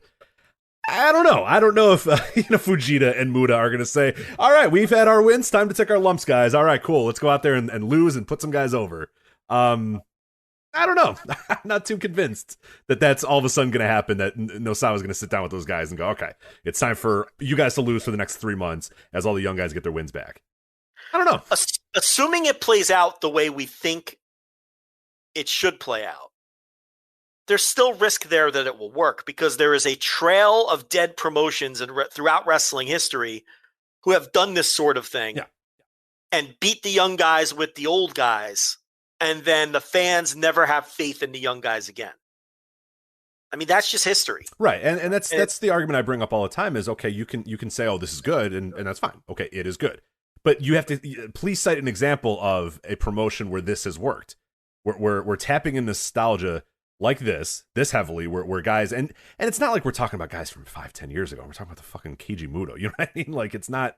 I don't know. I don't know if Fujita and Muta are going to say, all right, we've had our wins. Time to take our lumps, guys. All right, cool. Let's go out there and lose and put some guys over. I don't know. I'm not too convinced that that's all of a sudden going to happen, that Nosawa's going to sit down with those guys and go, okay, it's time for you guys to lose for the next 3 months as all the young guys get their wins back. I don't know. Assuming it plays out the way we think it should play out, there's still risk there that it will work because there is a trail of dead promotions throughout wrestling history who have done this sort of thing and beat the young guys with the old guys, and then the fans never have faith in the young guys again. I mean, that's just history. Right, and that's the argument I bring up all the time is, okay, you can say, oh, this is good, and that's fine. Okay, it is good. But you have to please cite an example of a promotion where this has worked. We're tapping in nostalgia like this heavily, where guys, and it's not like we're talking about guys from 5-10 years ago. We're talking about the fucking Keiji Muto. You know what I mean? Like, it's not.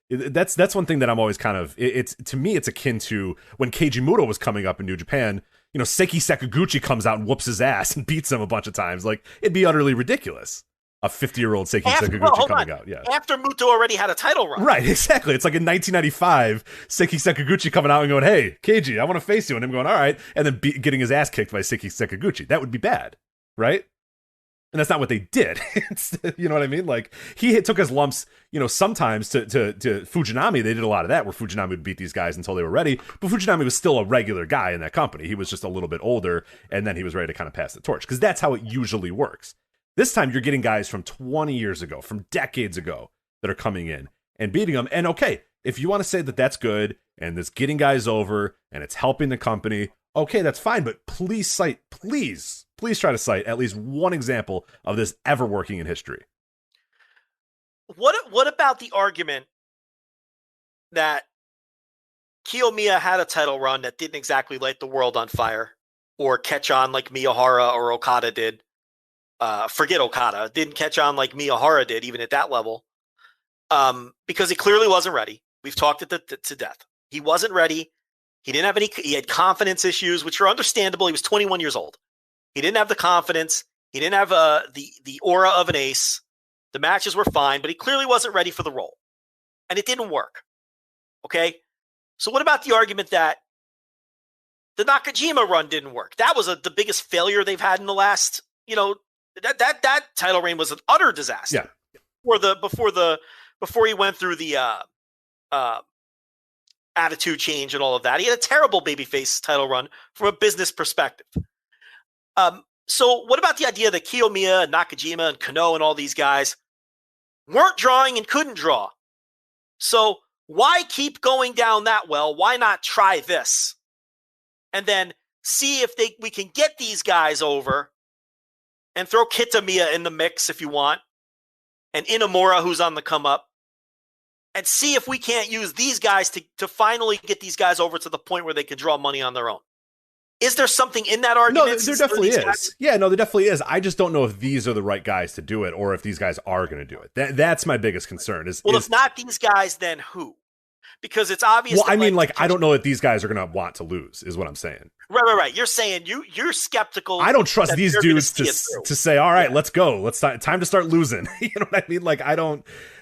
That's one thing that I'm always kind of. It's to me, it's akin to when Keiji Muto was coming up in New Japan. Seiki Sakaguchi comes out and whoops his ass and beats him a bunch of times. Like, it'd be utterly ridiculous. A 50-year-old Seiki Sakaguchi coming out. Yeah. After Muto already had a title run. Right, exactly. It's like in 1995, Seiki Sakaguchi coming out and going, hey, Keiji, I want to face you. And him going, all right. And then getting his ass kicked by Seiki Sakaguchi. That would be bad, right? And that's not what they did. You know what I mean? Like, he took his lumps, sometimes to Fujinami. They did a lot of that where Fujinami would beat these guys until they were ready. But Fujinami was still a regular guy in that company. He was just a little bit older, and then he was ready to kind of pass the torch. Because that's how it usually works. This time, you're getting guys from 20 years ago, from decades ago, that are coming in and beating them. And okay, if you want to say that that's good, and it's getting guys over, and it's helping the company, okay, that's fine. But please try to cite at least one example of this ever working in history. What about the argument that Kiyomiya had a title run that didn't exactly light the world on fire or catch on like Miyahara or Okada did? Forget Okada. Didn't catch on like Miyahara did, even at that level, because he clearly wasn't ready. We've talked it to death. He wasn't ready. He didn't have he had confidence issues, which are understandable. He was 21 years old. He didn't have the confidence. He didn't have the aura of an ace. The matches were fine, but he clearly wasn't ready for the role. And it didn't work. Okay? So what about the argument that the Nakajima run didn't work? That was the biggest failure they've had in the last, that title reign was an utter disaster. Yeah. Before he went through the attitude change and all of that. He had a terrible babyface title run from a business perspective. So what about the idea that Kiyomiya and Nakajima and Kano and all these guys weren't drawing and couldn't draw? So why keep going down that well? Why not try this? And then see if we can get these guys over and throw Kitamiya in the mix if you want, and Inamura, who's on the come up, and see if we can't use these guys to finally get these guys over to the point where they can draw money on their own. Is there something in that argument? No, there definitely is. Guys? Yeah, no, there definitely is. I just don't know if these are the right guys to do it, or if these guys are going to do it. That's my biggest concern. If not these guys, then who? because it's obvious. Well, I mean, like, I don't know that these guys are going to want to lose, is what I'm saying. Right. You're saying you're skeptical. I don't trust these dudes to say, all right, let's go. Time to start losing. You know what I mean? Like,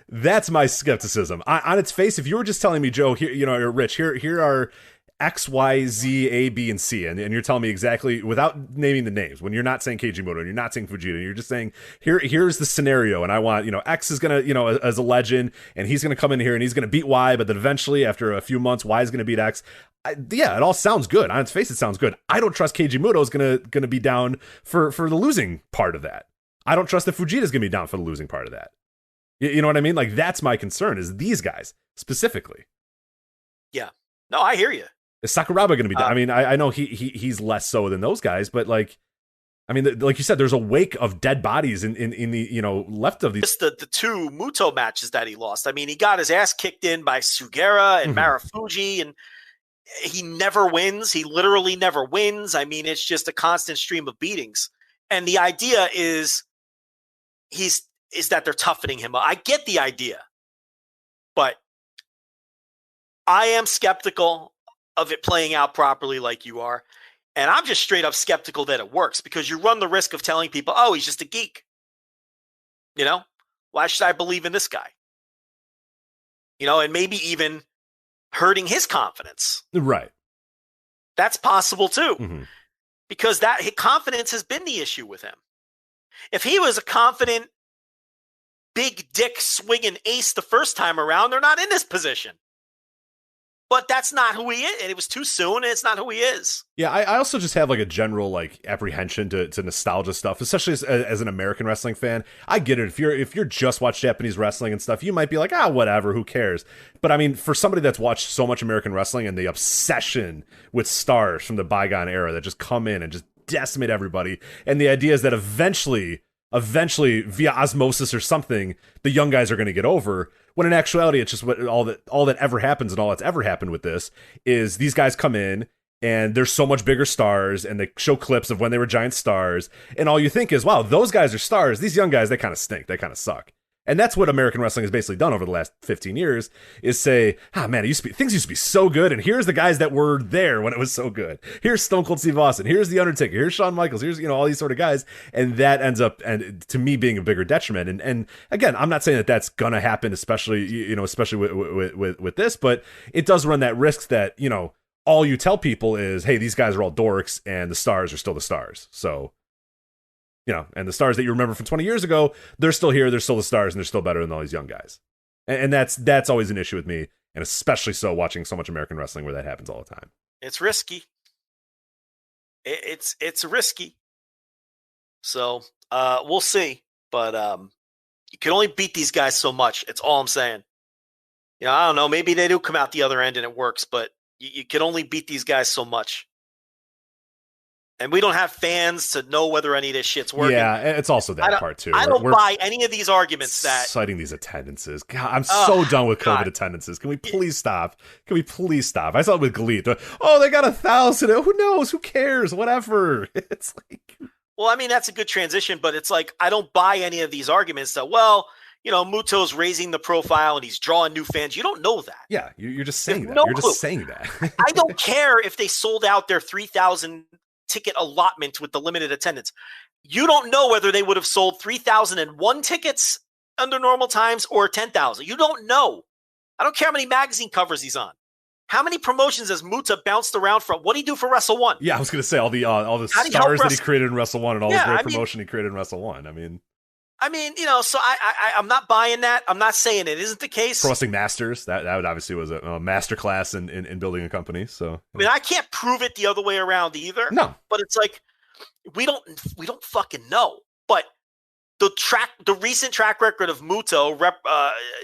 that's my skepticism. On its face, if you were just telling me, Joe, here, you know, you're Rich, here are X, Y, Z, A, B, and C, and you're telling me exactly without naming the names, when you're not saying Keiji Muto and you're not saying Fujita, you're just saying here's the scenario, and I want, you know, X is gonna, you know, as a legend, and he's gonna come in here and he's gonna beat Y, but then eventually after a few months Y is gonna beat X. Yeah, it all sounds good. On its face, it sounds good. I don't trust Keiji Muto is gonna be down for the losing part of that. I don't trust that Fujita is gonna be down for the losing part of that. You know what I mean? Like, that's my concern, is these guys specifically. Yeah. No, I hear you. Is Sakuraba going to be down? I mean, I know he's less so than those guys, but like, I mean, like you said, there's a wake of dead bodies in the, you know, left of these. Just the two Muto matches that he lost. I mean, he got his ass kicked in by Sugera and Marufuji, and he never wins. He literally never wins. I mean, it's just a constant stream of beatings. And the idea is that they're toughening him up. I get the idea, but I am skeptical of it playing out properly like you are. And I'm just straight up skeptical that it works, because you run the risk of telling people, oh, he's just a geek. You know, why should I believe in this guy? You know, and maybe even hurting his confidence. Right. That's possible too, because that confidence has been the issue with him. If he was a confident, big dick swinging ace the first time around, they're not in this position. But that's not who he is, and it was too soon, and it's not who he is. Yeah, I also just have like a general like apprehension to nostalgia stuff, especially as an American wrestling fan. I get it. If you're just watch Japanese wrestling and stuff, you might be like, whatever, who cares? But I mean, for somebody that's watched so much American wrestling and the obsession with stars from the bygone era that just come in and just decimate everybody, and the idea is that eventually via osmosis or something, the young guys are going to get over. When in actuality, it's just all that ever happens, and all that's ever happened with this is these guys come in and they're so much bigger stars, and they show clips of when they were giant stars, and all you think is, wow, those guys are stars. These young guys, they kind of stink. They kind of suck. And that's what American wrestling has basically done over the last 15 years, is say, man, things used to be so good, and here's the guys that were there when it was so good. Here's Stone Cold Steve Austin, here's The Undertaker, here's Shawn Michaels, here's, you know, all these sort of guys, and that ends up, and to me, being a bigger detriment. And again, I'm not saying that that's gonna happen, especially with this, but it does run that risk that, you know, all you tell people is, hey, these guys are all dorks, and the stars are still the stars. So, you know, and the stars that you remember from 20 years ago, they're still here, they're still the stars, and they're still better than all these young guys. And that's always an issue with me, and especially so watching so much American wrestling where that happens all the time. It's risky. It's risky. So we'll see. But you can only beat these guys so much. It's all I'm saying. You know, I don't know. Maybe they do come out the other end and it works, but you can only beat these guys so much. And we don't have fans to know whether any of this shit's working. Yeah, it's also that part too. I don't buy any of these arguments that citing these attendances. God, I'm so done with COVID attendances. Can we please stop? I saw it with GLEAT. Oh, they got 1,000. Who knows? Who cares? Whatever. It's like, well, I mean, that's a good transition, but it's like, I don't buy any of these arguments that, well, you know, Muto's raising the profile and he's drawing new fans. You don't know that. Yeah, you're just saying that. No you're clue. Just saying that. I don't care if they sold out their 3,000 ticket allotment with the limited attendance. You don't know whether they would have sold 3,001 tickets under normal times or 10,000. You don't know. I don't care how many magazine covers he's on. How many promotions has Muta bounced around from? What did he do for Wrestle One? Yeah, I was going to say all the stars that he created in Wrestle One and all the great promotion he created in Wrestle One. I mean, you know, so I'm not buying that. I'm not saying it isn't the case. Pro Wrestling Masters, that would obviously was a masterclass in building a company. So I mean, I can't prove it the other way around either. No, but it's like we don't fucking know. But the recent track record of Muto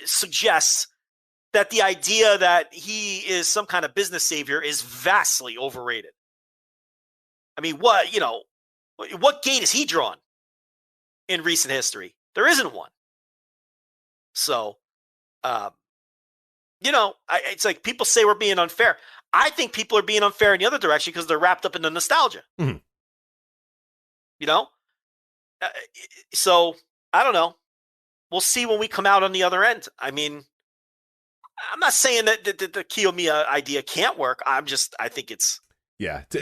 suggests that the idea that he is some kind of business savior is vastly overrated. I mean, what gate is he drawn in recent history? There isn't one. So, it's like people say we're being unfair. I think people are being unfair in the other direction because they're wrapped up in the nostalgia. Mm-hmm. You know? So, I don't know. We'll see when we come out on the other end. I mean, I'm not saying that the Kiyomiya idea can't work. I think it's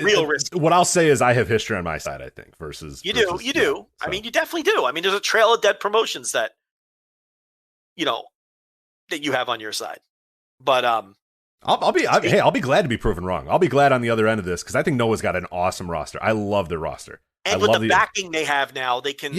real risky. What I'll say is I have history on my side, I think, versus you do. So. I mean, you definitely do. I mean, there's a trail of dead promotions that that you have on your side. But I'll be glad to be proven wrong. I'll be glad on the other end of this because I think Noah's got an awesome roster. I love their roster. And with the backing they have now, they can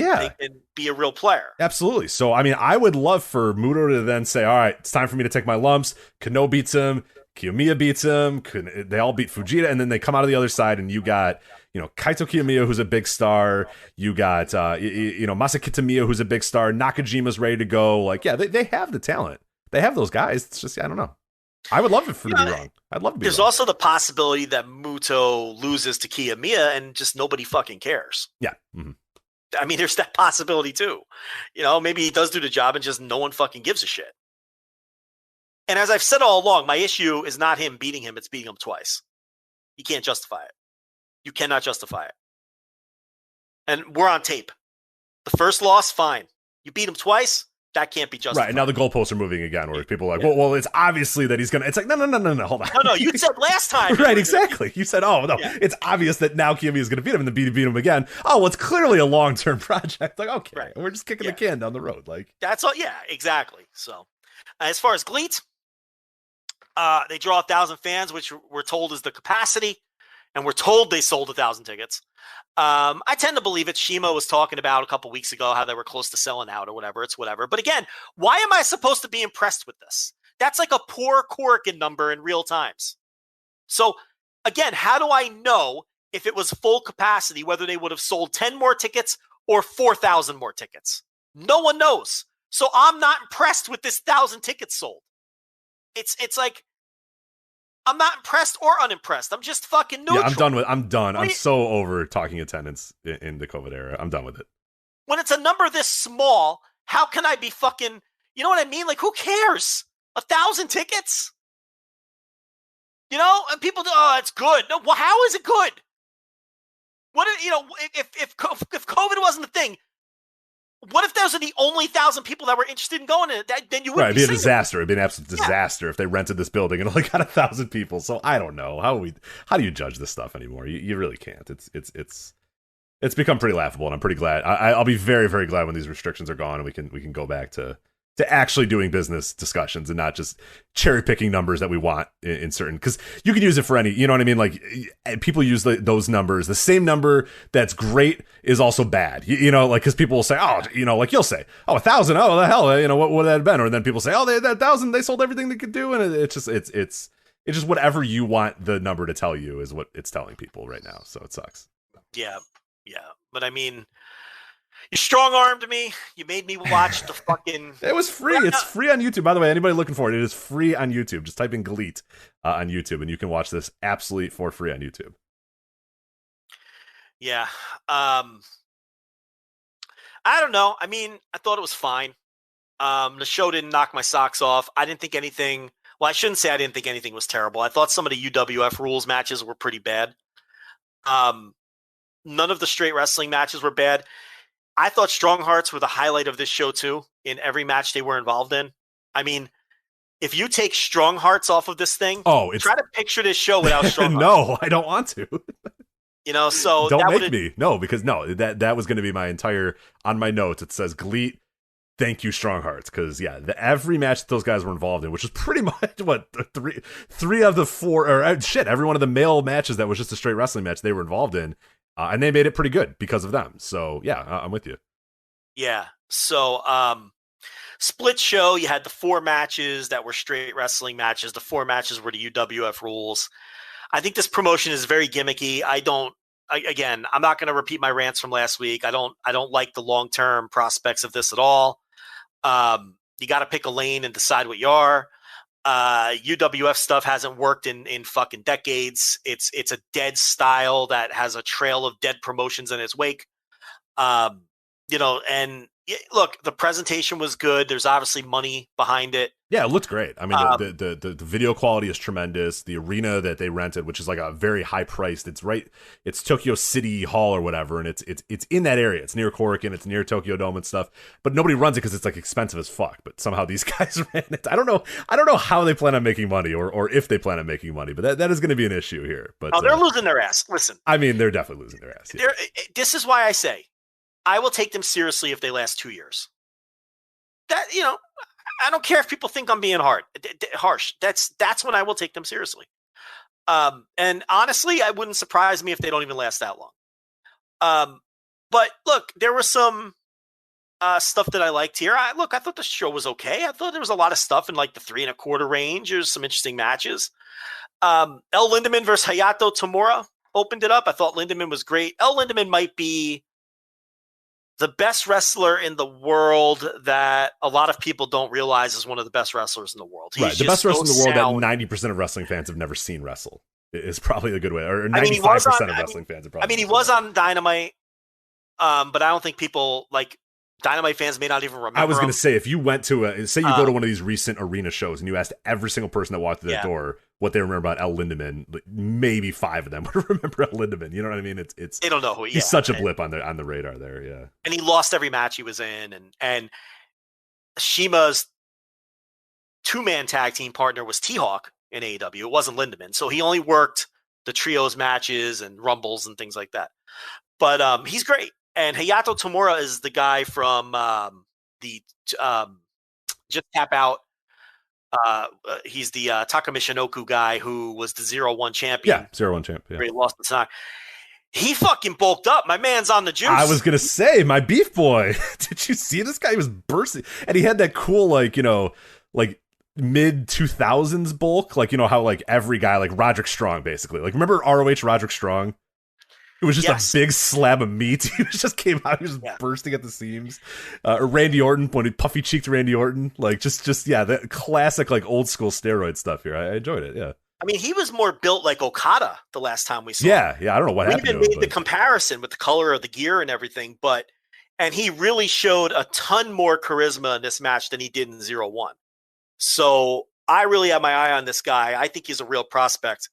be a real player. Absolutely. So, I mean, I would love for Muta to then say, all right, it's time for me to take my lumps. Kano beats him. Kiyomiya beats him. They all beat Fujita. And then they come out of the other side, and you got, Kaito Kiyomiya, who's a big star. You got, Masakitamiya, who's a big star. Nakajima's ready to go. Like, yeah, they have the talent. They have those guys. It's just, I don't know. I would love it to be wrong. I'd love to be There's wrong. also the possibility that Muto loses to Kiyomiya and just nobody fucking cares. Yeah. Mm-hmm. I mean, there's that possibility too. Maybe he does do the job and just no one fucking gives a shit. And as I've said all along, my issue is not him beating him. It's beating him twice. You can't justify it. You cannot justify it. And we're on tape. The first loss, fine. You beat him twice. That can't be justified. Right, now the goalposts are moving again, where people are like, well, it's obviously that he's going to... It's like, no, hold on. No, you said last time. Right, exactly. You said, it's obvious that now Kiyomiya is going to beat him and then beat him again. Oh, well, it's clearly a long-term project. Like, okay, we're just kicking the can down the road. Like that's all, yeah, exactly. So, as far as GLEAT, they draw 1,000 fans, which we're told is the capacity, and we're told they sold 1,000 tickets. I tend to believe it. Shima was talking about a couple weeks ago how they were close to selling out or whatever. It's whatever. But again, why am I supposed to be impressed with this? That's like a poor Corrigan number in real times. So again, how do I know if it was full capacity, whether they would have sold 10 more tickets or 4,000 more tickets? No one knows. So I'm not impressed with this 1,000 tickets sold. It's like, I'm not impressed or unimpressed. I'm just fucking neutral. Yeah, I'm done. I'm so over talking attendance in the COVID era. I'm done with it. When it's a number this small, how can I be fucking, you know what I mean? Like, who cares? 1,000 tickets? And people do, it's good. No, well, how is it good? What, if COVID wasn't a thing, what if those are the only 1,000 people that were interested in going to it? Then you wouldn't be a disaster. It'd be an absolute disaster if they rented this building and only got 1,000 people. So I don't know how do you judge this stuff anymore? You really can't. It's become pretty laughable, and I'm pretty glad. I'll be very, very glad when these restrictions are gone and we can go back to actually doing business discussions and not just cherry picking numbers that we want in certain, because you can use it for any, you know what I mean? Like people use those numbers. The same number that's great is also bad, like, because people will say, like you'll say, 1,000, oh, the hell, what would that have been? Or then people say, oh, that 1,000, they sold everything they could do. And it's just whatever you want the number to tell you is what it's telling people right now. So it sucks. Yeah. But I mean, you strong-armed me. You made me watch the fucking... It was free. It's free on YouTube. By the way, anybody looking for it, it is free on YouTube. Just type in GLEAT on YouTube, and you can watch this absolutely for free on YouTube. Yeah. I don't know. I mean, I thought it was fine. The show didn't knock my socks off. I didn't think anything... Well, I shouldn't say I didn't think anything was terrible. I thought some of the UWF rules matches were pretty bad. None of the straight wrestling matches were bad. I thought Strong Hearts were the highlight of this show, too, in every match they were involved in. I mean, if you take Strong Hearts off of this thing, try to picture this show without Strong Hearts. No, I don't want to. So don't make me. No, because that was going to be my entire, on my notes, it says GLEAT, thank you, Strong Hearts. Because, every match that those guys were involved in, which is pretty much, three of the four, or every one of the male matches that was just a straight wrestling match they were involved in. And they made it pretty good because of them. So, I'm with you. Yeah. So, split show, you had the 4 matches that were straight wrestling matches. The 4 matches were the UWF rules. I think this promotion is very gimmicky. Again, I'm not going to repeat my rants from last week. I don't like the long-term prospects of this at all. You got to pick a lane and decide what you are. UWF stuff hasn't worked in fucking decades. It's a dead style that has a trail of dead promotions in its wake. And look, the presentation was good. There's obviously money behind it. Yeah, it looked great. I mean, the video quality is tremendous. The arena that they rented, which is like a very high priced, it's Tokyo City Hall or whatever, and it's in that area. It's near Korakuen, it's near Tokyo Dome and stuff. But nobody runs it because it's like expensive as fuck. But somehow these guys ran it. I don't know how they plan on making money or if they plan on making money. But that is going to be an issue here. But they're losing their ass. Listen, I mean, they're definitely losing their ass. Yeah. This is why I say I will take them seriously if they last 2 years. That I don't care if people think I'm being harsh. That's when I will take them seriously. And honestly, it wouldn't surprise me if they don't even last that long. But look, there was some stuff that I liked here. I thought the show was okay. I thought there was a lot of stuff in like the 3.25 range. There's some interesting matches. El Lindemann versus Hayato Tamura opened it up. I thought Lindemann was great. El Lindemann might be the best wrestler in the world that a lot of people don't realize is one of the best wrestlers in the world. He's the best wrestler in the world that 90% of wrestling fans have never seen wrestle is probably a good way. Or 95% of wrestling fans have probably. He was on Dynamite, but I don't think people like Dynamite fans may not even remember. I was going to say, if you went to say you go to one of these recent arena shows and you asked every single person that walked through that door what they remember about El Lindemann, maybe 5 of them would remember El Lindemann. You know what I mean? It's they don't know who he's such a blip on the radar there. Yeah, and he lost every match he was in, and Shima's 2-man tag team partner was T-Hawk in AEW. It wasn't Lindemann, so he only worked the trios matches and rumbles and things like that. But he's great. And Hayato Tamura is the guy from the Just Tap Out. He's the Taka Michinoku guy who was the 0-1 champion. Yeah, 0-1 champ. Yeah. He lost the time. He fucking bulked up. My man's on the juice. I was going to say, my beef boy. Did you see this guy? He was bursting. And he had that cool, like mid-2000s bulk. Like, how like every guy, like Roderick Strong, basically. Like, remember ROH Roderick Strong? It was just a big slab of meat. He came out. He was bursting at the seams. Or Randy Orton, when he puffy cheeked Randy Orton, like just that classic like old school steroid stuff here. I enjoyed it. Yeah. I mean, he was more built like Okada the last time we saw him. Yeah. I don't know what happened. We even made the comparison with the color of the gear and everything, and he really showed a ton more charisma in this match than he did in 0-1. So I really have my eye on this guy. I think he's a real prospect.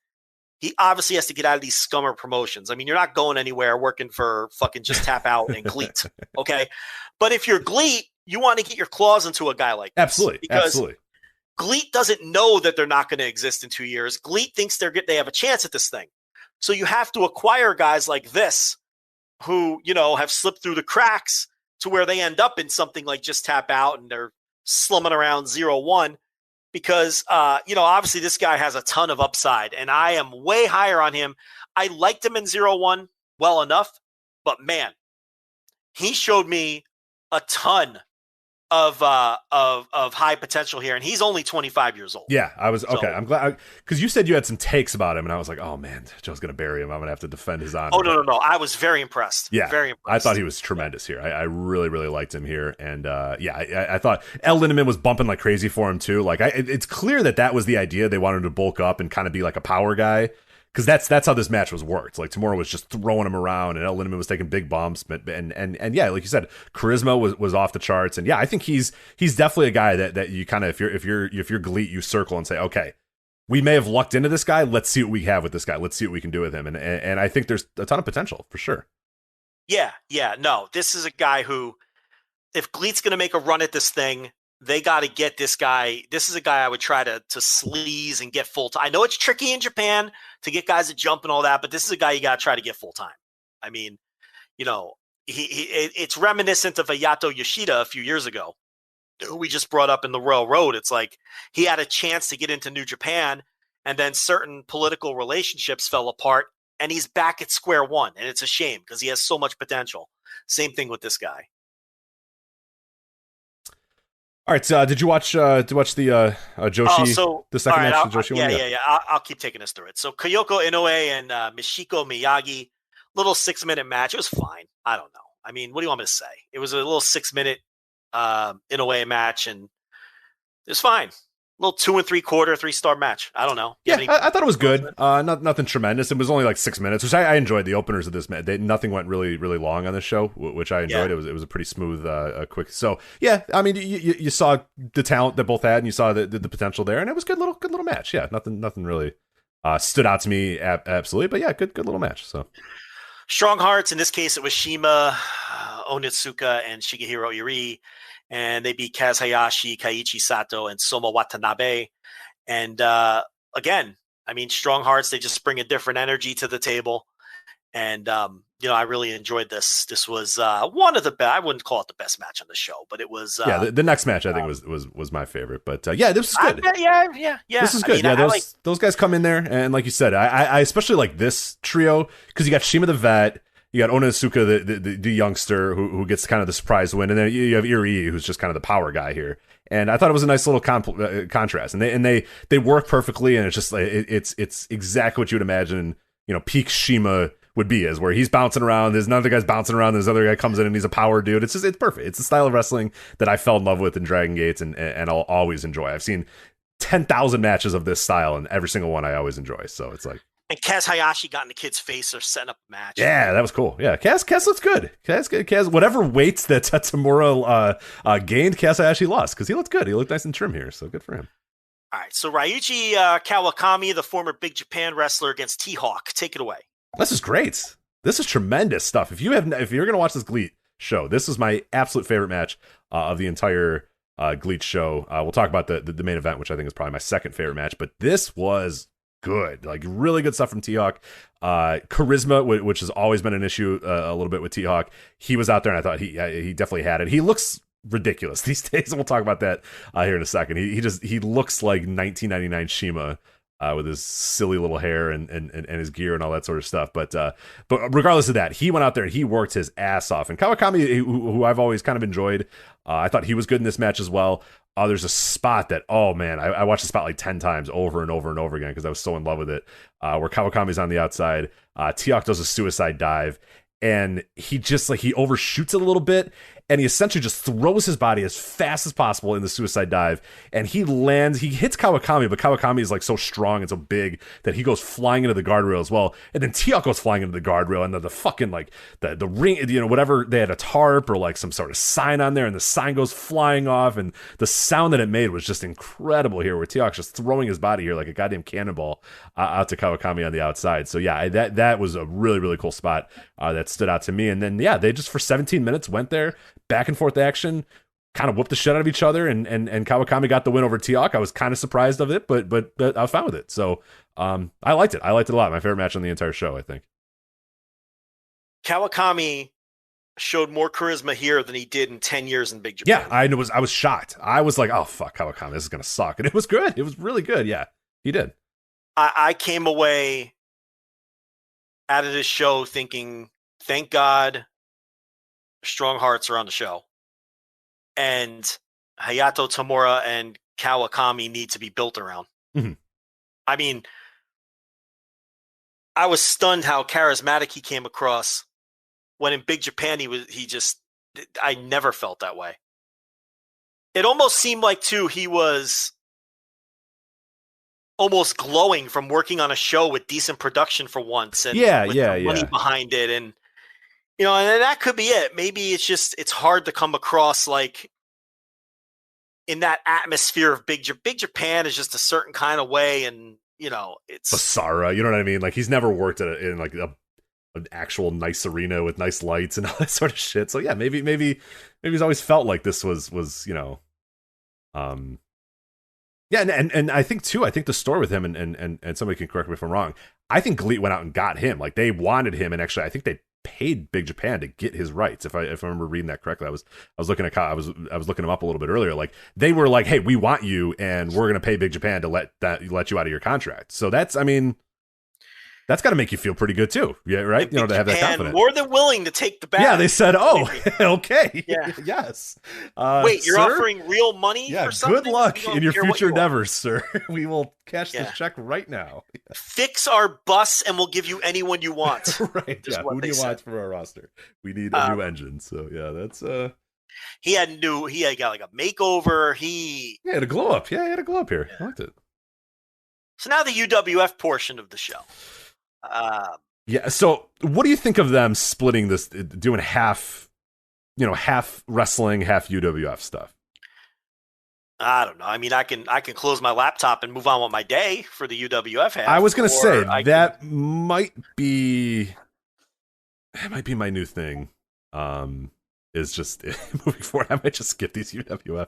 He obviously has to get out of these scummer promotions. I mean, you're not going anywhere working for fucking Just Tap Out and GLEAT, okay? But if you're GLEAT, you want to get your claws into a guy like this. Absolutely, because GLEAT doesn't know that they're not going to exist in 2 years. GLEAT thinks they have a chance at this thing. So you have to acquire guys like this who, have slipped through the cracks to where they end up in something like Just Tap Out and they're slumming around 0-1. Because, obviously this guy has a ton of upside, and I am way higher on him. I liked him in 0-1 well enough, but man, he showed me a ton of high potential here, and he's only 25 years old. Yeah, I was okay. I'm glad because you said you had some takes about him, and I was like, oh man, Joe's gonna bury him. I'm gonna have to defend his honor. Oh no! I was very impressed. Yeah, very impressed. I thought he was tremendous here. I really, really liked him here, and I thought El Lindemann was bumping like crazy for him too. Like, it's clear that was the idea. They wanted him to bulk up and kind of be like a power guy. Because that's how this match was worked. Like, Tamura was just throwing him around, and El Lindemann was taking big bumps. And yeah, like you said, charisma was off the charts. And yeah, I think he's definitely a guy that you kind of if you're GLEAT, you circle and say, okay, we may have lucked into this guy. Let's see what we have with this guy. Let's see what we can do with him. And I think there's a ton of potential for sure. Yeah. No, this is a guy who, if GLEAT's going to make a run at this thing, they got to get this guy. This is a guy I would try to sleaze and get full time. I know it's tricky in Japan to get guys to jump and all that, but this is a guy you got to try to get full time. I mean, it's reminiscent of Hayato Yoshida a few years ago, who we just brought up in the Royal Road. It's like he had a chance to get into New Japan, and then certain political relationships fell apart, and he's back at square one. And it's a shame because he has so much potential. Same thing with this guy. All right, did you watch the Joshi, the second match? The Joshi one? Yeah. I'll keep taking us through it. So Kyoko Inoue and Michiko Miyagi, little 6-minute match. It was fine. I don't know. I mean, what do you want me to say? It was a little 6-minute Inoue match, and it was fine. little 2 3/4, 3-star match. I don't know. Yeah, I thought it was good. Nothing tremendous. It was only like 6 minutes, which I enjoyed. The openers of this, nothing went really, really long on this show, which I enjoyed. Yeah. It was a pretty smooth, quick. So yeah, I mean, you saw the talent that both had, and you saw the potential there, and it was good little match. Yeah, nothing really stood out to me absolutely, but yeah, good little match. So Strong Hearts. In this case, it was Shima, Onitsuka, and Shigehiro Irie. And they beat Kaz Hayashi, Kaiichi Sato, and Soma Watanabe. And again, I mean, Strong Hearts, they just bring a different energy to the table. And, I really enjoyed this. This was one of the best. I wouldn't call it the best match on the show, but it was. The next match, I think, was my favorite. But yeah, this was good. Yeah. This is good. Those guys come in there. And like you said, I especially like this trio because you got Shima the vet. You got Onitsuka, the youngster who gets kind of the surprise win, and then you have Irie, who's just kind of the power guy here. And I thought it was a nice little contrast, and they work perfectly, and it's just it's exactly what you would imagine, peak Shima would be, is where he's bouncing around. There's another guy's bouncing around. There's another guy comes in and he's a power dude. It's perfect. It's the style of wrestling that I fell in love with in Dragon Gates, and I'll always enjoy. I've seen 10,000 matches of this style, and every single one I always enjoy. So it's like. And Kaz Hayashi got in the kid's face or setting up a match. Yeah, that was cool. Yeah, Kaz looks good. Kaz, whatever weights that Tamura gained, Kaz Hayashi lost because he looked good. He looked nice and trim here, so good for him. All right, so Ryuichi Kawakami, the former Big Japan wrestler, against T-Hawk. Take it away. This is great. This is tremendous stuff. If you're going to watch this GLEAT show, this is my absolute favorite match of the entire GLEAT show. We'll talk about the main event, which I think is probably my second favorite match, but this was good, like really good stuff from T-Hawk. Charisma, which has always been an issue a little bit with T-Hawk. He was out there, and I thought he definitely had it. He looks ridiculous these days, and we'll talk about that here in a second. He looks like 1999 Shima with his silly little hair and his gear and all that sort of stuff. But regardless of that, he went out there and he worked his ass off. And Kawakami, who I've always kind of enjoyed, I thought he was good in this match as well. There's a spot that, oh man, I watched the spot like 10 times over and over and over again because I was so in love with it, where Kawakami's on the outside. T-Hawk does a suicide dive, and he just he overshoots it a little bit, and he essentially just throws his body as fast as possible in the suicide dive, and he hits Kawakami, but Kawakami is so strong and so big that he goes flying into the guardrail as well, and then T-Hawk goes flying into the guardrail, and the fucking the ring, whatever, they had a tarp or some sort of sign on there, and the sign goes flying off, and the sound that it made was just incredible here, where T-Hawk's just throwing his body here like a goddamn cannonball out to Kawakami on the outside. So yeah, that was a really, really cool spot that stood out to me. And then yeah, they just for 17 minutes went there, back and forth action, kind of whooped the shit out of each other, and Kawakami got the win over T-Hawk. I was kind of surprised of it, but I was fine with it. So I liked it. I liked it a lot. My favorite match on the entire show, I think. Kawakami showed more charisma here than he did in 10 years in Big Japan. Yeah, I was shocked. I was like, oh fuck, Kawakami, this is gonna suck. And it was good. It was really good. Yeah, he did. I came away out of this show thinking, thank God Strong Hearts are on the show, and Hayato Tamura and Kawakami need to be built around. Mm-hmm. I mean, I was stunned how charismatic he came across when in Big Japan I never felt that way. It almost seemed like too he was almost glowing from working on a show with decent production for once, and money behind it, and and that could be it. Maybe it's hard to come across in that atmosphere of Big Japan is just a certain kind of way, and it's Basara, you know what I mean? He's never worked in an actual nice arena with nice lights and all that sort of shit. So yeah, maybe he's always felt like this was yeah, and I think the story with him, and somebody can correct me if I'm wrong, I think GLEAT went out and got him. They wanted him, and actually I think they paid Big Japan to get his rights. If I remember reading that correctly, I was looking him up a little bit earlier. They were like, hey, we want you, and we're gonna pay Big Japan to let you out of your contract. So that's got to make you feel pretty good too, yeah, right? To have that confidence. More than willing to take the bag. Yeah, they said, "Oh, okay, yeah, yes." Wait, you're offering real money? Yeah, for something? Good luck in your future endeavors, sir. We will cash this check right now. Fix our bus, and we'll give you anyone you want. Right? Yeah. Who do you want for our roster? We need a new engine. So yeah, that's He had got like a makeover. He had a glow up. Yeah, he had a glow up here. I liked it. So now the UWF portion of the show. Yeah. So what do you think of them splitting this, doing half wrestling, half UWF stuff? I don't know. I mean, I can close my laptop and move on with my day for the UWF half. I was going to say that might be my new thing. Is just moving forward, I might just skip these UWF.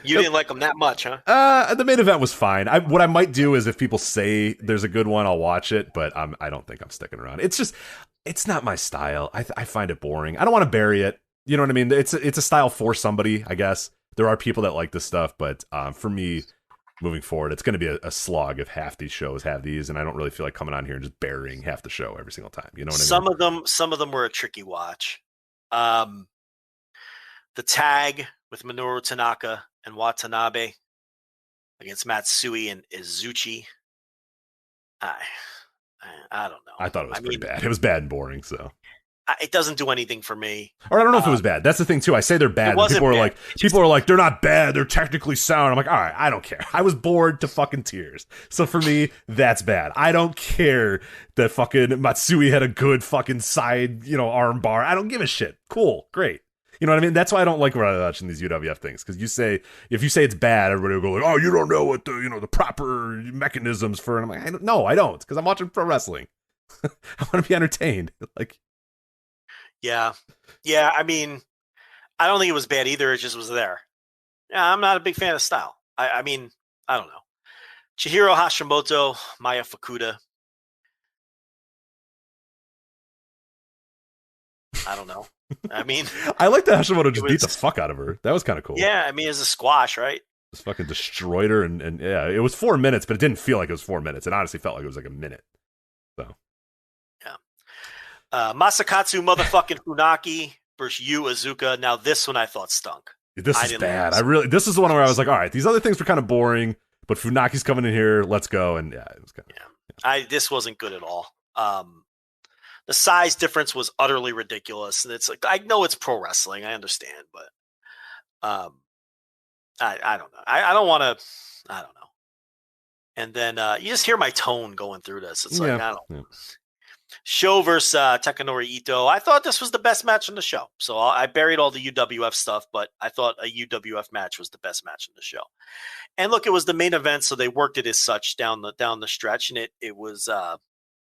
You didn't like them that much, huh? The main event was fine. What I might do is if people say there's a good one, I'll watch it, but I don't think I'm sticking around. It's not my style. I find it boring. I don't want to bury it. You know what I mean? It's a style for somebody, I guess. There are people that like this stuff, but for me, moving forward, it's going to be a slog if half these shows have these, and I don't really feel like coming on here and just burying half the show every single time. You know what I mean? Some of them were a tricky watch. The tag with Minoru Tanaka and Watanabe against Matsui and Izuchi. I don't know. I thought it was pretty bad. It was bad and boring, so. It doesn't do anything for me. Or I don't know if it was bad. That's the thing too. I say they're bad. People are like, they're not bad. They're technically sound. I'm like, all right, I don't care. I was bored to fucking tears. So for me, that's bad. I don't care that fucking Matsui had a good fucking side, arm bar. I don't give a shit. Cool, great. You know what I mean? That's why I don't like watching these UWF things, because if you say it's bad, everybody will go like, oh, you don't know what the proper mechanisms for. And I'm like, no, I don't, because I'm watching pro wrestling. I want to be entertained. Like. Yeah. I mean, I don't think it was bad either. It just was there. Yeah, I'm not a big fan of style. I mean, I don't know. Chihiro Hashimoto, Maya Fukuda. I don't know. I mean, I like that Hashimoto just beat the fuck out of her. That was kind of cool. Yeah, I mean, it's a squash, right? Just fucking destroyed her, and yeah, it was 4 minutes, but it didn't feel like it was 4 minutes. It honestly felt like it was like a minute. So. Masakatsu motherfucking Funaki versus Yu Iizuka. Now this one I thought stunk. This is bad. This is the one where I was like, all right, these other things were kind of boring, but Funaki's coming in here. Let's go. And yeah, it was kind of. This wasn't good at all. The size difference was utterly ridiculous, and it's like, I know it's pro wrestling, I understand, but I don't know. I don't want to. I don't know. And then you just hear my tone going through this. It's like I don't. Yeah. Sho versus Takanori Ito. I thought this was the best match on the show. So I buried all the UWF stuff, but I thought a UWF match was the best match on the show. And look, it was the main event, so they worked it as such down the stretch, and it was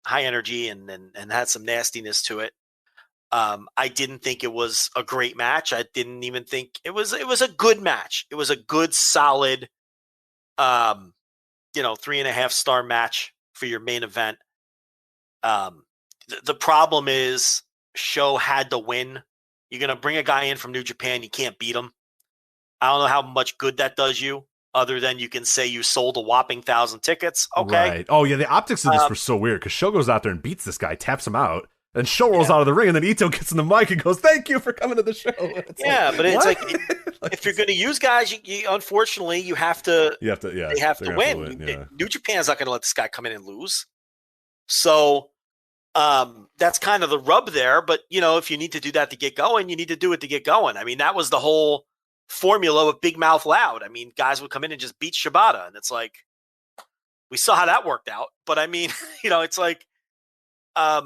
high energy and had some nastiness to it. I didn't think it was a great match. I didn't even think it was a good match. It was a good, solid, 3.5 star match for your main event. The problem is Sho had to win. You're going to bring a guy in from New Japan. You can't beat him. I don't know how much good that does you, other than you can say you sold a whopping 1,000 tickets. Okay. Right. Oh yeah. The optics of this were so weird, because Sho goes out there and beats this guy, taps him out, and Sho rolls out of the ring, and then Ito gets in the mic and goes, "Thank you for coming to the show." It's but it's like if you're going to use guys, you unfortunately you have to. You have to. Yeah. They have to win. New Japan's not going to let this guy come in and lose. So. That's kind of the rub there, but if you need to do that to get going, you need to do it to get going. I mean, that was the whole formula with Big Mouth Loud. I mean, guys would come in and just beat Shibata, and it's like, we saw how that worked out. But I mean, it's like, but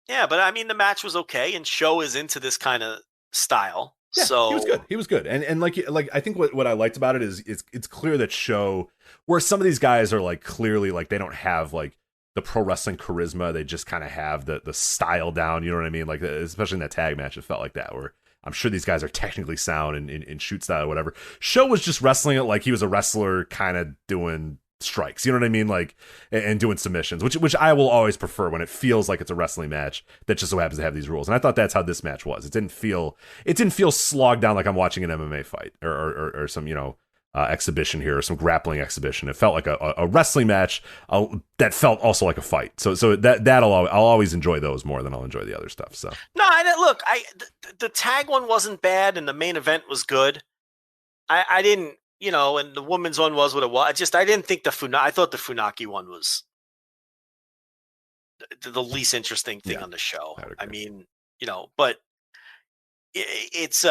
I mean, the match was okay, and Sho is into this kind of style. Yeah, so he was good. And like I think what I liked about it is it's clear that Sho, where some of these guys are like clearly like they don't have like the pro wrestling charisma, they just kind of have the style down, you know what I mean? Like, especially in that tag match, it felt like that, where I'm sure these guys are technically sound in shoot style or whatever. Sho was just wrestling it like he was a wrestler, kind of doing strikes, you know what I mean? Like, and doing submissions, which I will always prefer when it feels like it's a wrestling match that just so happens to have these rules. And I thought that's how this match was. It didn't feel slogged down like I'm watching an MMA fight or some, exhibition here, or some grappling exhibition. It felt like a wrestling match that felt also like a fight. So I'll always enjoy those more than I'll enjoy the other stuff. So no, look, the tag one wasn't bad, and the main event was good. I didn't, and the women's one was what it was. I didn't think I thought the Funaki one was the least interesting thing on the show. I mean, but it's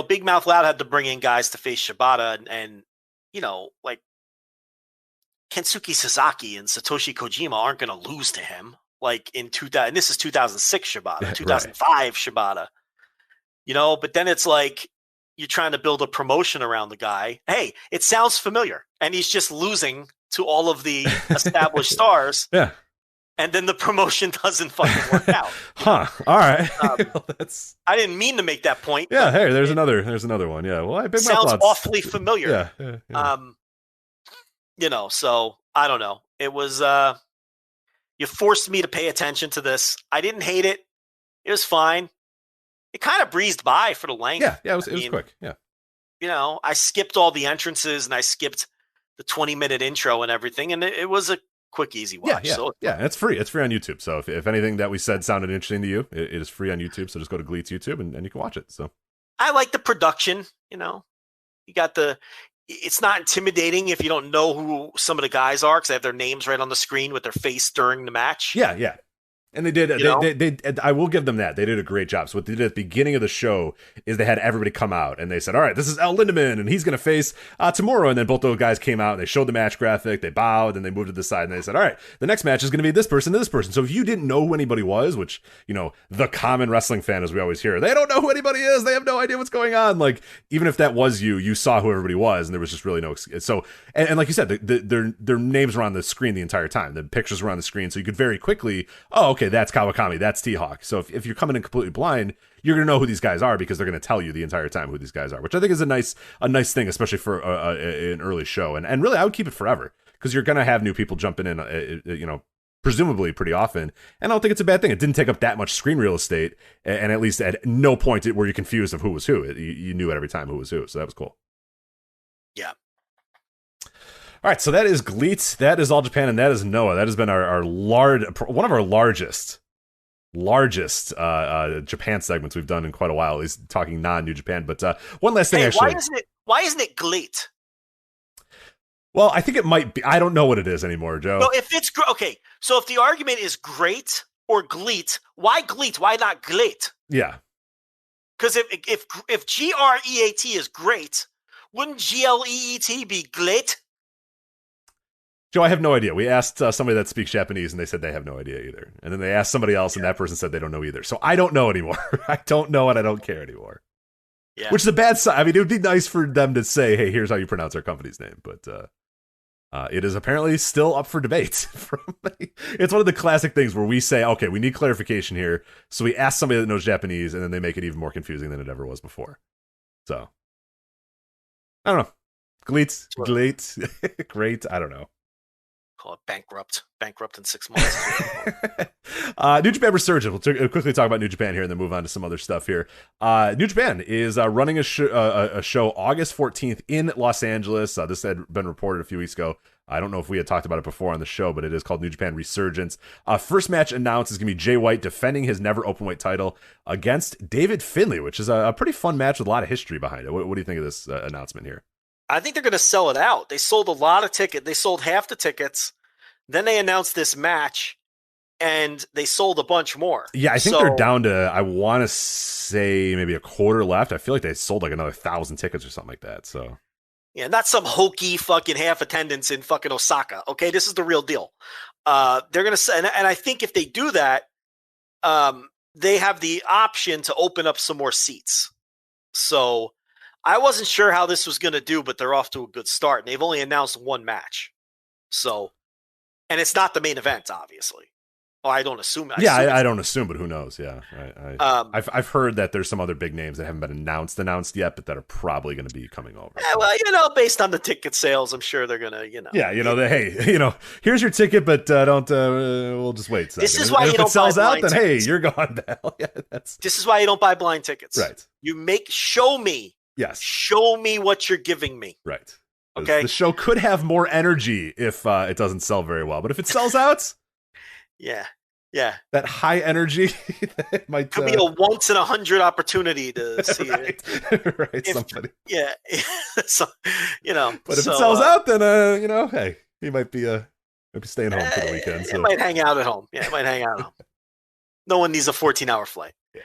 Big Mouth Loud had to bring in guys to face Shibata, and like Kensuke Sasaki and Satoshi Kojima aren't going to lose to him. Like in 2000, and this is 2006 Shibata, 2005 Shibata. But then it's like you're trying to build a promotion around the guy. Hey, it sounds familiar, and he's just losing to all of the established stars. Yeah. And then the promotion doesn't fucking work out. Huh. All right. I didn't mean to make that point. Yeah. Hey, there's another one. Yeah. Well, Big Mouth sounds awfully familiar. Yeah. So I don't know. It was, you forced me to pay attention to this. I didn't hate it. It was fine. It kind of breezed by for the length. Yeah. Yeah. It was quick. Yeah. I skipped all the entrances and I skipped the 20-minute intro and everything. And it was a quick, easy watch. Yeah. So and it's free. It's free on YouTube. So if anything that we said sounded interesting to you, it is free on YouTube. So just go to GLEAT's YouTube and you can watch it. So I like the production. You got it's not intimidating if you don't know who some of the guys are because they have their names right on the screen with their face during the match. Yeah. Yeah. And they did. They I will give them that. They did a great job. So what they did at the beginning of the show is they had everybody come out and they said, "All right, this is El Lindemann, and he's going to face tomorrow." And then both those guys came out and they showed the match graphic. They bowed and they moved to the side and they said, "All right, the next match is going to be this person to this person." So if you didn't know who anybody was, which the common wrestling fan, as we always hear, they don't know who anybody is. They have no idea what's going on. Like even if that was you saw who everybody was, and there was just really no. So and like you said, their names were on the screen the entire time. The pictures were on the screen, so you could very quickly, oh, okay, that's Kawakami, that's T-Hawk. So if you're coming in completely blind, you're going to know who these guys are because they're going to tell you the entire time who these guys are, which I think is a nice thing, especially for an early show. And really, I would keep it forever because you're going to have new people jumping in, presumably pretty often. And I don't think it's a bad thing. It didn't take up that much screen real estate, and at least at no point were you confused of who was who. You knew at every time who was who, so that was cool. Yeah. All right, so that is GLEAT, that is All Japan, and that is Noah. That has been one of our largest Japan segments we've done in quite a while, at least talking non-New Japan. But one last thing, actually. Why isn't it GLEAT? Well, I think it might be. I don't know what it is anymore, Joe. No, if it's okay, so if the argument is great or GLEAT, why GLEAT? Why not GLEAT? Yeah. Because if GREAT is great, wouldn't GLEET be GLEAT? Joe, I have no idea. We asked somebody that speaks Japanese, and they said they have no idea either. And then they asked somebody else, and that person said they don't know either. So I don't know anymore. I don't know, and I don't care anymore. Yeah. Which is a bad sign. I mean, it would be nice for them to say, "Hey, here's how you pronounce our company's name." But it is apparently still up for debate. It's one of the classic things where we say, "Okay, we need clarification here," so we ask somebody that knows Japanese, and then they make it even more confusing than it ever was before. So I don't know. GLEAT, great. I don't know. Call it bankrupt in 6 months. New Japan Resurgence. We'll quickly talk about New Japan here and then move on to some other stuff here. New Japan is running a show August 14th in Los Angeles. This had been reported a few weeks ago. I don't know if we had talked about it before on the show, but it is called New Japan Resurgence. First match announced is going to be Jay White defending his never openweight title against David Finlay, which is a pretty fun match with a lot of history behind it. What do you think of this announcement here? I think they're going to sell it out. They sold a lot of tickets. They sold half the tickets. Then they announced this match, and they sold a bunch more. Yeah, I think they're down to, I want to say, maybe a quarter left. I feel like they sold like another 1,000 tickets or something like that. So yeah, not some hokey fucking half attendance in fucking Osaka. Okay, this is the real deal. They're going to, and I think if they do that, they have the option to open up some more seats. So I wasn't sure how this was going to do, but they're off to a good start. And they've only announced one match. So, and it's not the main event, obviously. Oh, I don't assume. I don't assume, but who knows? Yeah, I've heard that there's some other big names that haven't been announced yet, but that are probably going to be coming over. Yeah, well, based on the ticket sales, I'm sure they're going to, Yeah, hey, here's your ticket, but don't. We'll just wait. This is why if it sells out, then tickets. Hey, you're gone. Yeah, This is why you don't buy blind tickets. Right. Show me. Yes. Show me what you're giving me. Right. Okay. The show could have more energy if it doesn't sell very well, but if it sells out, yeah, that high energy it might could be a once in 100 opportunity to see right. it. Right. Somebody. Yeah. So, But if it sells out, then hey, he might be staying home for the weekend. So. It might hang out at home. Yeah, it might hang out at home. No one needs a 14-hour flight. Yeah.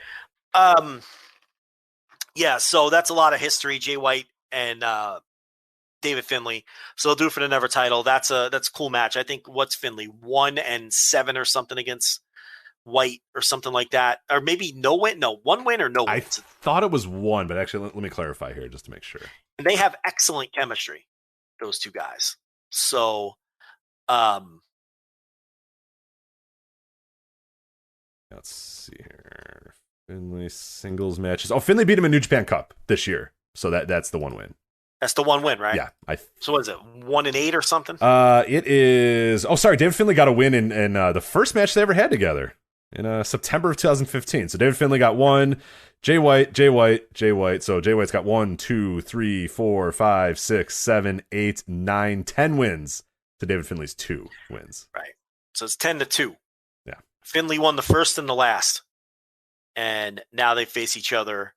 Yeah, so that's a lot of history. Jay White and David Finlay. So they'll do it for the Never title. That's a cool match. I think what's Finlay 1-7 or something against White or something like that, or maybe no win. No, one win or no win. I thought it was one, but actually, let me clarify here just to make sure. And they have excellent chemistry, those two guys. So, let's see here. Finlay singles matches. Oh, Finlay beat him in New Japan Cup this year, so that's the one win. That's the one win, right? Yeah. So what is it, 1-8 or something? It is. Oh, sorry. David Finlay got a win in the first match they ever had together in September of 2015. So David Finlay got one. Jay White. So Jay White's got 1, 2, 3, 4, 5, 6, 7, 8, 9, 10 wins to David Finlay's 2 wins. Right. So it's 10-2. Yeah. Finlay won the first and the last, and now they face each other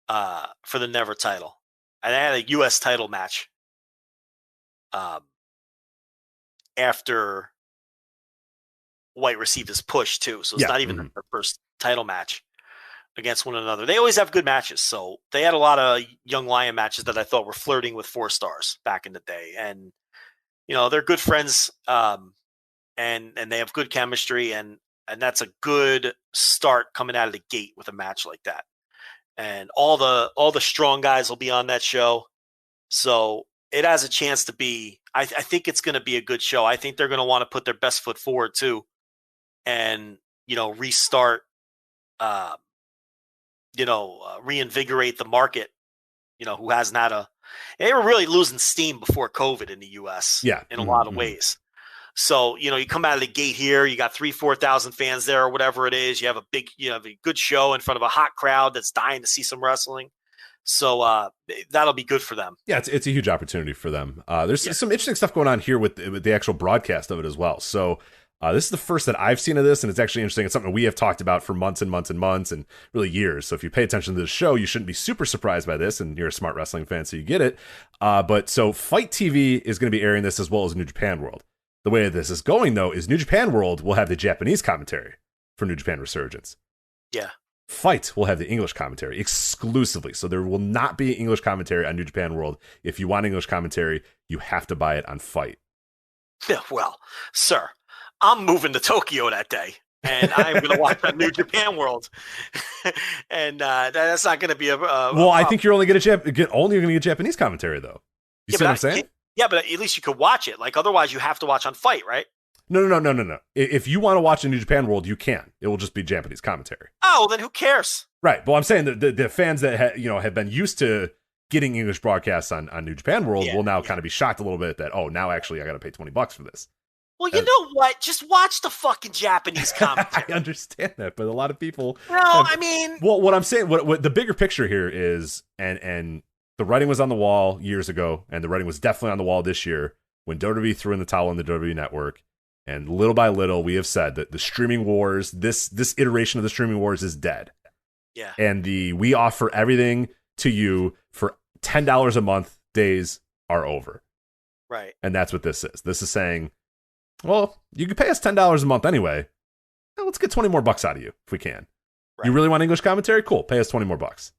for the Never title. And they had a U.S. title match after White received his push, too. So it's not even their first title match against one another. They always have good matches. So they had a lot of Young Lion matches that I thought were flirting with 4 stars back in the day. And, they're good friends and they have good chemistry. And that's a good start coming out of the gate with a match like that. And all the strong guys will be on that show. So it has a chance to be, I think it's going to be a good show. I think they're going to want to put their best foot forward too. And, restart, reinvigorate the market, who hasn't had they were really losing steam before COVID in the US in a lot of ways. So, you come out of the gate here, you got 3,000-4,000 fans there or whatever it is. You have a good show in front of a hot crowd that's dying to see some wrestling. So that'll be good for them. Yeah, it's a huge opportunity for them. There's some interesting stuff going on here with the actual broadcast of it as well. So this is the first that I've seen of this, and it's actually interesting. It's something we have talked about for months and months and months and really years. So if you pay attention to the show, you shouldn't be super surprised by this, and you're a smart wrestling fan, so you get it. But so Fight TV is going to be airing this as well as New Japan World. The way this is going, though, is New Japan World will have the Japanese commentary for New Japan Resurgence. Yeah. Fight will have the English commentary exclusively. So there will not be English commentary on New Japan World. If you want English commentary, you have to buy it on Fight. Yeah, well, sir, I'm moving to Tokyo that day, and I'm going to watch on New Japan World. And that's not going to be a well, I think you're only going to get Japanese commentary, though. You see what I'm saying? Yeah, but at least you could watch it. Like, otherwise, you have to watch on Fight, right? No. If you want to watch a New Japan World, you can. It will just be Japanese commentary. Oh, well, then who cares? Right. Well, I'm saying that the fans that have been used to getting English broadcasts on New Japan World will now kind of be shocked a little bit that, now actually I got to pay $20 for this. Well, you know what? Just watch the fucking Japanese commentary. I understand that, but a lot of people. No, I mean. Well, what I'm saying, what the bigger picture here is, and the writing was on the wall years ago, and the writing was definitely on the wall this year when WWE threw in the towel on the WWE Network. And little by little, we have said that the streaming wars, this iteration of the streaming wars is dead. Yeah. And we offer everything to you for $10 a month days are over. Right. And that's what this is. This is saying, well, you can pay us $10 a month anyway. Well, let's get 20 more bucks out of you if we can. Right. You really want English commentary? Cool. Pay us 20 more bucks.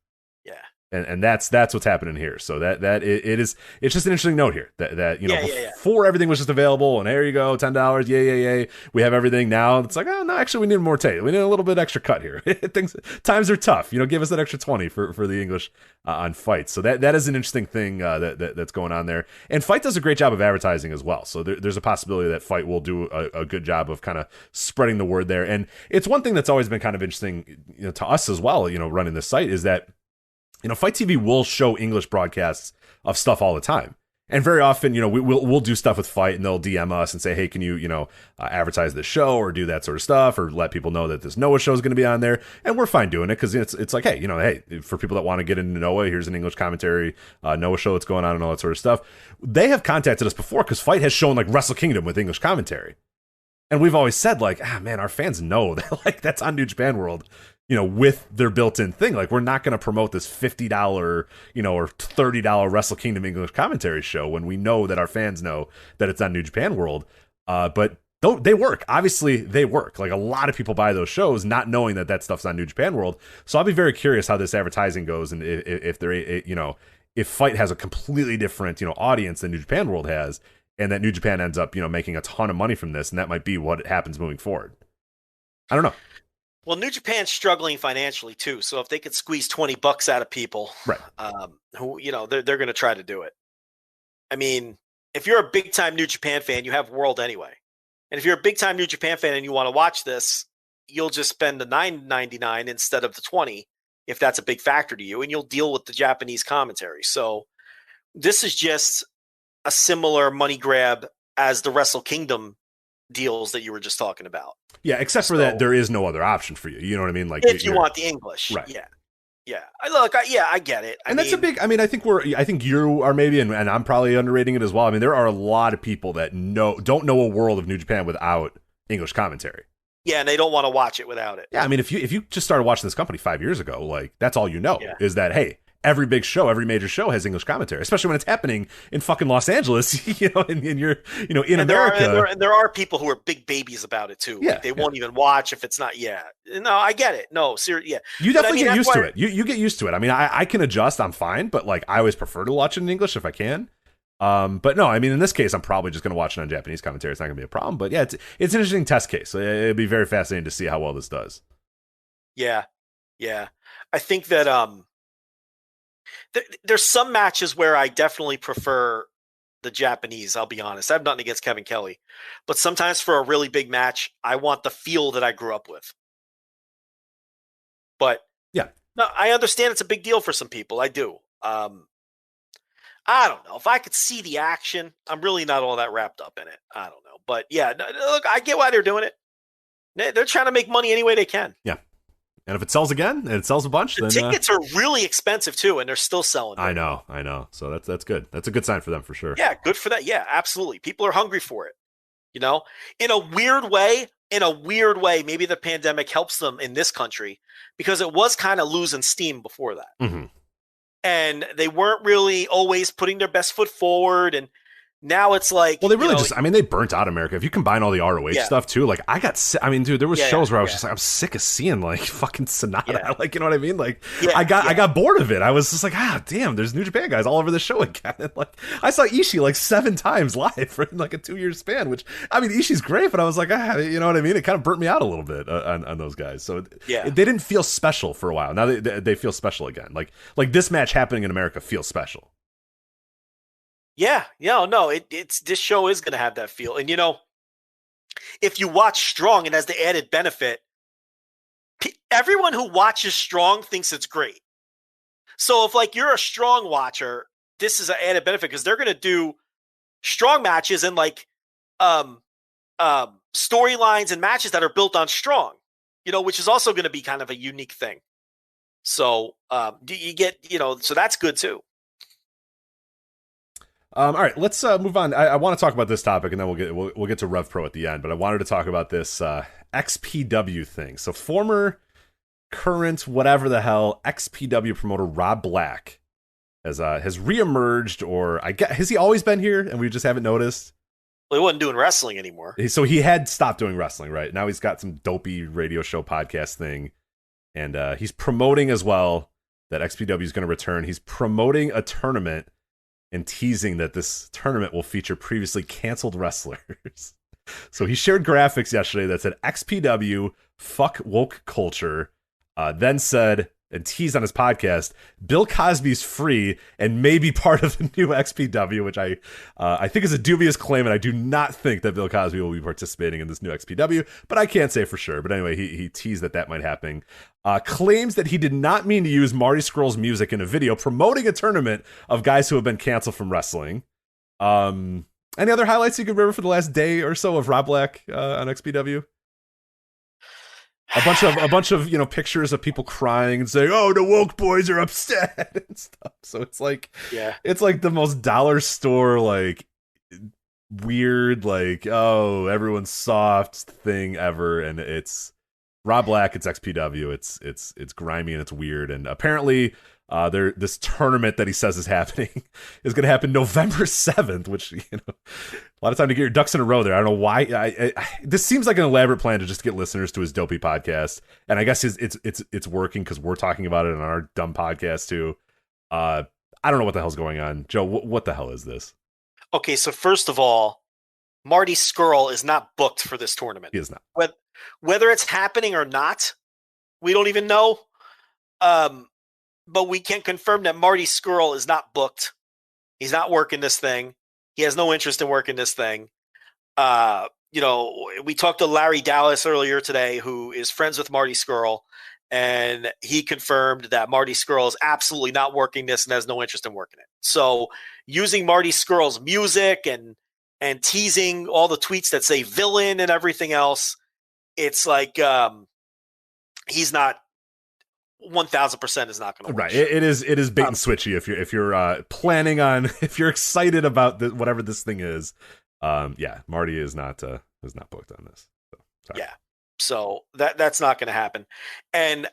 Yeah. And that's what's happening here. So it's just an interesting note here that before everything was just available and there you go, $10, yay, we have everything. Now it's like, no, actually we need more tape. We need a little bit extra cut here. Times are tough. Give us that extra 20 for the English on Fight. So that is an interesting thing that's going on there. And Fight does a great job of advertising as well. So there's a possibility that Fight will do a good job of kind of spreading the word there. And it's one thing that's always been kind of interesting to us as well, running this site is that Fight TV will show English broadcasts of stuff all the time. And very often, we'll do stuff with Fight and they'll DM us and say, hey, can you, advertise this show or do that sort of stuff or let people know that this Noah show is going to be on there. And we're fine doing it because it's like, hey, for people that want to get into Noah, here's an English commentary, Noah show that's going on and all that sort of stuff. They have contacted us before because Fight has shown like Wrestle Kingdom with English commentary. And we've always said like, man, our fans know that like that's on New Japan World. With their built-in thing, like we're not going to promote this $50, or $30 Wrestle Kingdom English commentary show when we know that our fans know that it's on New Japan World. But they work. Obviously, they work. Like, a lot of people buy those shows not knowing that that stuff's on New Japan World. So I'll be very curious how this advertising goes, and if they're, if Fight has a completely different, audience than New Japan World has, and that New Japan ends up, making a ton of money from this, and that might be what happens moving forward. I don't know. Well, New Japan's struggling financially too, so if they could squeeze $20 out of people, right? Who they're going to try to do it. I mean, if you're a big time New Japan fan, you have World anyway. And if you're a big time New Japan fan and you want to watch this, you'll just spend the $9.99 instead of the $20 if that's a big factor to you, and you'll deal with the Japanese commentary. So this is just a similar money grab as the Wrestle Kingdom deals that you were just talking about. Yeah, except for that there is no other option for you. You know what I mean? Like, if you want the English, right? Yeah. I get it. That's a big. I mean, I think you are maybe, and I'm probably underrating it as well. I mean, there are a lot of people that don't know a world of New Japan without English commentary. Yeah, and they don't want to watch it without it. Yeah, I mean, if you just started watching this company 5 years ago, like, that's all is that, hey, every big show, every major show has English commentary, especially when it's happening in fucking Los Angeles, and you're, in America. There are people who are big babies about it too. Yeah, like they won't even watch if it's not. Yeah, no, I get it. No, seriously, yeah. You definitely get used to it. You get used to it. I mean, I can adjust. I'm fine, but like, I always prefer to watch it in English if I can. But no, I mean, in this case, I'm probably just going to watch it on Japanese commentary. It's not going to be a problem. But yeah, it's an interesting test case. It'd be very fascinating to see how well this does. Yeah. I think that there's some matches where I definitely prefer the Japanese. I'll be honest. I have nothing against Kevin Kelly, but sometimes for a really big match, I want the feel that I grew up with. But yeah, no, I understand it's a big deal for some people. I do. I don't know. If I could see the action, I'm really not all that wrapped up in it. I don't know. But yeah, look, I get why they're doing it. They're trying to make money any way they can. Yeah. And if it sells again, and it sells a bunch, then tickets are really expensive too, and they're still selling. I know. So that's good. That's a good sign for them for sure. Yeah, good for that. Yeah, absolutely. People are hungry for it. In a weird way, maybe the pandemic helps them in this country because it was kind of losing steam before that. Mm-hmm. And they weren't really always putting their best foot forward. And now it's like, well, they really they burnt out America. If you combine all the ROH stuff too, like dude, there was shows where I was just like, I'm sick of seeing like fucking Sonata. Yeah. Like, you know what I mean? Like, I got bored of it. I was just like, damn, there's New Japan guys all over the show again. And like, I saw Ishii like 7 times live for like a 2-year span, which, I mean, Ishii's great, but I was like, you know what I mean? It kind of burnt me out a little bit on those guys. So they didn't feel special for a while. Now they feel special again. Like this match happening in America feels special. Yeah, no, it's this show is going to have that feel. And, if you watch Strong, and as the added benefit, everyone who watches Strong thinks it's great. So if like you're a Strong watcher, this is an added benefit because they're going to do Strong matches and like storylines and matches that are built on Strong, which is also going to be kind of a unique thing. So you get, so that's good too. All right, let's move on. I want to talk about this topic, and then we'll get to RevPro at the end. But I wanted to talk about this XPW thing. So former, current, whatever the hell, XPW promoter Rob Black has reemerged, or has he always been here and we just haven't noticed? Well, he wasn't doing wrestling anymore. So he had stopped doing wrestling, right? Now he's got some dopey radio show podcast thing, and he's promoting as well that XPW is going to return. He's promoting a tournament and teasing that this tournament will feature previously canceled wrestlers. So he shared graphics yesterday that said XPW, fuck woke culture, then said, and teased on his podcast, Bill Cosby's free and may be part of the new XPW, which I think is a dubious claim, and I do not think that Bill Cosby will be participating in this new XPW, but I can't say for sure. But anyway, he teased that might happen. Claims that he did not mean to use Marty Scurll's music in a video promoting a tournament of guys who have been canceled from wrestling. Any other highlights you could remember for the last day or so of Rob Black on XPW? A bunch of pictures of people crying and saying, "Oh, the woke boys are upset" and stuff. So it's like, it's like the most dollar store like weird like, oh, everyone's soft thing ever, and it's Rob Black, it's XPW, it's grimy and it's weird, and apparently This tournament that he says is happening is going to happen November 7th, which, you know, a lot of time to get your ducks in a row there. I don't know why. This seems like an elaborate plan to just get listeners to his dopey podcast, and I guess it's working because we're talking about it on our dumb podcast too. I don't know what the hell's going on, Joe. What the hell is this? Okay, so first of all, Marty Scurll is not booked for this tournament. He is not. Whether it's happening or not, we don't even know. But we can confirm that Marty Scurll is not booked. He's not working this thing. He has no interest in working this thing. You know, we talked to Larry Dallas earlier today, who is friends with Marty Scurll, and he confirmed that Marty Scurll is absolutely not working this and has no interest in working it. So using Marty Scurll's music and teasing all the tweets that say villain and everything else, it's like he's not 1,000% is not going to work. Right. It is bait and switchy if you're planning on, if you're excited about whatever this thing is. Yeah, Marty is not booked on this. So, sorry. Yeah. So that's not going to happen. And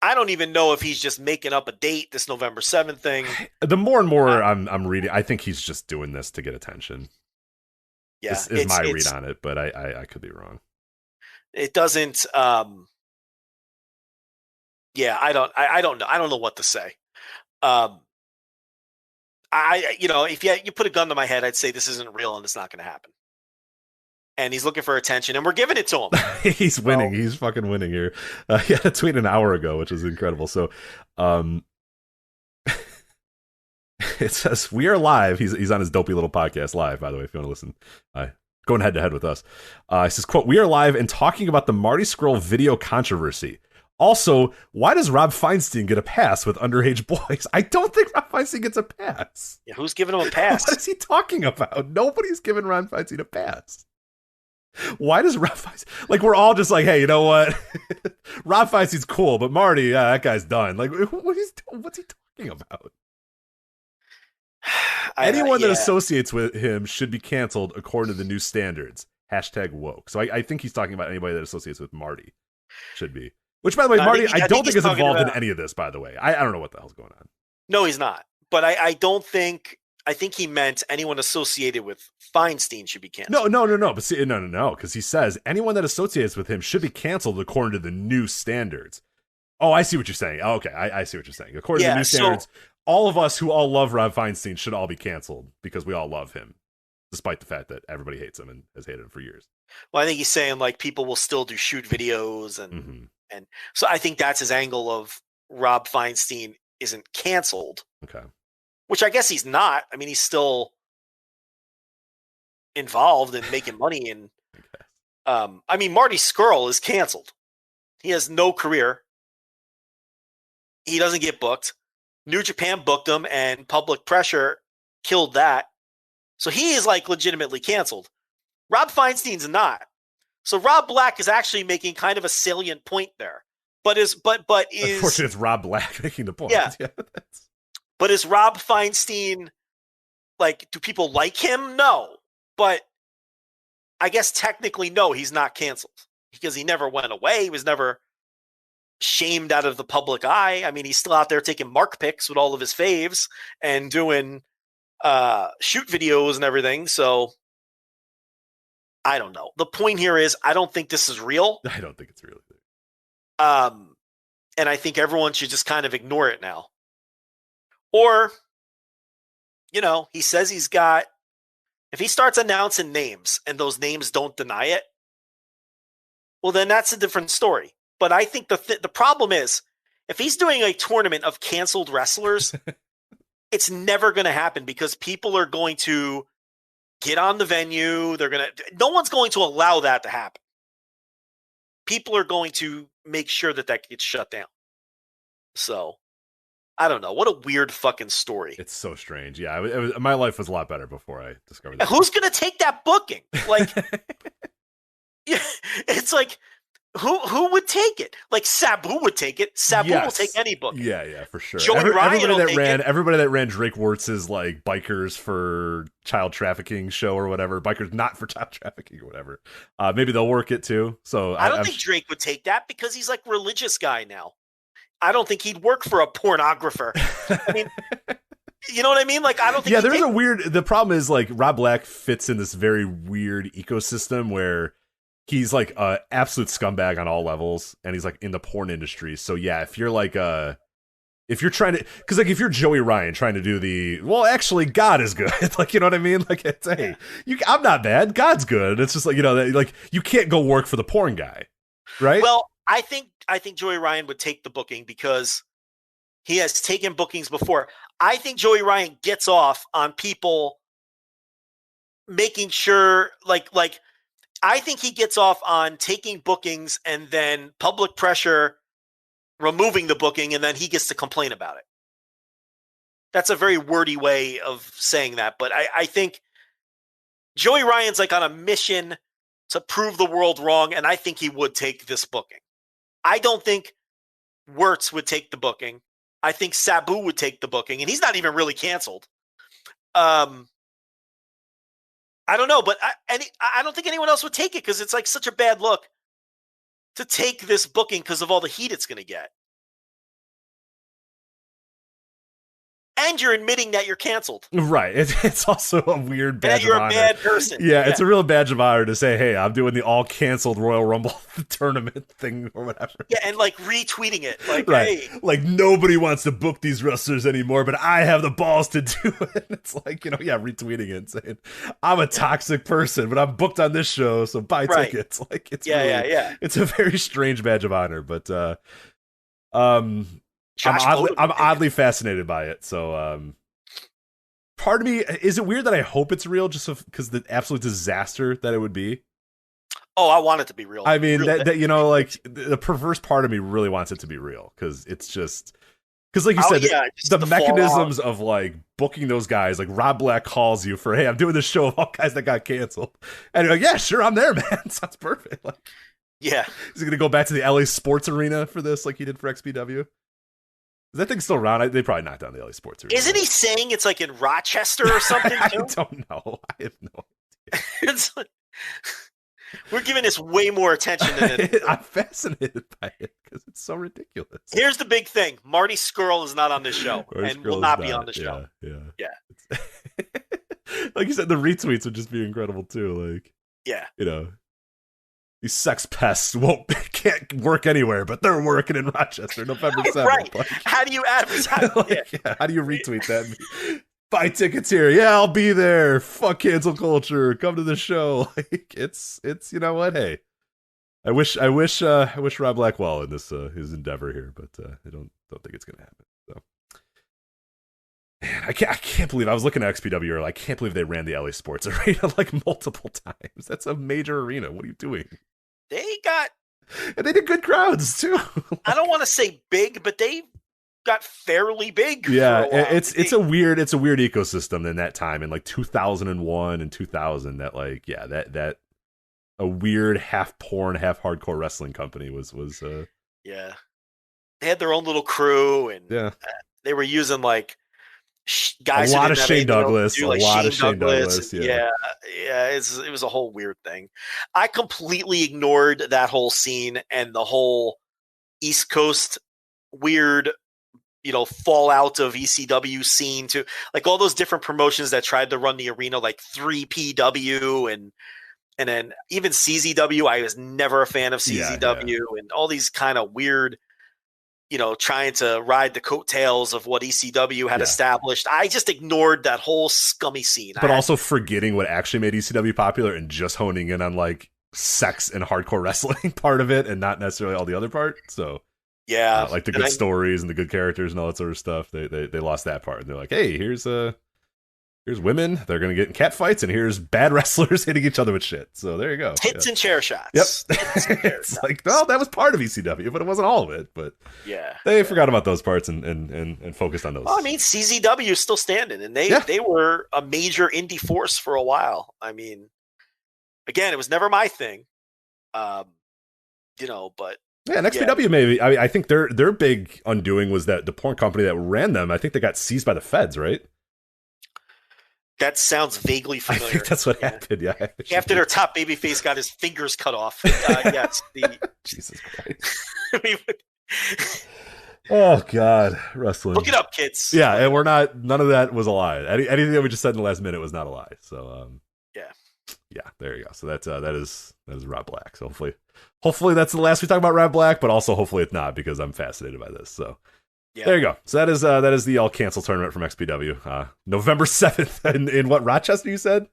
I don't even know if he's just making up a date, this November 7th thing. The more and more I'm reading, I think he's just doing this to get attention. Yeah. This is my read on it, but I could be wrong. It doesn't yeah, I don't know. I don't know what to say. You know, if you put a gun to my head, I'd say this isn't real and it's not going to happen. And he's looking for attention, and we're giving it to him. He's winning. He's fucking winning here. He had a tweet an hour ago, which is incredible. So, it says, "We are live." He's on his dopey little podcast live, by the way, if you want to listen. Going head to head with us. He says, quote, "We are live and talking about the Marty Scurll video controversy. Also, why does Rob Feinstein get a pass with underage boys?" I don't think Rob Feinstein gets a pass. Yeah, who's giving him a pass? What is he talking about? Nobody's giving Rob Feinstein a pass. Why does Rob Feinstein... Like, we're all just like, hey, you know what? Rob Feinstein's cool, but Marty, that guy's done. Like, what's he talking about? Anyone that associates with him should be canceled according to the new standards. #woke. So I think he's talking about anybody that associates with Marty. Should be. Which, by the way, Marty, I don't think is involved in any of this, by the way. I don't know what the hell's going on. No, he's not. But I don't think... I think he meant anyone associated with Feinstein should be canceled. No. But see, no. Because he says anyone that associates with him should be canceled according to the new standards. Oh, I see what you're saying. Oh, okay, I see what you're saying. According to the new standards, all of us who all love Rob Feinstein should all be canceled because we all love him, despite the fact that everybody hates him and has hated him for years. Well, I think he's saying, like, people will still do shoot videos and and so I think that's his angle of Rob Feinstein isn't canceled. Okay. Which I guess he's not. I mean, he's still involved in making money. And I mean, Marty Scurll is canceled. He has no career. He doesn't get booked. New Japan booked him, and public pressure killed that. So he is, like, legitimately canceled. Rob Feinstein's not. So Rob Black is actually making kind of a salient point there. But is unfortunately, it's Rob Black making the point. Yeah. But is Rob Feinstein, like, do people like him? No. But I guess technically, no, he's not canceled because he never went away. He was never shamed out of the public eye. I mean, he's still out there taking mark pics with all of his faves and doing shoot videos and everything. So I don't know. The point here is I don't think this is real. I don't think it's real either. And I think everyone should just kind of ignore it now. Or, you know, he says he's got, if he starts announcing names and those names don't deny it, well, then that's a different story. But I think the problem is, if he's doing a tournament of canceled wrestlers, it's never going to happen because people are going to get on the venue. No one's going to allow that to happen. People are going to make sure that gets shut down. So, I don't know. What a weird fucking story. It's so strange. Yeah, my life was a lot better before I discovered that. Who's going to take that booking? Like, yeah, it's like, who would take it? Like, Sabu would take it. Sabu will take any booking. Yeah, for sure. Everybody that ran Drake Wirtz's, like, Bikers for Child Trafficking show or whatever. Bikers not for child trafficking or whatever. Maybe they'll work it too. So I don't think Drake would take that because he's like religious guy now. I don't think he'd work for a pornographer. I mean, you know what I mean? Like, I don't think. Yeah, there's a weird. The problem is like Rob Black fits in this very weird ecosystem where he's like a absolute scumbag on all levels, and he's like in the porn industry. So yeah, if you're like if you're trying to, because like if you're Joey Ryan trying to do the, well, actually God is good, like, you know what I mean? Like, it's, hey, I'm not bad, God's good. It's just like, you know, like you can't go work for the porn guy, right? Well, I think Joey Ryan would take the booking because he has taken bookings before. I think Joey Ryan gets off on people making sure, like I think he gets off on taking bookings and then public pressure removing the booking, and then he gets to complain about it. That's a very wordy way of saying that, but I think Joey Ryan's like on a mission to prove the world wrong, and I think he would take this booking. I don't think Wirtz would take the booking. I think Sabu would take the booking, and he's not even really canceled. I don't know, but I don't think anyone else would take it because it's like such a bad look to take this booking because of all the heat it's going to get. And you're admitting that you're canceled. Right. It's also a weird badge of honor. And you're a bad person. Yeah, it's a real badge of honor to say, hey, I'm doing the all-canceled Royal Rumble tournament thing or whatever. Yeah, and like retweeting it. Like, right. Hey. Like nobody wants to book these wrestlers anymore, but I have the balls to do it. It's like, you know, yeah, retweeting it and saying, I'm a toxic person, but I'm booked on this show, so buy tickets. Like, it's really, it's a very strange badge of honor, but I'm oddly fascinated by it. So, part of me, is it weird that I hope it's real just because the absolute disaster that it would be? Oh, I want it to be real. I mean, that you know, like the perverse part of me really wants it to be real because it's just because, like you said, the mechanisms of like booking those guys, like Rob Black calls you for, hey, I'm doing this show of all guys that got canceled, and you're like, yeah, sure, I'm there, man. Sounds perfect. Like, yeah, he's gonna go back to the LA Sports Arena for this, like he did for XPW. Is that thing still around? They probably knocked down the LA Sports Arena. Isn't he saying it's like in Rochester or something? I don't know. I have no idea. It's like, we're giving this way more attention than it. I'm fascinated by it because it's so ridiculous. Here's the big thing. Marty Scurll is not on this show and will not be on the show. Yeah. Like you said, the retweets would just be incredible too. Like, yeah. You know, these sex pests can't work anywhere, but they're working in Rochester, November 7th. Right. Like, how do you advertise? How do you retweet that? Buy tickets here. Yeah, I'll be there. Fuck cancel culture. Come to the show. Like, it's you know what? Hey, I wish Rob Black well in this his endeavor here, but I don't think it's gonna happen. So, man, I can't believe I was looking at XPW earlier. I can't believe they ran the LA Sports Arena like multiple times. That's a major arena. What are you doing? And they did good crowds too. I don't want to say big, but they got fairly big. Yeah, it's a weird ecosystem in that time in like 2001 and 2000 that like that a weird half porn half hardcore wrestling company was yeah, they had their own little crew and they were using like guys, a lot of Shane Douglas, like a lot of Shane Douglas. Yeah, it was a whole weird thing. I completely ignored that whole scene and the whole East Coast weird, you know, fallout of ECW scene to like all those different promotions that tried to run the arena, like 3PW and then even CZW. I was never a fan of CZW and all these kind of weird, you know, trying to ride the coattails of what ECW had established. I just ignored that whole scummy scene. But also forgetting what actually made ECW popular and just honing in on like sex and hardcore wrestling part of it and not necessarily all the other part. So yeah, like the good stories and the good characters and all that sort of stuff. They lost that part. And they're like, hey, here's women. They're going to get in cat fights, and here's bad wrestlers hitting each other with shit. So there you go. Hits and chair shots. Yep. It's like, well, that was part of ECW, but it wasn't all of it. But yeah, they forgot about those parts and focused on those. Well, I mean, CZW is still standing, and they were a major indie force for a while. I mean, again, it was never my thing, you know, but. Yeah, and XPW maybe. I think their big undoing was that the porn company that ran them, I think they got seized by the feds, right? That sounds vaguely familiar. I think that's what happened, yeah. After their top babyface got his fingers cut off. Yes. Jesus Christ. I mean, Oh God, wrestling. Look it up, kids. Yeah, and we're not. None of that was a lie. Anything that we just said in the last minute was not a lie. So, yeah, there you go. So that is Rob Black. So hopefully that's the last we talk about Rob Black, but also hopefully it's not because I'm fascinated by this. So. Yeah. There you go. So that is the all cancel tournament from XPW. November 7th in what, Rochester? You said?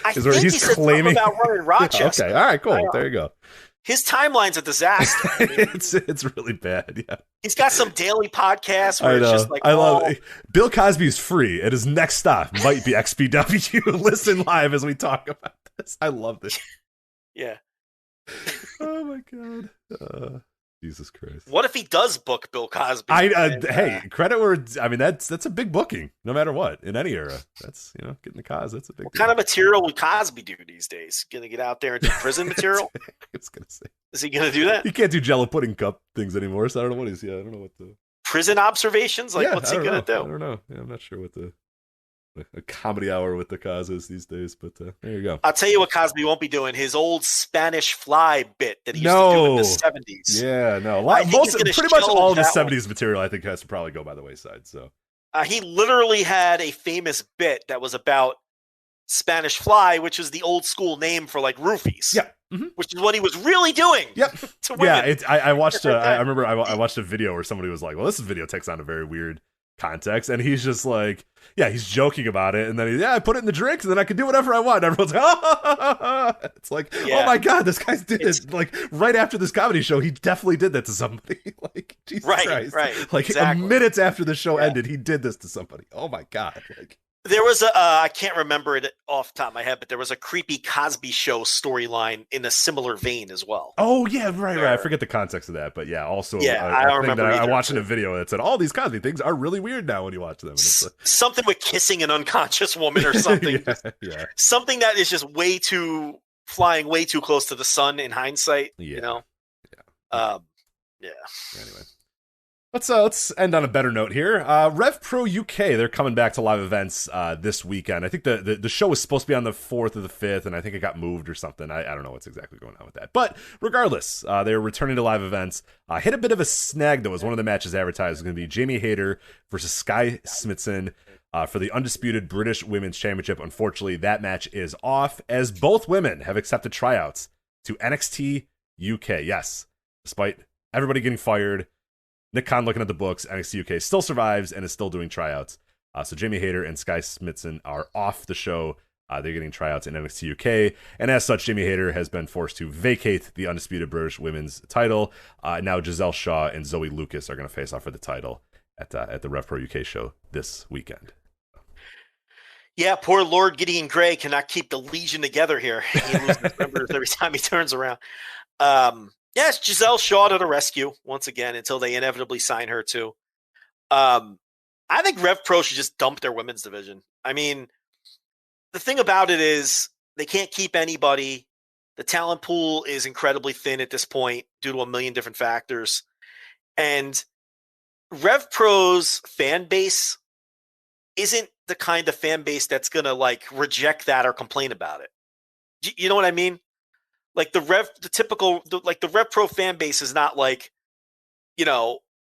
I think he said something about running Rochester. Okay, all right, cool. There you go. His timeline's a disaster. I mean, it's really bad. Yeah, he's got some daily podcast where it's just like, love it. Bill Cosby's free, and his next stop might be XPW. Listen live as we talk about this. I love this. Yeah. Oh my God. Jesus Christ! What if he does book Bill Cosby? Hey, credit where that's a big booking, no matter what, in any era. That's getting the Cos. That's a big. What kind of material would Cosby do these days? Gonna get out there and do prison material? I was gonna say, is he gonna do that? He can't do Jello pudding cup things anymore, so I don't know what he's. Yeah, I don't know what the prison observations. Like, what's he gonna do? I don't know. Yeah, I'm not sure what a comedy hour with the Cos is these days, but there you go. I'll tell you what Cosby won't be doing: his old Spanish Fly bit that he used to do in the 70s. Yeah, no, pretty much all of the 70s material I think has to probably go by the wayside. So he literally had a famous bit that was about Spanish Fly, which is the old school name for like roofies. Yeah. Which is what he was really doing. Yep. Yeah, I watched. I remember I watched a video where somebody was like, "Well, this video takes on a very weird context," and he's just like, yeah, he's joking about it, and then I put it in the drinks, and then I can do whatever I want. And everyone's like, oh, it's like, oh my God, this guy did it. Like right after this comedy show, he definitely did that to somebody. Like Jesus Christ, right? Like exactly. Minutes after the show ended, he did this to somebody. Oh my God, like. There was I can't remember it off the top of my head, but there was a creepy Cosby Show storyline in a similar vein as well. Oh, yeah, right. I forget the context of that, but yeah, also I don't remember I watched in a video that said, all these Cosby things are really weird now when you watch them. Something with kissing an unconscious woman or something. yeah. Something that is just flying way too close to the sun in hindsight, Yeah. Yeah. Anyway. Let's end on a better note here. RevPro UK, they're coming back to live events this weekend. I think the show was supposed to be on the 4th or the 5th, and I think it got moved or something. I don't know what's exactly going on with that. But regardless, they're returning to live events. Hit a bit of a snag, though, as one of the matches advertised was going to be Jamie Hayter versus Sky Smithson for the undisputed British Women's Championship. Unfortunately, that match is off, as both women have accepted tryouts to NXT UK. Yes, despite everybody getting fired, Nick Khan looking at the books, NXT UK still survives and is still doing tryouts. So Jamie Hayter and Sky Smithson are off the show. They're getting tryouts in NXT UK. And as such, Jamie Hayter has been forced to vacate the undisputed British women's title. Now Giselle Shaw and Zoe Lucas are going to face off for the title at the RevPro UK show this weekend. Yeah, poor Lord Gideon Gray cannot keep the Legion together here. He loses members every time he turns around. Yes, Giselle Shaw to the rescue once again until they inevitably sign her too. I think RevPro should just dump their women's division. I mean, the thing about it is they can't keep anybody. The talent pool is incredibly thin at this point due to a million different factors. And RevPro's fan base isn't the kind of fan base that's going to like reject that or complain about it. You know what I mean? Like the RevPro fan base is not like,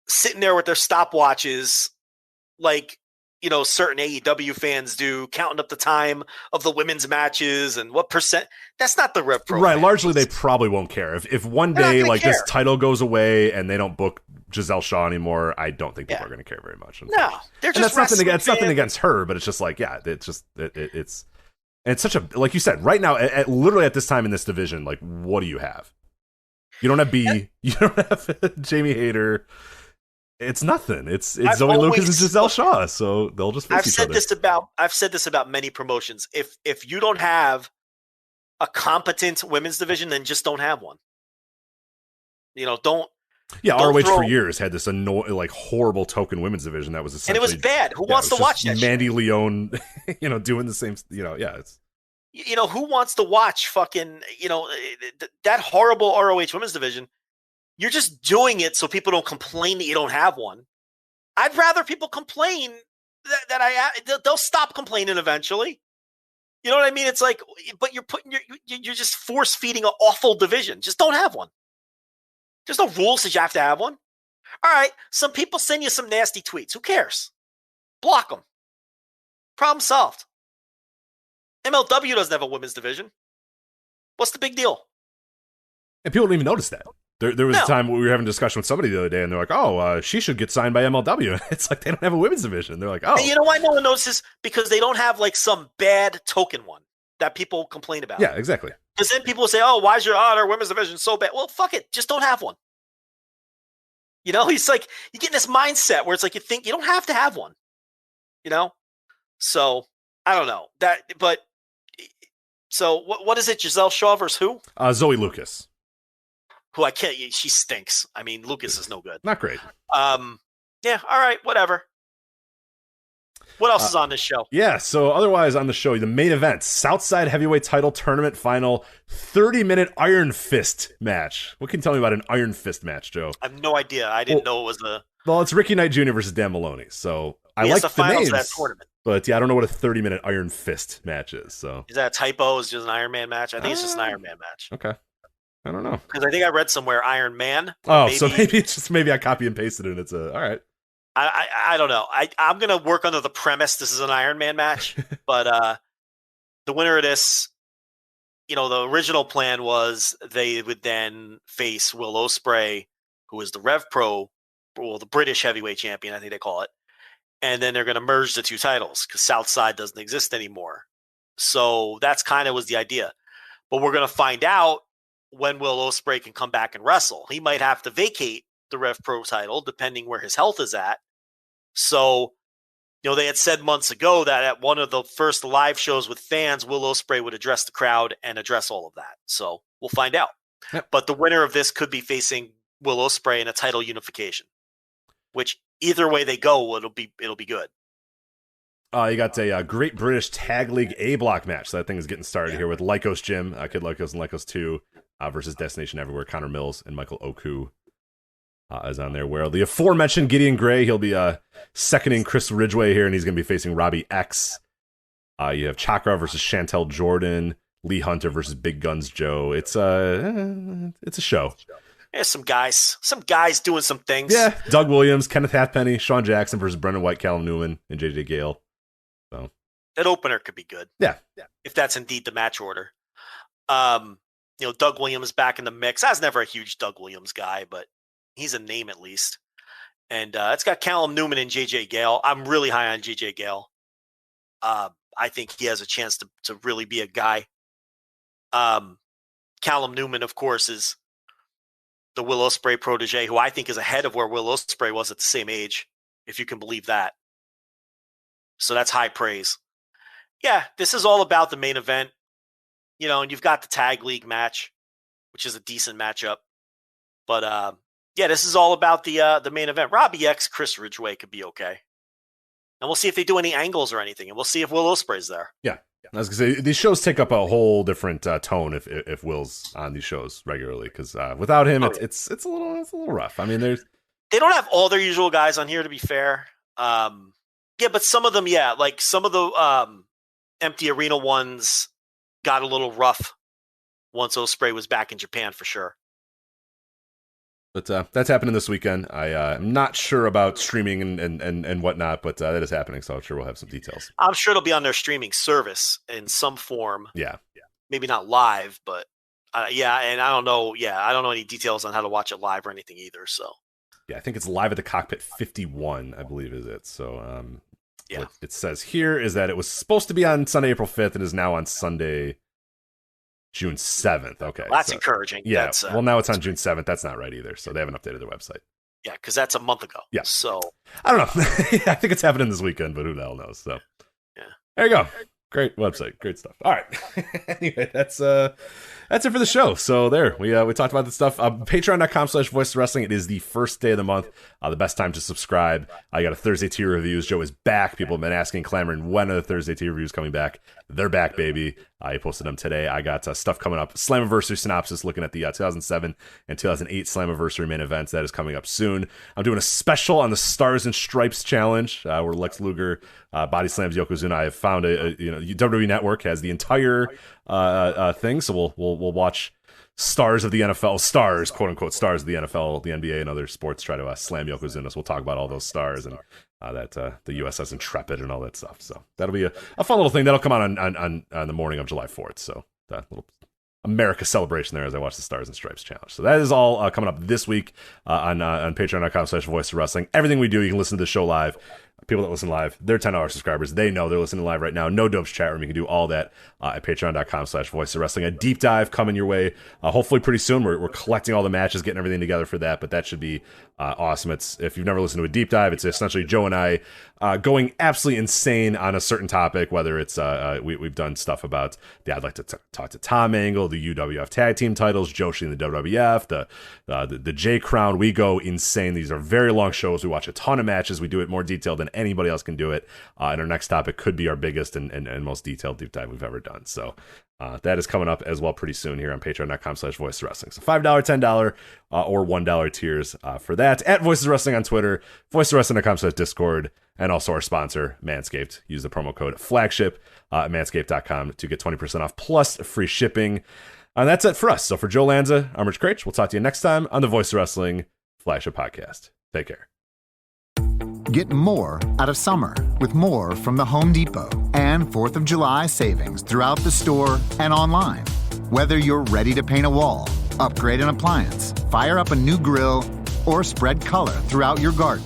sitting there with their stopwatches, like, certain AEW fans do, counting up the time of the women's matches and what percent. That's not the RevPro. Right. Largely, they probably won't care. If one day like this title goes away and they don't book Giselle Shaw anymore, I don't think people are going to care very much. No, they're just it's nothing against her, but it's just like, it's such a, like you said, right now, literally at this time in this division, like, what do you have? You don't have you don't have Jamie Hayter. It's nothing. It's Zoe Lucas and Giselle Shaw, so they'll just face each other. I've said this about many promotions. If you don't have a competent women's division, then just don't have one. Don't. Yeah, ROH for years had this horrible token women's division that was essentially, and it was bad. Who wants to watch that? Mandy Leon, doing the same. It's. Who wants to watch fucking that horrible ROH women's division? You're just doing it so people don't complain that you don't have one. I'd rather people complain that they'll stop complaining eventually. You know what I mean? It's like, but you're just force feeding an awful division. Just don't have one. There's no rules that you have to have one. All right, some people send you some nasty tweets. Who cares? Block them. Problem solved. MLW doesn't have a women's division. What's the big deal? And people don't even notice that. There was a time we were having a discussion with somebody the other day, and they're like, "Oh, she should get signed by MLW." It's like they don't have a women's division. They're like, "Oh." And you know why no one notices? Because they don't have like some bad token one that people complain about. Yeah, exactly. Because then people will say, "Oh, why is our women's division so bad?" Well, fuck it, just don't have one. You know, it's like you get in this mindset where it's like you think you don't have to have one. You know, so I don't know that, but so what is it? Giselle Shaw versus who? Zoe Lucas. Who I can't. She stinks. I mean, Lucas is no good. Not great. Yeah. All right. Whatever. What else is on this show? Yeah. So otherwise on the show, the main event, Southside Heavyweight Title Tournament Final, 30-minute Iron Fist match. What can you tell me about an Iron Fist match, Joe? I have no idea. I didn't know it was the. Well, it's Ricky Knight Jr. versus Dan Maloney. So I like the names, of that tournament. But yeah, I don't know what a 30-minute Iron Fist match is. So is that a typo? Is it just an Iron Man match? I think it's just an Iron Man match. Okay. I don't know. Because I think I read somewhere Iron Man. Oh, so maybe it's just I copy and pasted it and it's all right. I don't know. I'm going to work under the premise this is an Iron Man match. But the winner of this, you know, the original plan was they would then face Will Ospreay, who is the RevPro, well, the British heavyweight champion, I think they call it. And then they're going to merge the two titles because Southside doesn't exist anymore. So that's kind of was the idea. But we're going to find out when Will Ospreay can come back and wrestle. He might have to vacate the RevPro title depending where his health is at. So, you know, they had said months ago that at one of the first live shows with fans, Will Ospreay would address the crowd and address all of that. So we'll find out. Yep. But the winner of this could be facing Will Ospreay in a title unification, which either way they go, it'll be good. You got a Great British Tag League A block match. So that thing is getting started here with Lycos Jim, Kid Lycos and Lycos 2 versus Destination Everywhere, Connor Mills and Michael Oku is on there. Where the aforementioned Gideon Gray, he'll be seconding Chris Ridgway here, and he's going to be facing Robbie X. You have Chakra versus Chantel Jordan, Lee Hunter versus Big Guns Joe. It's a show. There's some guys doing some things. Yeah, Doug Williams, Kenneth Halfpenny, Sean Jackson versus Brendan White, Callum Newman, and JJ Gale. So that opener could be good. Yeah. If that's indeed the match order. You know, Doug Williams back in the mix. I was never a huge Doug Williams guy, but he's a name at least. And it's got Callum Newman and JJ Gale. I'm really high on JJ Gale. I think he has a chance to really be a guy. Callum Newman, of course, is the Will Ospreay protege, who I think is ahead of where Will Ospreay was at the same age, if you can believe that. So that's high praise. Yeah, this is all about the main event. You know, and you've got the tag league match, which is a decent matchup. But yeah, this is all about the main event. Robbie X, Chris Ridgway could be okay. And we'll see if they do any angles or anything, and we'll see if Will Ospreay's there. Yeah. I was going to say, these shows take up a whole different tone if Will's on these shows regularly, because without him, it's a little rough. I mean, they don't have all their usual guys on here, to be fair. Yeah, but some of them, yeah, like some of the empty arena ones got a little rough once Ospreay was back in Japan for sure. But that's happening this weekend. I'm not sure about streaming and whatnot, but that is happening, so I'm sure we'll have some details. I'm sure it'll be on their streaming service in some form. Yeah. Maybe not live, but yeah, and I don't know. Yeah, I don't know any details on how to watch it live or anything either. So yeah, I think it's live at the Cockpit 51, I believe is it. So yeah, what it says here is that it was supposed to be on Sunday, April 5th, and is now on Sunday, June 7th. Okay. Well, that's encouraging. Yeah. That's, well, now it's on June 7th. That's not right either. So they haven't updated their website. Yeah, because that's a month ago. Yeah. So I don't know. I think it's happening this weekend, but who the hell knows? So yeah. There you go. Great website. Great stuff. All right. Anyway, that's it for the show. So there, we talked about this stuff. Patreon.com/Voices of Wrestling. It is the first day of the month. The best time to subscribe. I got a Thursday tier reviews. Joe is back. People have been asking, clamoring, when are the Thursday tier reviews coming back? They're back, baby. I posted them today. I got stuff coming up. Slammiversary synopsis, looking at the 2007 and 2008 Slammiversary main events. That is coming up soon. I'm doing a special on the Stars and Stripes challenge, where Lex Luger body slams Yokozuna. I have found WWE Network has the entire thing, so we'll watch stars of the NFL, stars, quote unquote, stars of the NFL, the NBA, and other sports try to slam Yokozunas. We'll talk about all those stars and that the USS Intrepid and all that stuff. So that'll be a fun little thing that'll come on the morning of July 4th. So that little America celebration there as I watch the Stars and Stripes Challenge. So that is all coming up this week on patreon.com/Voice of Wrestling. Everything we do, you can listen to the show live. People that listen live, they're $10 subscribers. They know they're listening live right now. No Dopes chat room. You can do all that at patreon.com/Voice of Wrestling. A deep dive coming your way, hopefully pretty soon. We're collecting all the matches, getting everything together for that, but that should be awesome. If you've never listened to a deep dive, it's essentially Joe and I going absolutely insane on a certain topic, whether it's we've done stuff about I'd like to talk to Tom Angle, the UWF tag team titles, Joshi and the WWF, the J Crown. We go insane. These are very long shows. We watch a ton of matches. We do it more detailed than anybody else can do it. And our next topic could be our biggest and most detailed deep dive we've ever done. So that is coming up as well pretty soon here on patreon.com/Voice of Wrestling. So $5, $10, or $1 tiers for that. At Voices of Wrestling on Twitter, voicesofwrestling.com/Discord, and also our sponsor, Manscaped. Use the promo code Flagship at manscaped.com to get 20% off plus free shipping. And that's it for us. So for Joe Lanza, I'm Rich Craich. We'll talk to you next time on the Voice of Wrestling Flagship Podcast. Take care. Get more out of summer with more from the Home Depot and 4th of July savings throughout the store and online. Whether you're ready to paint a wall, upgrade an appliance, fire up a new grill, or spread color throughout your garden,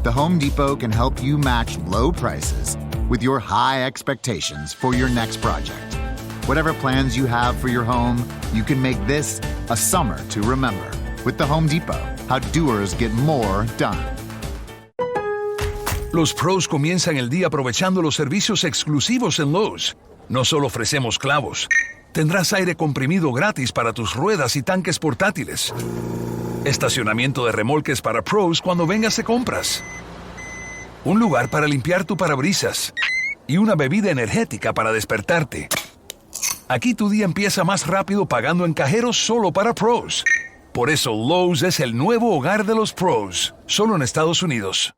the Home Depot can help you match low prices with your high expectations for your next project. Whatever plans you have for your home, you can make this a summer to remember. With the Home Depot, how doers get more done. Los pros comienzan el día aprovechando los servicios exclusivos en Lowe's. No solo ofrecemos clavos, tendrás aire comprimido gratis para tus ruedas y tanques portátiles, estacionamiento de remolques para pros cuando vengas de compras, un lugar para limpiar tu parabrisas y una bebida energética para despertarte. Aquí tu día empieza más rápido pagando en cajeros solo para pros. Por eso Lowe's es el nuevo hogar de los pros, solo en Estados Unidos.